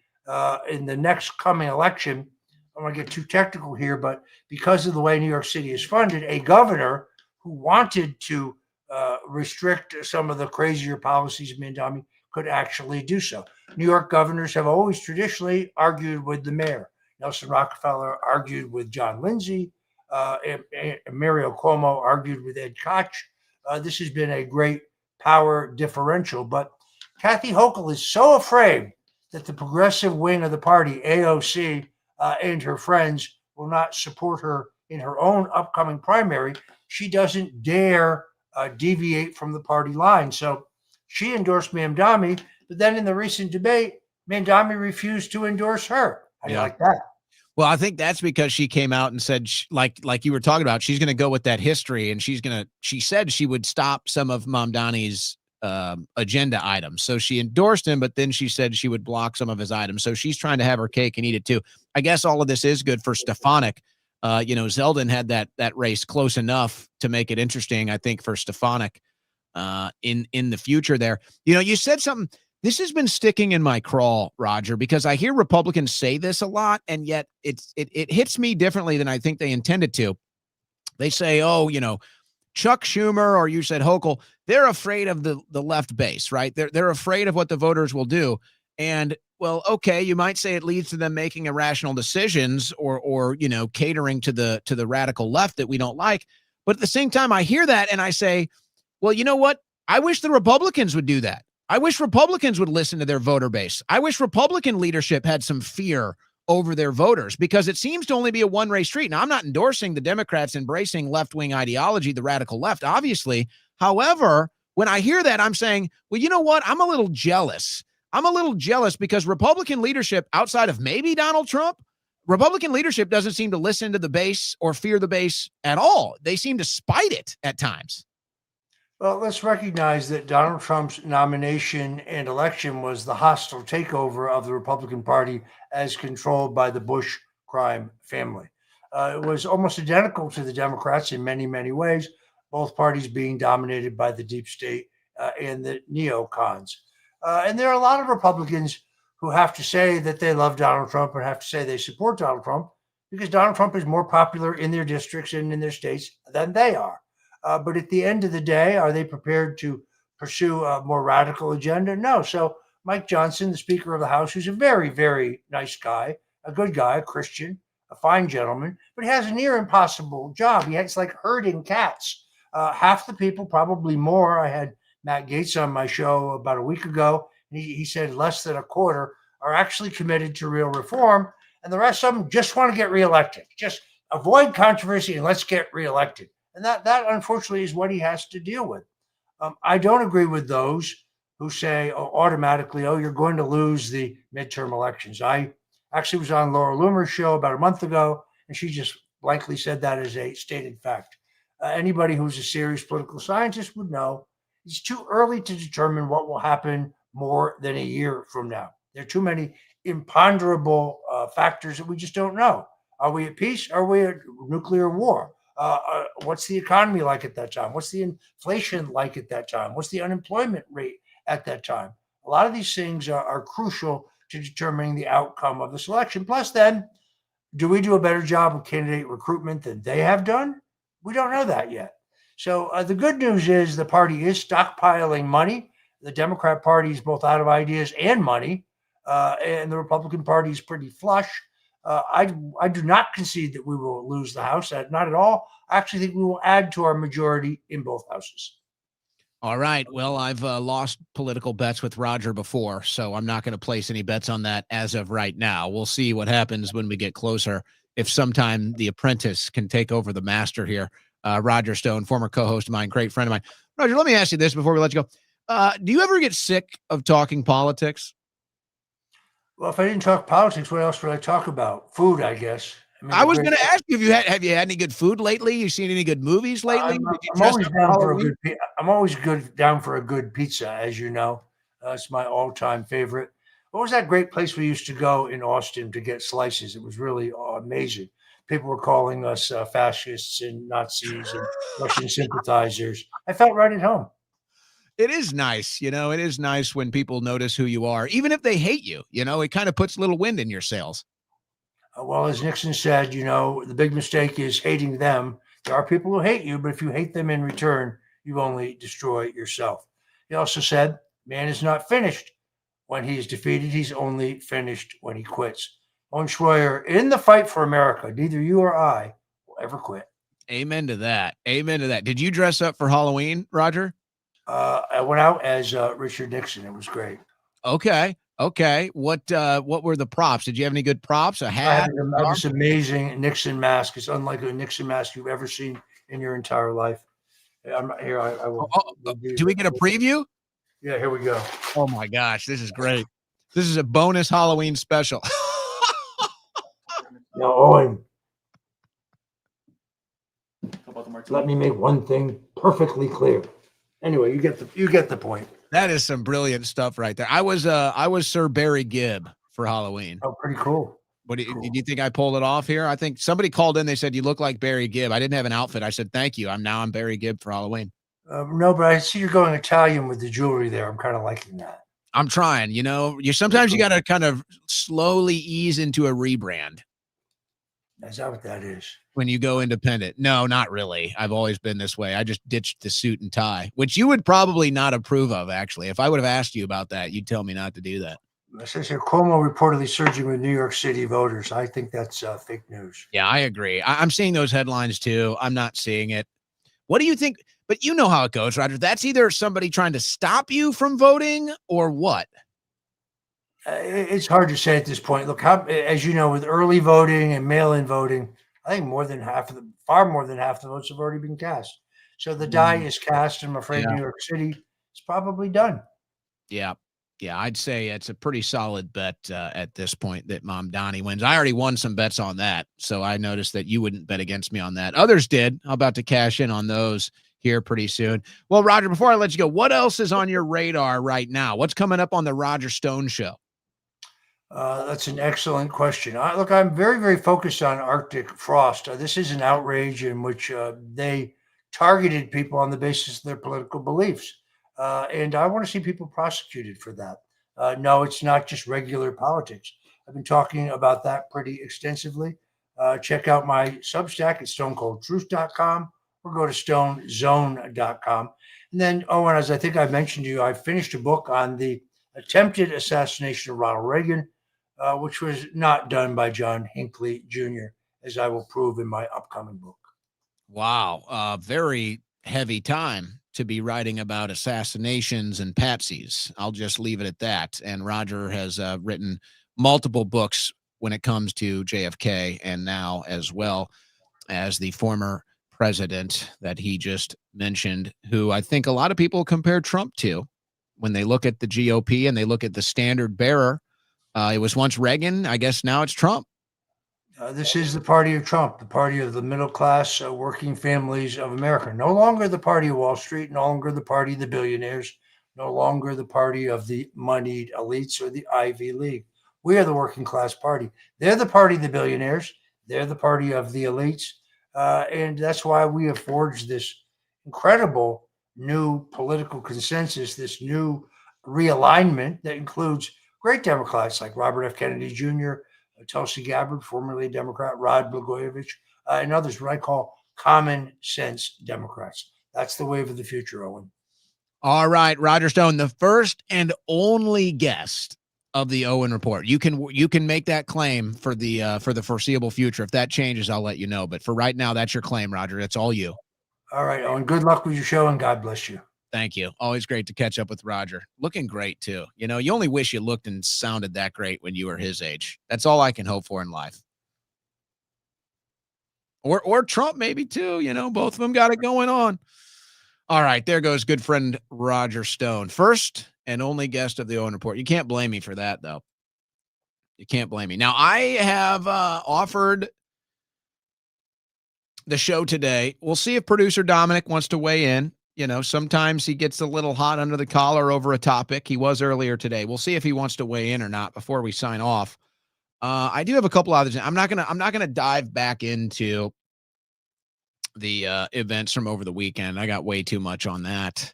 in the next coming election, I don't want to get too technical here, but because of the way New York City is funded, a governor who wanted to restrict some of the crazier policies of Mamdani could actually do so. New York governors have always traditionally argued with the mayor. Nelson Rockefeller argued with John Lindsay. Mario Cuomo argued with Ed Koch. This has been a great power differential, but Kathy Hochul is so afraid that the progressive wing of the party, AOC, and her friends will not support her in her own upcoming primary. She doesn't dare deviate from the party line. So she endorsed Mamdani, but then in the recent debate, Mamdani refused to endorse her. How do you like that? Well, I think that's because she came out and said, like you were talking about, she's going to go with that history, and she said she would stop some of Mamdani's agenda items. So she endorsed him, but then she said she would block some of his items. So she's trying to have her cake and eat it too. I guess all of this is good for Stefanik. Zeldin had that race close enough to make it interesting, I think, for Stefanik in the future there. You said something. This has been sticking in my craw, Roger, because I hear Republicans say this a lot, and yet it hits me differently than I think they intended to. They say, Chuck Schumer, or you said Hochul, they're afraid of the left base, right? They're afraid of what the voters will do. And, well, okay, you might say it leads to them making irrational decisions or catering to the radical left that we don't like. But at the same time, I hear that and I say, well, you know what? I wish the Republicans would do that. I wish Republicans would listen to their voter base. I wish Republican leadership had some fear over their voters, because it seems to only be a one-way street. Now, I'm not endorsing the Democrats embracing left-wing ideology, the radical left, obviously. However, when I hear that, I'm saying, well, you know what? I'm a little jealous. I'm a little jealous because Republican leadership, outside of maybe Donald Trump, Republican leadership doesn't seem to listen to the base or fear the base at all. They seem to spite it at times. Well, let's recognize that Donald Trump's nomination and election was the hostile takeover of the Republican Party as controlled by the Bush crime family. It was almost identical to the Democrats in many, many ways, both parties being dominated by the deep state and the neocons. And there are a lot of Republicans who have to say that they love Donald Trump and have to say they support Donald Trump because Donald Trump is more popular in their districts and in their states than they are. But at the end of the day, are they prepared to pursue a more radical agenda? No. So Mike Johnson, the Speaker of the House, who's a very, very nice guy, a good guy, a Christian, a fine gentleman, but he has a near impossible job. It's like herding cats. Half the people, probably more. I had Matt Gaetz on my show about a week ago, and he said less than a quarter are actually committed to real reform, and the rest of them just want to get reelected. Just avoid controversy and let's get reelected. And that unfortunately is what he has to deal with. I don't agree with those who say automatically, you're going to lose the midterm elections. I actually was on Laura Loomer's show about a month ago, and she just blankly said that as a stated fact. Anybody who's a serious political scientist would know it's too early to determine what will happen more than a year from now. There are too many imponderable factors that we just don't know. Are we at peace? Are we at nuclear war? What's the economy like at that time? What's the inflation like at that time? What's the unemployment rate at that time? A lot of these things are crucial to determining the outcome of this election. Plus, then, do we do a better job of candidate recruitment than they have done? We don't know that yet. So the good news is the party is stockpiling money. The Democrat Party is both out of ideas and money, and the Republican Party is pretty flush. I do not concede that we will lose the House. Not at all. I actually think we will add to our majority in both houses. All right. Well, I've lost political bets with Roger before, so I'm not going to place any bets on that as of right now. We'll see what happens when we get closer. If sometime the apprentice can take over the master here. Roger Stone, former co-host of mine, great friend of mine. Roger, let me ask you this before we let you go. Do you ever get sick of talking politics? Well, if I didn't talk politics, what else would I talk about? Food, I guess. I was going to ask you if have you had any good food lately? You seen any good movies lately? I'm always down for a good pizza, as you know. It's my all-time favorite. What was that great place we used to go in Austin to get slices? It was really amazing. People were calling us fascists and Nazis and Russian sympathizers. I felt right at home. It is nice. It is nice when people notice who you are, even if they hate you. It kind of puts a little wind in your sails. Well, as Nixon said, the big mistake is hating them. There are people who hate you, but if you hate them in return, you only destroy yourself. He also said, man is not finished when he is defeated. He's only finished when he quits. Owen Schroyer, in the fight for America, neither you or I will ever quit. Amen to that. Amen to that. Did you dress up for Halloween, Roger? I went out as Richard Nixon. It was great. Okay. What were the props? Did you have any good props? A hat? I had this amazing Nixon mask. It's unlike a Nixon mask you've ever seen in your entire life. I'm not here. I will. Do we get a preview? Yeah, here we go. Oh my gosh, this is great. This is a bonus Halloween special. Now, Owen, let me make one thing perfectly clear. Anyway, you get the point. That is some brilliant stuff right there. I was Sir Barry Gibb for Halloween. Oh, pretty cool. Did you think I pulled it off here? I think somebody called in. They said, you look like Barry Gibb. I didn't have an outfit. I said, thank you. I'm Barry Gibb for Halloween. No, but I see you're going Italian with the jewelry there. I'm kind of liking that. I'm trying, sometimes you got to kind of slowly ease into a rebrand. Is that what that is? When you go independent? No, not really. I've always been this way. I just ditched the suit and tie, which you would probably not approve of, actually. If I would have asked you about that, you'd tell me not to do that. It says here, Cuomo reportedly surging with New York City voters. I think that's fake news. Yeah, I agree. I'm seeing those headlines, too. I'm not seeing it. What do you think? But you know how it goes, Roger. That's either somebody trying to stop you from voting or what? It's hard to say at this point. Look, as you know, with early voting and mail-in voting, I think far more than half the votes have already been cast. So the die is cast. I'm afraid New York City is probably done. Yeah. I'd say it's a pretty solid bet at this point that Mom Donnie wins. I already won some bets on that, so I noticed that you wouldn't bet against me on that. Others did. I'm about to cash in on those here pretty soon. Well, Roger, before I let you go, what else is on your radar right now? What's coming up on the Roger Stone Show? That's an excellent question. Look, I'm very, very focused on Arctic frost. This is an outrage in which they targeted people on the basis of their political beliefs. And I want to see people prosecuted for that. No, it's not just regular politics. I've been talking about that pretty extensively. Check out my Substack at stonecoldtruth.com or go to stonezone.com. And then, Owen, as I think I mentioned to you, I finished a book on the attempted assassination of Ronald Reagan, which was not done by John Hinckley Jr., as I will prove in my upcoming book. Wow. Very heavy time to be writing about assassinations and patsies. I'll just leave it at that. And Roger has written multiple books when it comes to JFK, and now as well as the former president that he just mentioned, who I think a lot of people compare Trump to when they look at the GOP and they look at the standard bearer. It was once Reagan. I guess now it's Trump. This is the party of Trump, the party of the middle class, working families of America. No longer the party of Wall Street, no longer the party of the billionaires, no longer the party of the moneyed elites or the Ivy League. We are the working class party. They're the party of the billionaires. They're the party of the elites. And that's why we have forged this incredible new political consensus, this new realignment that includes great Democrats like Robert F. Kennedy Jr., Tulsi Gabbard, formerly a Democrat, Rod Blagojevich, and others, what I call common sense Democrats. That's the wave of the future, Owen. All right, Roger Stone, the first and only guest of the Owen Report. You can make that claim for the foreseeable future. If that changes, I'll let you know. But for right now, that's your claim, Roger. It's all you. All right, Owen. Good luck with your show, and God bless you. Thank you. Always great to catch up with Roger. Looking great, too. You know, you only wish you looked and sounded that great when you were his age. That's all I can hope for in life. Or Trump, maybe, too. You know, both of them got it going on. All right, there goes good friend Roger Stone. First and only guest of the Owen Report. You can't blame me for that, though. You can't blame me. Now, I have offered the show today. We'll see if producer Dominic wants to weigh in. You know, sometimes he gets a little hot under the collar over a topic. He was earlier today. We'll see if he wants to weigh in or not before we sign off. I do have a couple others. I'm not gonna dive back into the events from over the weekend. I got way too much on that.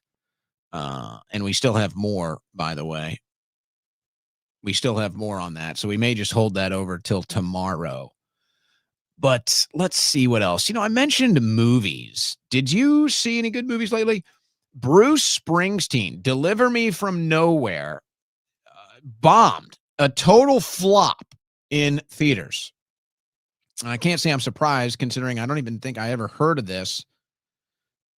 And we still have more, by the way. We still have more on that. So we may just hold that over till tomorrow. But let's see what else. You know, I mentioned movies. Did you see any good movies lately? Bruce Springsteen, Deliver Me From Nowhere, bombed. A total flop in theaters. And I can't say I'm surprised, considering I don't even think I ever heard of this.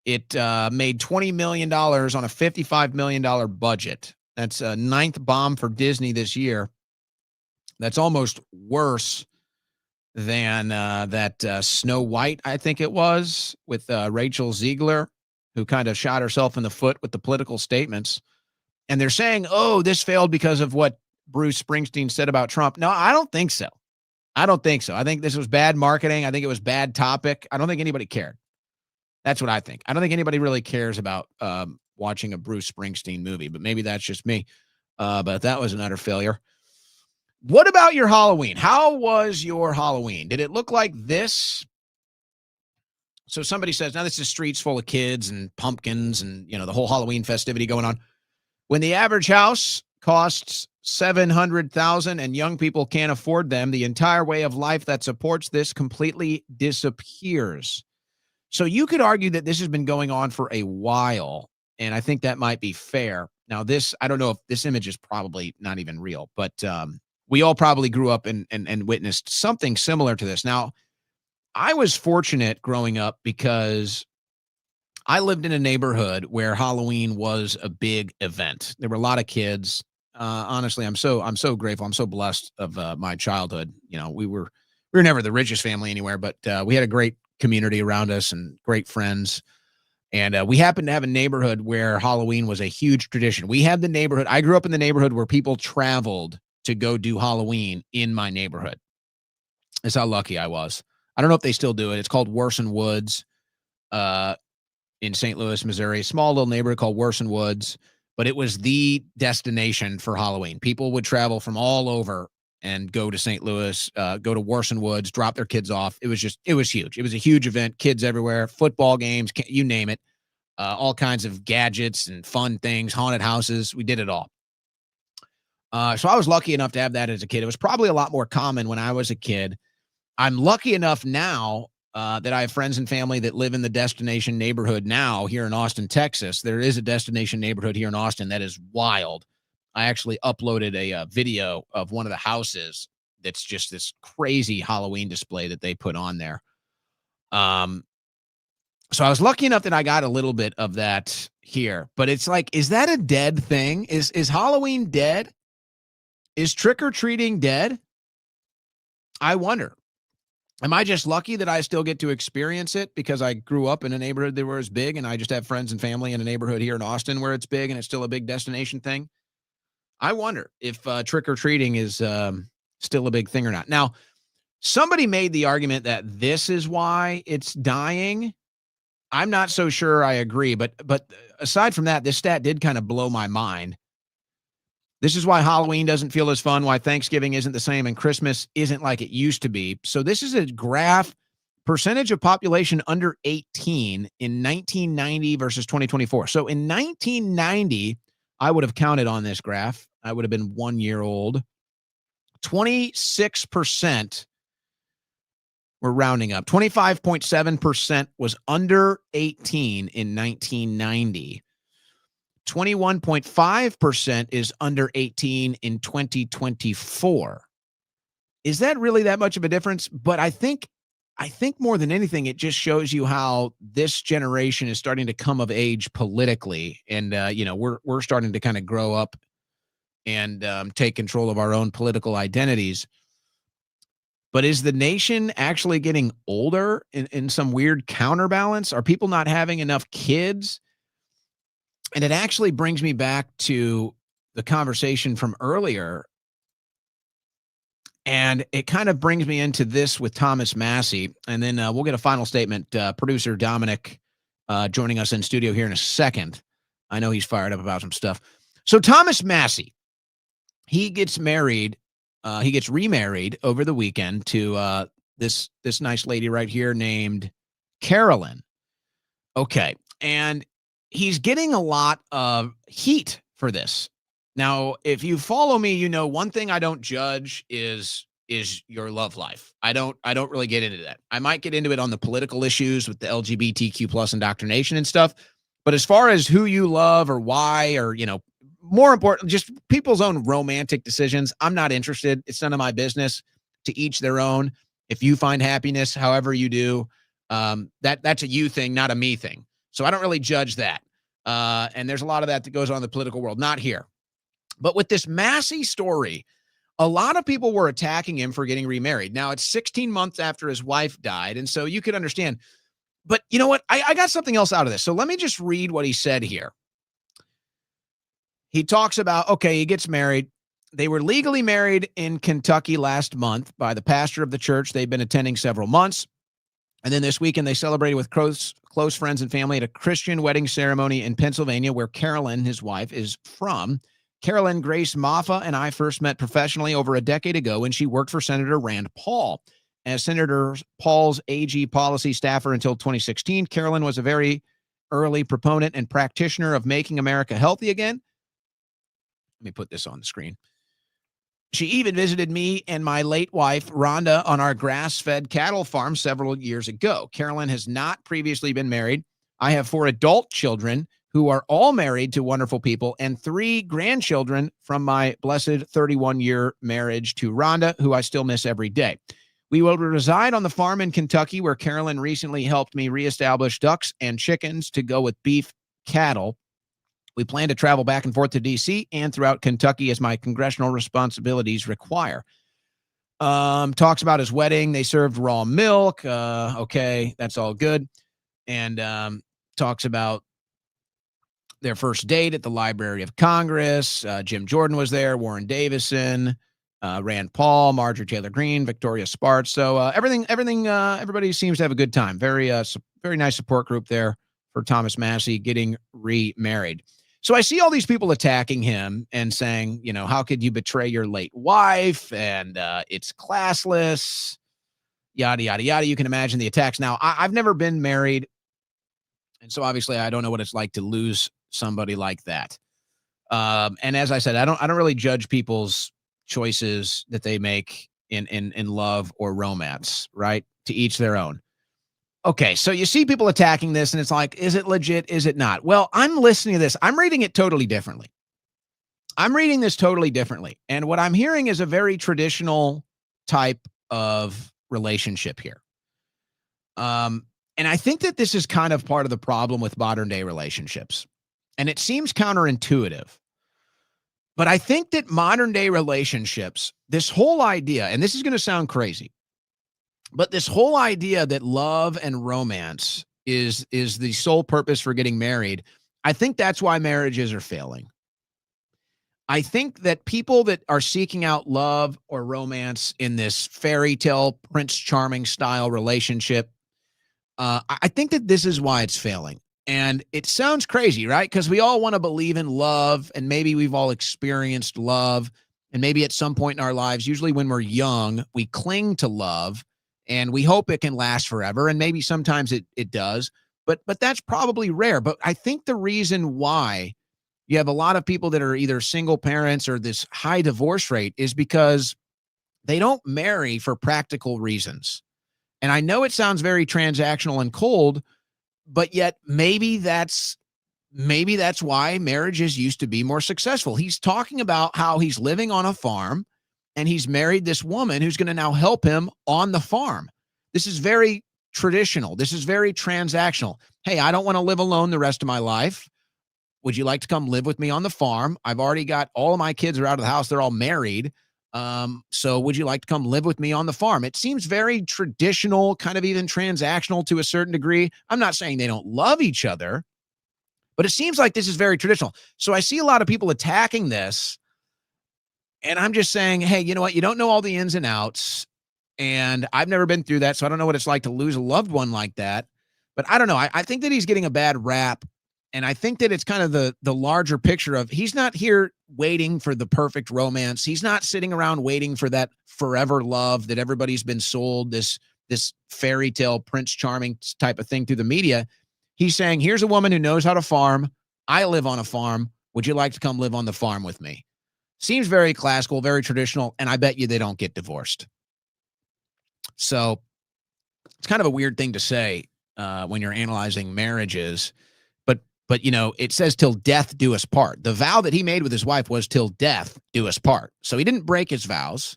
It made $20 million on a $55 million budget. That's a ninth bomb for Disney this year. That's almost worse than that Snow White, I think it was, with Rachel Ziegler, who kind of shot herself in the foot with the political statements. And they're saying, oh, this failed because of what Bruce Springsteen said about Trump. No, I don't think so. I don't think so. I think this was bad marketing. I think it was bad topic. I don't think anybody cared. That's what I think. I don't think anybody really cares about watching a Bruce Springsteen movie, but maybe that's just me. But that was an utter failure. What about your Halloween? How was your Halloween? Did it look like this? So somebody says, now this is streets full of kids and pumpkins and, you know, the whole Halloween festivity going on. When the average house costs $700,000 and young people can't afford them, the entire way of life that supports this completely disappears. So you could argue that this has been going on for a while, and I think that might be fair. Now, this, I don't know if this image is probably not even real, but we all probably grew up and witnessed something similar to this. Now, I was fortunate growing up because I lived in a neighborhood where Halloween was a big event. There were a lot of kids. Honestly, I'm so grateful. I'm so blessed of my childhood. You know, we were never the richest family anywhere, but we had a great community around us and great friends. And we happened to have a neighborhood where Halloween was a huge tradition. We had the neighborhood. I grew up in the neighborhood where people traveled to go do Halloween in my neighborhood. That's how lucky I was. I don't know if they still do it. It's called Worson Woods in St. Louis, Missouri. Small little neighborhood called Worson Woods, but it was the destination for Halloween. People would travel from all over and go to St. Louis, go to Warson Woods, drop their kids off. It was huge. It was a huge event. Kids everywhere, football games, you name it, all kinds of gadgets and fun things, haunted houses. We did it all. So I was lucky enough to have that as a kid. It was probably a lot more common when I was a kid. I'm lucky enough now that I have friends and family that live in the destination neighborhood now here in Austin, Texas. There is a destination neighborhood here in Austin that is wild. I actually uploaded a video of one of the houses that's just this crazy Halloween display that they put on there. So I was lucky enough that I got a little bit of that here. But it's like, is that a dead thing? Is Halloween dead? Is trick-or-treating dead? I wonder. Am I just lucky that I still get to experience it because I grew up in a neighborhood that was big, and I just have friends and family in a neighborhood here in Austin where it's big and it's still a big destination thing? I wonder if trick-or-treating is still a big thing or not. Now, somebody made the argument that this is why it's dying. I'm not so sure I agree, but aside from that, this stat did kind of blow my mind. This is why Halloween doesn't feel as fun, why Thanksgiving isn't the same, and Christmas isn't like it used to be. So this is a graph, percentage of population under 18 in 1990 versus 2024. So in 1990, I would have counted on this graph. I would have been 1 year old. 26%, we're rounding up, 25.7% was under 18 in 1990. 21.5% is under 18 in 2024. Is that really that much of a difference? But I think more than anything, it just shows you how this generation is starting to come of age politically. And, we're starting to kind of grow up and take control of our own political identities. But is the nation actually getting older in some weird counterbalance? Are people not having enough kids? And it actually brings me back to the conversation from earlier. And it kind of brings me into this with Thomas Massey. And then we'll get a final statement. Producer Dominic joining us in studio here in a second. I know he's fired up about some stuff. So Thomas Massey, he gets married. He gets remarried over the weekend to this nice lady right here named Carolyn. Okay. And he's getting a lot of heat for this. Now, if you follow me, you know one thing I don't judge is your love life. I don't really get into that. I might get into it on the political issues with the LGBTQ plus indoctrination and stuff. But as far as who you love or why, or, more important, just people's own romantic decisions, I'm not interested. It's none of my business. To each their own. If you find happiness, however you do, that's a you thing, not a me thing. So I don't really judge that. And there's a lot of that goes on in the political world, not here. But with this Massey story, a lot of people were attacking him for getting remarried. Now, it's 16 months after his wife died, and so you could understand. But you know what? I got something else out of this. So let me just read what he said here. He talks about, okay, he gets married. They were legally married in Kentucky last month by the pastor of the church they've been attending several months. And then this weekend, they celebrated with close friends and family at a Christian wedding ceremony in Pennsylvania, where Carolyn, his wife, is from. Carolyn Grace Maffa and I first met professionally over a decade ago when she worked for Senator Rand Paul. As Senator Paul's AG policy staffer until 2016, Carolyn was a very early proponent and practitioner of making America healthy again. Let me put this on the screen. She even visited me and my late wife, Rhonda, on our grass-fed cattle farm several years ago. Carolyn has not previously been married. I have 4 adult children who are all married to wonderful people and 3 grandchildren from my blessed 31-year marriage to Rhonda, who I still miss every day. We will reside on the farm in Kentucky, where Carolyn recently helped me reestablish ducks and chickens to go with beef cattle. We plan to travel back and forth to D.C. and throughout Kentucky as my congressional responsibilities require. Talks about his wedding. They served raw milk. Okay, that's all good. And talks about their first date at the Library of Congress. Jim Jordan was there, Warren Davison, Rand Paul, Marjorie Taylor Greene, Victoria Spartz. So everybody seems to have a good time. Very nice support group there for Thomas Massey getting remarried. So I see all these people attacking him and saying, you know, how could you betray your late wife? And it's classless, yada, yada, yada. You can imagine the attacks. Now, I've never been married. And so obviously I don't know what it's like to lose somebody like that. And as I said, I don't really judge people's choices that they make in love or romance, right? To each their own. Okay, so you see people attacking this, and it's like, is it legit? Is it not? Well, I'm listening to this. I'm reading it totally differently. I'm reading this totally differently. And what I'm hearing is a very traditional type of relationship here. And I think that this is kind of part of the problem with modern day relationships. And it seems counterintuitive. But I think that modern day relationships, this whole idea, and this is going to sound crazy, but this whole idea that love and romance is the sole purpose for getting married, I think that's why marriages are failing. I think that people that are seeking out love or romance in this fairy tale, Prince Charming style relationship, I think that this is why it's failing. And it sounds crazy, right? Because we all want to believe in love, and maybe we've all experienced love. And maybe at some point in our lives, usually when we're young, we cling to love and we hope it can last forever. And maybe sometimes it does, but that's probably rare. But I think the reason why you have a lot of people that are either single parents or this high divorce rate is because they don't marry for practical reasons. And I know it sounds very transactional and cold, but yet maybe that's why marriages used to be more successful. He's talking about how he's living on a farm and he's married this woman who's going to now help him on the farm. This is very traditional. This is very transactional. Hey, I don't want to live alone the rest of my life. Would you like to come live with me on the farm? I've already got all of my kids are out of the house. They're all married. So would you like to come live with me on the farm? It seems very traditional, kind of even transactional to a certain degree. I'm not saying they don't love each other, but it seems like this is very traditional. So I see a lot of people attacking this, and I'm just saying, hey, you know what? You don't know all the ins and outs, and I've never been through that, so I don't know what it's like to lose a loved one like that. But I don't know. I think that he's getting a bad rap, and I think that it's kind of the larger picture of he's not here waiting for the perfect romance. He's not sitting around waiting for that forever love that everybody's been sold, this fairy tale Prince Charming type of thing through the media. He's saying, here's a woman who knows how to farm. I live on a farm. Would you like to come live on the farm with me? Seems very classical, very traditional, and I bet you they don't get divorced. So it's kind of a weird thing to say when you're analyzing marriages, but you know, it says till death do us part. The vow that he made with his wife was till death do us part. So he didn't break his vows,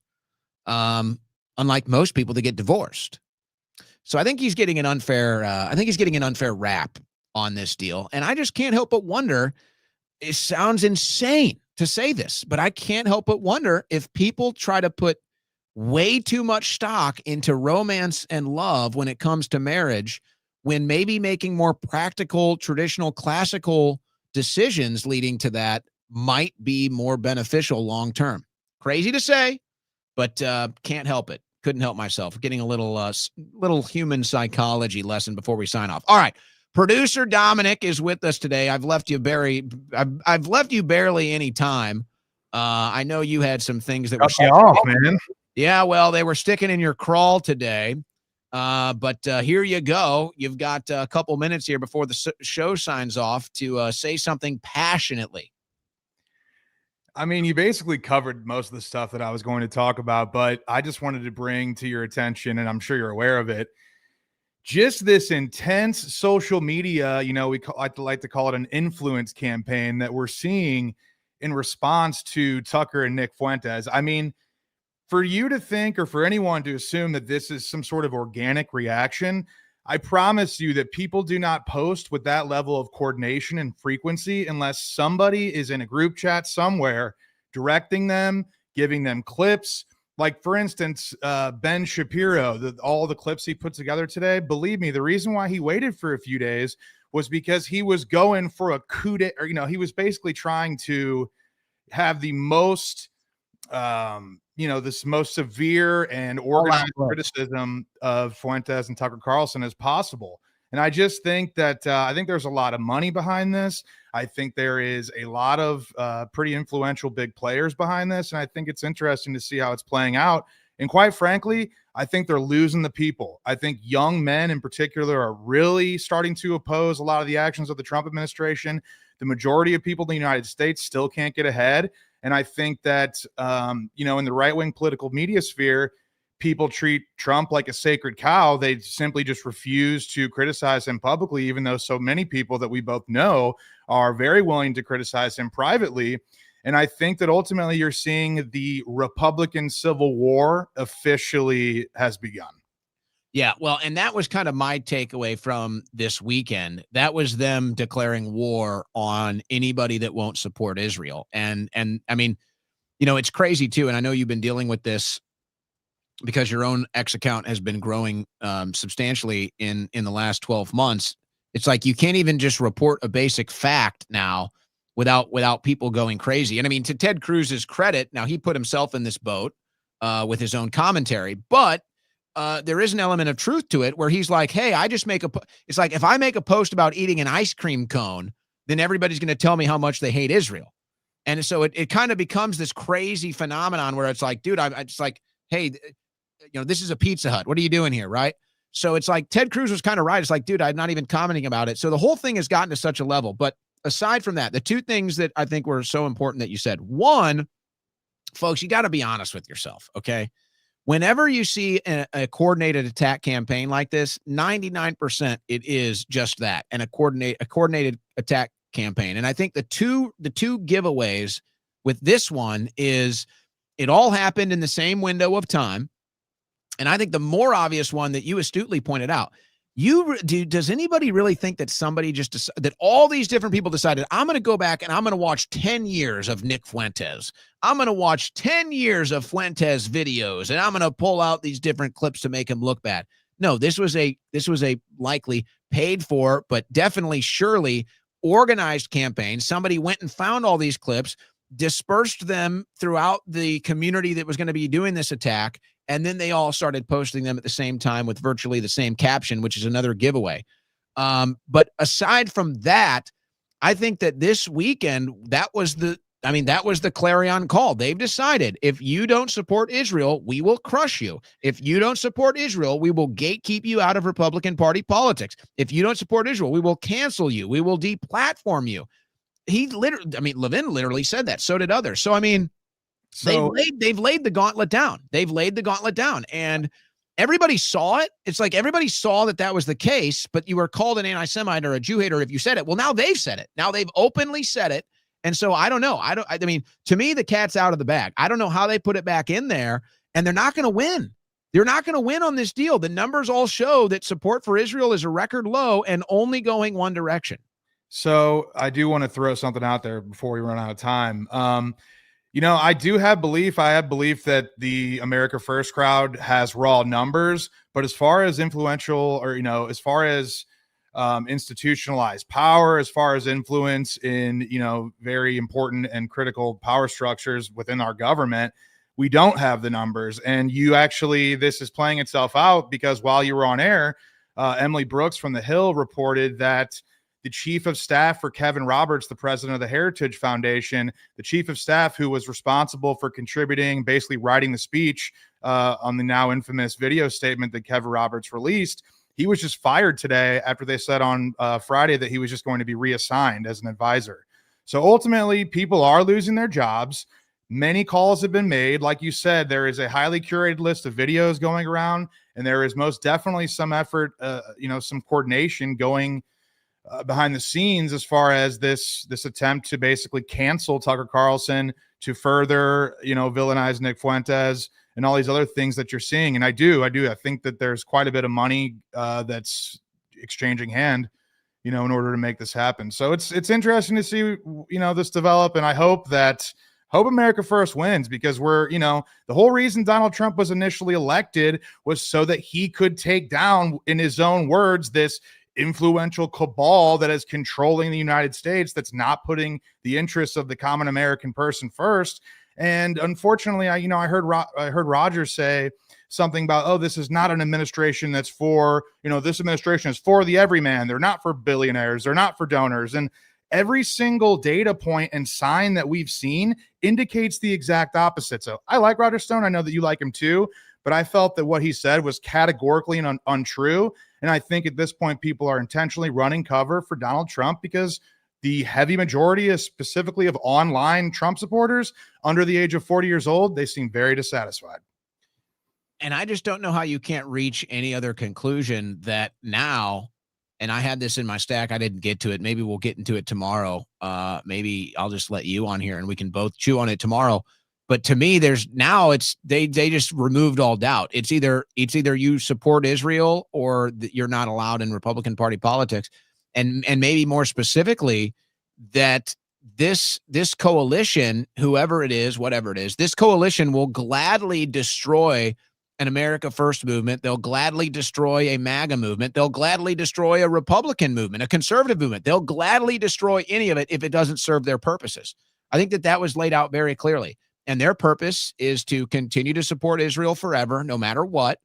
unlike most people that get divorced. So I think he's getting an unfair rap on this deal. And I just can't help but wonder, it sounds insane to say this, but I can't help but wonder if people try to put way too much stock into romance and love when it comes to marriage, when maybe making more practical, traditional, classical decisions leading to that might be more beneficial long-term. Crazy to say, but can't help it. Couldn't help myself. Getting a little human psychology lesson before we sign off. All right. Producer Dominic is with us today. I've left you barely any time. I know you had some things that were off, man. Yeah, well, they were sticking in your crawl today. But here you go. You've got a couple minutes here before the show signs off to say something passionately. I mean, you basically covered most of the stuff that I was going to talk about, but I just wanted to bring to your attention, and I'm sure you're aware of it, just this intense social media, you know, I like to call it an influence campaign that we're seeing in response to Tucker and Nick Fuentes. I mean, for you to think, or for anyone to assume that this is some sort of organic reaction, I promise you that people do not post with that level of coordination and frequency unless somebody is in a group chat somewhere directing them, giving them clips. Like, for instance, Ben Shapiro, all the clips he put together today, believe me, the reason why he waited for a few days was because he was going for a coup d'etat, or, you know, he was basically trying to have the most, this most severe and organized criticism of Fuentes and Tucker Carlson as possible. And I just think that I think there's a lot of money behind this. I think there is a lot of pretty influential big players behind this. And I think it's interesting to see how it's playing out. And quite frankly, I think they're losing the people. I think young men in particular are really starting to oppose a lot of the actions of the Trump administration. The majority of people in the United States still can't get ahead. And I think that, in the right-wing political media sphere, people treat Trump like a sacred cow. They simply just refuse to criticize him publicly, even though so many people that we both know are very willing to criticize him privately. And I think that ultimately you're seeing the Republican Civil War officially has begun. Yeah, well, and that was kind of my takeaway from this weekend. That was them declaring war on anybody that won't support Israel. And I mean, it's crazy too. And I know you've been dealing with this because your own X account has been growing substantially in the last 12 months. It's like you can't even just report a basic fact now without people going crazy. And I mean, to Ted Cruz's credit, now he put himself in this boat with his own commentary, but there is an element of truth to it where he's like, hey, I just it's like, if I make a post about eating an ice cream cone, then everybody's going to tell me how much they hate Israel. And so it kind of becomes this crazy phenomenon where it's like, dude, I'm just like, hey, this is a Pizza Hut. What are you doing here? Right. So it's like Ted Cruz was kind of right. It's like, dude, I'm not even commenting about it. So the whole thing has gotten to such a level. But aside from that, the two things that I think were so important that you said, one, folks, you got to be honest with yourself. Okay. Whenever you see a coordinated attack campaign like this, 99% it is just that, and a coordinated attack campaign. And I think the two giveaways with this one is it all happened in the same window of time. And I think the more obvious one that you astutely pointed out, does anybody really think that somebody that all these different people decided, I'm going to go back and I'm going to watch 10 years of Nick Fuentes. I'm going to watch 10 years of Fuentes videos, and I'm going to pull out these different clips to make him look bad. No, this was a likely paid for, but definitely surely organized campaign. Somebody went and found all these clips, dispersed them throughout the community that was going to be doing this attack, and then they all started posting them at the same time with virtually the same caption, which is another giveaway. But aside from that, I think that this weekend, that was the clarion call. They've decided, if you don't support Israel, we will crush you. If you don't support Israel, we will gatekeep you out of Republican Party politics. If you don't support Israel, we will cancel you. We will deplatform you. Levin literally said that. So did others. So, I mean, they've laid the gauntlet down. They've laid the gauntlet down, and everybody saw it. It's like everybody saw that was the case, but you were called an anti-Semite or a Jew hater if you said it. Well, now they've said it. Now they've openly said it. And so I don't know. I mean, to me, the cat's out of the bag. I don't know how they put it back in there, and they're not going to win. They're not going to win on this deal. The numbers all show that support for Israel is a record low and only going one direction. So I do want to throw something out there before we run out of time. I do have belief. I have belief that the America First crowd has raw numbers, but as far as influential or, as far as institutionalized power, as far as influence in, very important and critical power structures within our government, we don't have the numbers. And this is playing itself out because while you were on air, Emily Brooks from The Hill reported that the chief of staff for Kevin Roberts, the president of the Heritage Foundation, the chief of staff who was responsible for contributing, basically writing the speech on the now infamous video statement that Kevin Roberts released, he was just fired today after they said on Friday that he was just going to be reassigned as an advisor. So ultimately, people are losing their jobs. Many calls have been made. Like you said, there is a highly curated list of videos going around, and there is most definitely some effort, some coordination going behind the scenes as far as this attempt to basically cancel Tucker Carlson, to further, villainize Nick Fuentes and all these other things that you're seeing. And I think that there's quite a bit of money that's exchanging hand, in order to make this happen. So it's interesting to see, this develop. And I hope America First wins, because the whole reason Donald Trump was initially elected was so that he could take down, in his own words, this influential cabal that is controlling the United States, that's not putting the interests of the common American person first. And unfortunately, I heard Roger say something about, oh, this is not an administration that's for, this administration is for the everyman. They're not for billionaires. They're not for donors. And every single data point and sign that we've seen indicates the exact opposite. So I like Roger Stone. I know that you like him too, but I felt that what he said was categorically untrue. And I think at this point, people are intentionally running cover for Donald Trump because the heavy majority is specifically of online Trump supporters under the age of 40 years old. They seem very dissatisfied. And I just don't know how you can't reach any other conclusion that now, and I had this in my stack, I didn't get to it. Maybe we'll get into it tomorrow. Maybe I'll just let you on here and we can both chew on it tomorrow. But to me, they just removed all doubt. It's either you support Israel or you're not allowed in Republican Party politics. And maybe more specifically, that this coalition, whoever it is, whatever it is, this coalition will gladly destroy an America First movement. They'll gladly destroy a MAGA movement. They'll gladly destroy a Republican movement, a conservative movement. They'll gladly destroy any of it if it doesn't serve their purposes. I think that was laid out very clearly. And their purpose is to continue to support Israel forever, no matter what.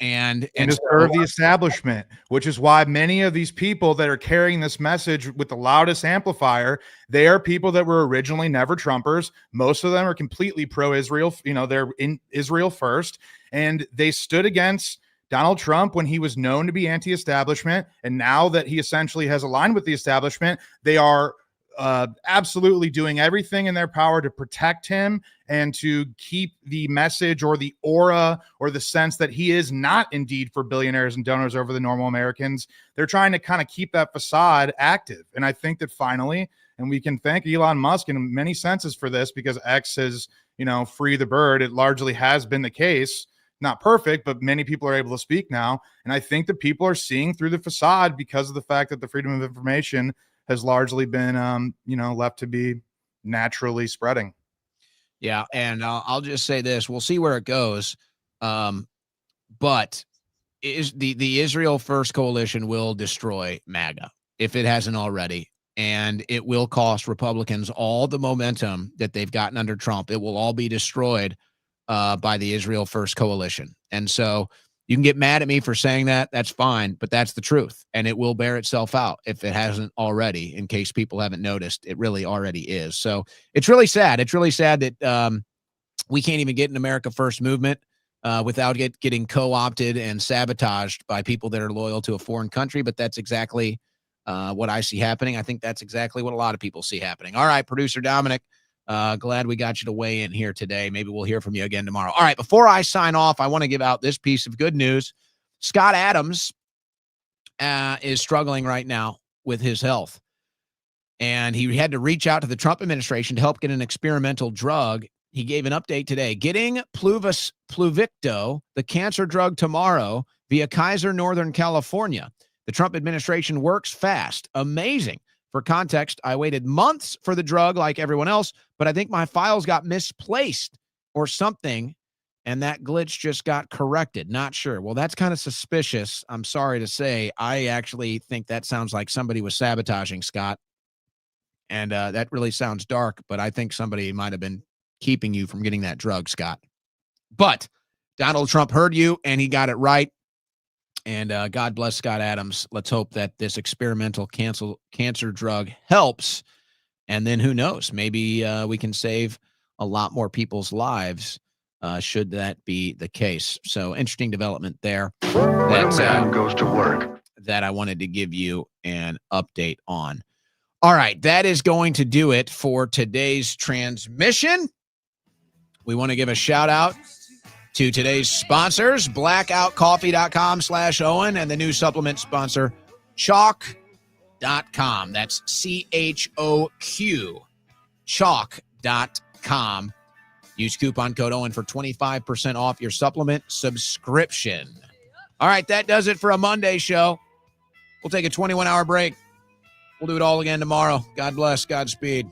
And to serve the establishment, which is why many of these people that are carrying this message with the loudest amplifier, they are people that were originally never Trumpers. Most of them are completely pro-Israel. They're in Israel first, and they stood against Donald Trump when he was known to be anti-establishment. And now that he essentially has aligned with the establishment, they are absolutely doing everything in their power to protect him and to keep the message or the aura or the sense that he is not indeed for billionaires and donors over the normal Americans. They're trying to kind of keep that facade active. And I think that finally, and we can thank Elon Musk in many senses for this, because X has, free the bird. It largely has been the case. Not perfect, but many people are able to speak now. And I think that people are seeing through the facade because of the fact that the freedom of information has largely been, left to be naturally spreading. Yeah, and I'll just say this: we'll see where it goes. But is the Israel First Coalition will destroy MAGA if it hasn't already, and it will cost Republicans all the momentum that they've gotten under Trump. It will all be destroyed by the Israel First Coalition, and so. You can get mad at me for saying that. That's fine, but that's the truth. And it will bear itself out if it hasn't already, in case people haven't noticed. It really already is. So it's really sad. It's really sad that we can't even get an America First movement without getting co-opted and sabotaged by people that are loyal to a foreign country. But that's exactly what I see happening. I think that's exactly what a lot of people see happening. All right, producer Dominic. Glad we got you to weigh in here today. Maybe we'll hear from you again tomorrow. All right, before I sign off, I want to give out this piece of good news. Scott Adams is struggling right now with his health, and he had to reach out to the Trump administration to help get an experimental drug. He gave an update today. Getting Pluvicto, the cancer drug, tomorrow via Kaiser Northern California. The Trump administration works fast. Amazing. For context, I waited months for the drug like everyone else, but I think my files got misplaced or something, and that glitch just got corrected. Not sure. Well, that's kind of suspicious. I'm sorry to say. I actually think that sounds like somebody was sabotaging Scott, and that really sounds dark, but I think somebody might have been keeping you from getting that drug, Scott. But Donald Trump heard you, and he got it right. And God bless Scott Adams. Let's hope that this experimental cancer drug helps. And then who knows? Maybe we can save a lot more people's lives should that be the case. So interesting development there. When a man goes to work. That I wanted to give you an update on. All right. That is going to do it for today's transmission. We want to give a shout out to today's sponsors, blackoutcoffee.com/Owen, and the new supplement sponsor, CHOQ.com. That's CHOQ, CHOQ.com. Use coupon code Owen for 25% off your supplement subscription. All right, that does it for a Monday show. We'll take a 21-hour break. We'll do it all again tomorrow. God bless. Godspeed.